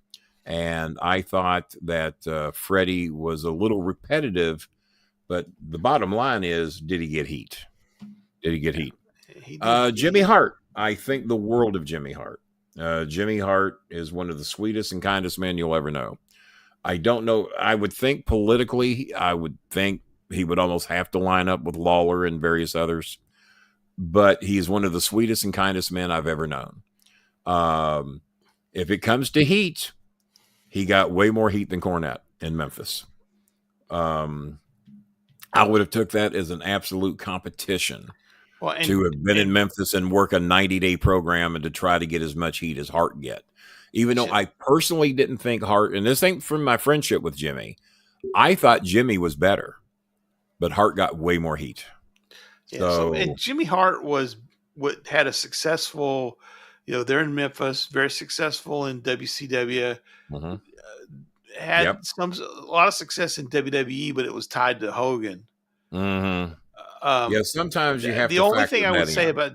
And I thought that Freddie was a little repetitive, but the bottom line is, did he get heat? Did he get heat? Jimmy Hart. I think the world of Jimmy Hart. Jimmy Hart is one of the sweetest and kindest men you'll ever know. I don't know. I would think politically, I would think he would almost have to line up with Lawler and various others, but he's one of the sweetest and kindest men I've ever known. If it comes to heat, he got way more heat than Cornette in Memphis. I would have took that as an absolute competition to have been in Memphis and work a 90-day program and to try to get as much heat as Hart get. Even though I personally didn't think Hart, and this ain't from my friendship with Jimmy, I thought Jimmy was better, but Hart got way more heat. Yeah, and Jimmy Hart had a successful, they're in Memphis, very successful in WCW. Mm-hmm. Had a lot of success in WWE, but it was tied to Hogan. Mm-hmm. Sometimes you have the only thing I would say about,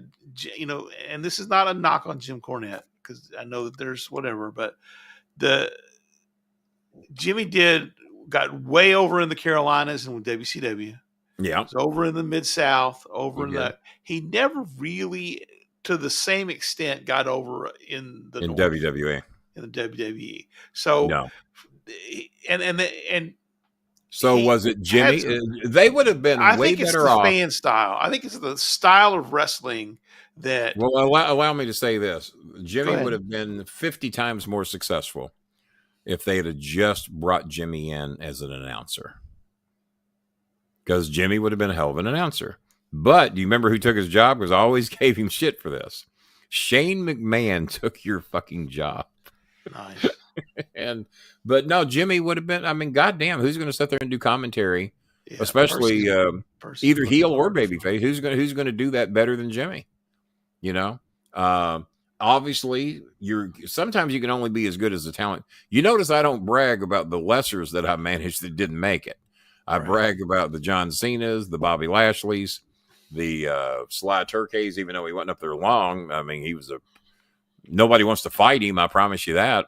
and this is not a knock on Jim Cornette, because I know that there's whatever, but Jimmy got way over in the Carolinas and with WCW. Yeah. So over in the Mid-South, he never really, to the same extent, got over in the North, WWE. In the WWE. So, no. So was it Jimmy? They would have been way better off. I think it's the fan style. I think it's the style of wrestling that. Well, allow me to say this. Jimmy would have been 50 times more successful if they had just brought Jimmy in as an announcer. Because Jimmy would have been a hell of an announcer. But do you remember who took his job? Because I always gave him shit for this. Shane McMahon took your fucking job. Nice. But no, Jimmy would have been. I mean, goddamn, who's going to sit there and do commentary, especially either heel or babyface? Who's going to do that better than Jimmy? Obviously, sometimes you can only be as good as the talent. You notice I don't brag about the lessers that I managed that didn't make it. I brag about the John Cena's, the Bobby Lashley's, the Sly Turkeys, even though he wasn't up there long. I mean, he was nobody wants to fight him. I promise you that.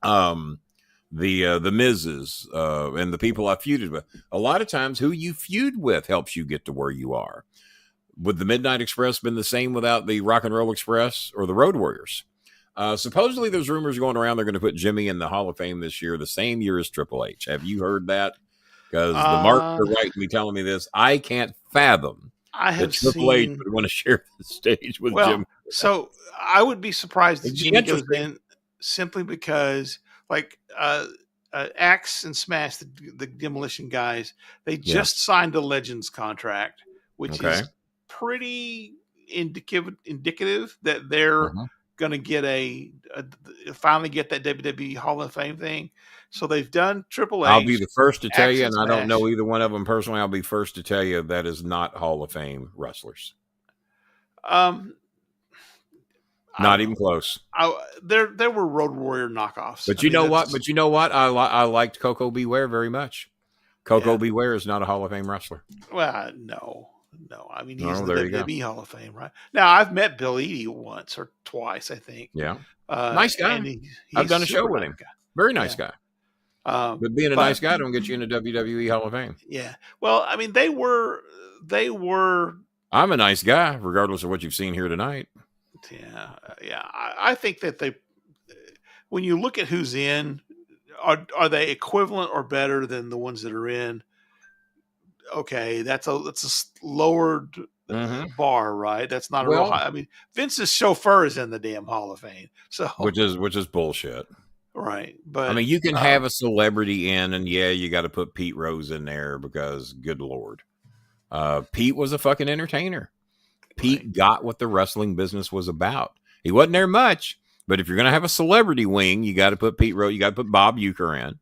The Miz's, and the people I feuded with. A lot of times who you feud with helps you get to where you are. Would the Midnight Express been the same without the Rock and Roll Express or the Road Warriors? Supposedly there's rumors going around they're going to put Jimmy in the Hall of Fame this year, the same year as Triple H. Have you heard that? Because the marks are right to be telling me this. I can't fathom that Triple H would want to share the stage with Jim. So I would be surprised if Jimmy goes in simply because, like, Axe and Smash, the Demolition guys, they just signed a Legends contract, which is pretty indicative that they're going to get finally get that WWE Hall of Fame thing. So they've done Triple H. I'll be the first to tell you, and I don't know either one of them personally. I'll be first to tell you that is not Hall of Fame wrestlers. Not even close. There were Road Warrior knockoffs. But you know what? I liked Coco Beware very much. Coco Beware is not a Hall of Fame wrestler. Well, no. I mean, he's in the WWE Hall of Fame, right? Now, I've met Bill Eadie once or twice, I think. Yeah. Nice guy. I've done a show with him. Very nice guy. But being a nice guy don't get you in the WWE Hall of Fame. Yeah. Well, I mean, they were. I'm a nice guy, regardless of what you've seen here tonight. Yeah. I think that when you look at who's in, are they equivalent or better than the ones that are in? Okay, that's a lowered bar, right? That's not a real high. I mean, Vince's chauffeur is in the damn Hall of Fame, so which is bullshit, right? But I mean, you can have a celebrity in, and you got to put Pete Rose in there because, good Lord, Pete was a fucking entertainer. Pete got what the wrestling business was about. He wasn't there much, but if you're going to have a celebrity wing, you got to put Pete Rose, you got to put Bob Uecker in.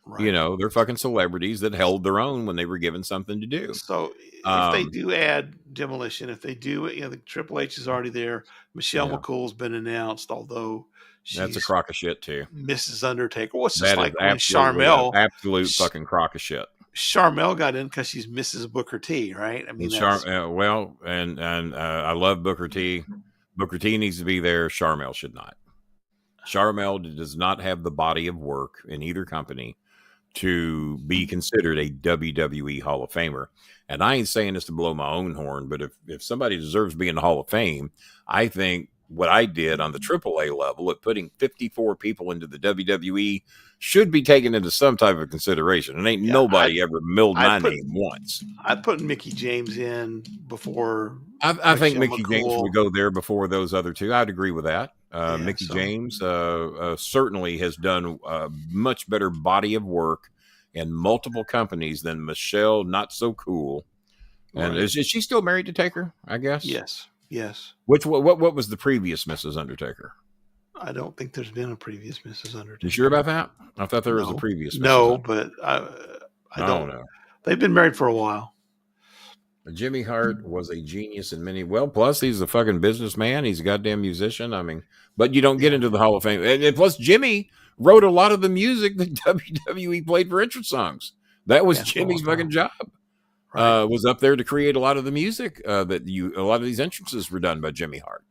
Right. You know, they're fucking celebrities that held their own when they were given something to do. So if they do add Demolition, if they do, the Triple H is already there. Michelle McCool's been announced, although that's a crock of shit too. Mrs. Undertaker. What's that this like when Charmel? Absolute fucking crock of shit. Charmel got in because she's Mrs. Booker T, right? I mean, I love Booker T. Booker T needs to be there. Charmel should not. Charmel does not have the body of work in either company to be considered a WWE Hall of Famer. And I ain't saying this to blow my own horn, but if somebody deserves to be in the Hall of Fame, I think what I did on the AAA level at putting 54 people into the WWE should be taken into some type of consideration. And ain't nobody ever milled my name once. I'd put Mickey James in before. I think Mickey James would go there before those other two. I'd agree with that. Mickey James certainly has done a much better body of work in multiple companies than Michelle Not So Cool. And is she still married to Taker, I guess? Yes. What was the previous Mrs. Undertaker? I don't think there's been a previous Mrs. Undertaker. You sure about that? I thought there was a previous Mrs. No, but I don't know. They've been married for a while. Jimmy Hart was a genius in many. Well, plus he's a fucking businessman. He's a goddamn musician. I mean, but you don't get into the Hall of Fame. And plus, Jimmy wrote a lot of the music that WWE played for entrance songs. That was Jimmy's fucking job. Right. Was up there to create a lot of the music a lot of these entrances were done by Jimmy Hart.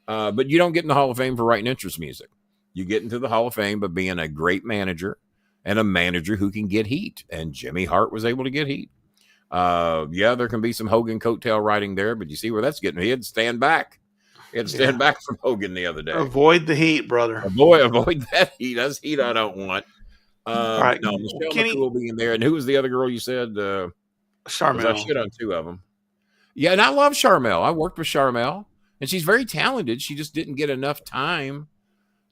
But you don't get in the Hall of Fame for writing entrance music. You get into the Hall of Fame by being a great manager and a manager who can get heat. And Jimmy Hart was able to get heat. There can be some Hogan coattail riding there, but you see where that's getting. He had to stand back. He had to stand back from Hogan the other day. Avoid the heat, brother. Avoid that heat. That's heat I don't want. All right. No, Michelle McCool being there. And who was the other girl you said? Charmel. I shit on two of them. Yeah, and I love Charmel. I worked with Charmel, and she's very talented. She just didn't get enough time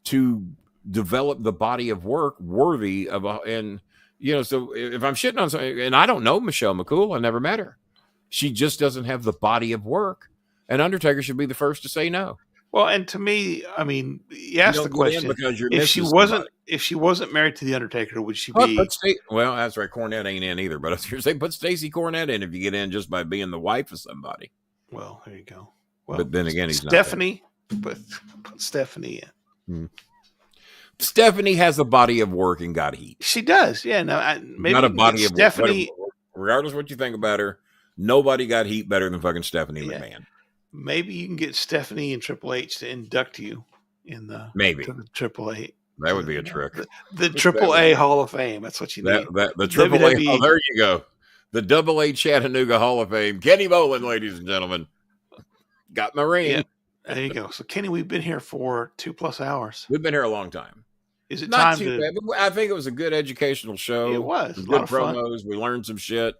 to develop the body of work worthy of so if I'm shitting on something, and I don't know Michelle McCool, I never met her. She just doesn't have the body of work, and Undertaker should be the first to say no. Well, and to me, I mean, you asked the question: if she wasn't married to the Undertaker, would she be? Well, that's right. Cornette ain't in either, but I was going to say put Stacey Cornette in if you get in just by being the wife of somebody. Well, there you go. Well, but then again, he's Stephanie. Put Stephanie in. Stephanie has a body of work and got heat. She does. Yeah. No, maybe not a body of Stephanie. Work. Regardless of what you think about her, nobody got heat better than fucking Stephanie McMahon. Maybe you can get Stephanie and Triple H to induct you in the Triple A. That would be a trick. The Triple A Hall of Fame. That's what you need. The Triple A. Oh, there you go. The Double A Chattanooga Hall of Fame. Kenny Bolin, ladies and gentlemen. Got my ring. Yeah, there you go. So Kenny, we've been here for 2+ hours. We've been here a long time. Is it not time too bad? But I think it was a good educational show. It was. Good promos. We learned some shit.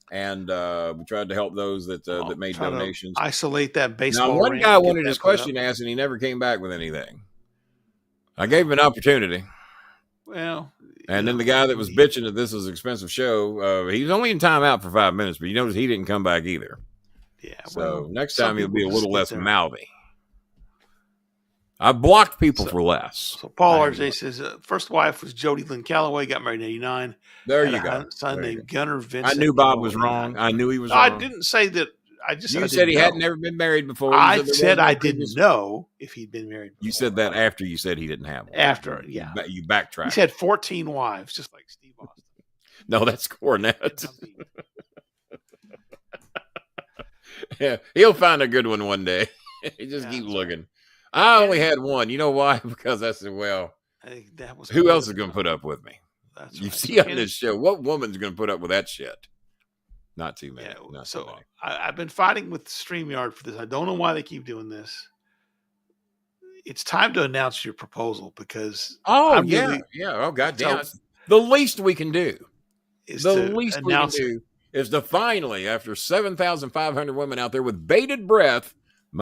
And we tried to help those that made donations. Isolate that baseball. Now, one guy wanted his question asked, and he never came back with anything. I gave him an opportunity. Well, and then the guy that was bitching that this was an expensive show, he was only in timeout for 5 minutes, but you notice he didn't come back either. Yeah. So next time he'll be a little less mouthy. I blocked people for less. So Paul RJ says, first wife was Jody Lynn Calloway, got married in 89. There you go. Son named Gunnar Vincent. I knew Bob was wrong. I knew he was wrong. I didn't say that. You said he had never been married before. I said I didn't know if he'd been married before. You said that after you said he didn't have one. After, yeah. You backtracked. He had 14 wives, just like Steve Austin. No, that's Cornette. Yeah, he'll find a good one day. Just keep looking. I only had one. You know why? Because I said, well, who else is going to put up with me? You see on this show, what woman's going to put up with that shit? Not too many. Yeah, so I've been fighting with StreamYard for this. I don't know why they keep doing this. It's time to announce your proposal because Oh, goddamn. The least we can do is to finally, after 7,500 women out there with bated breath,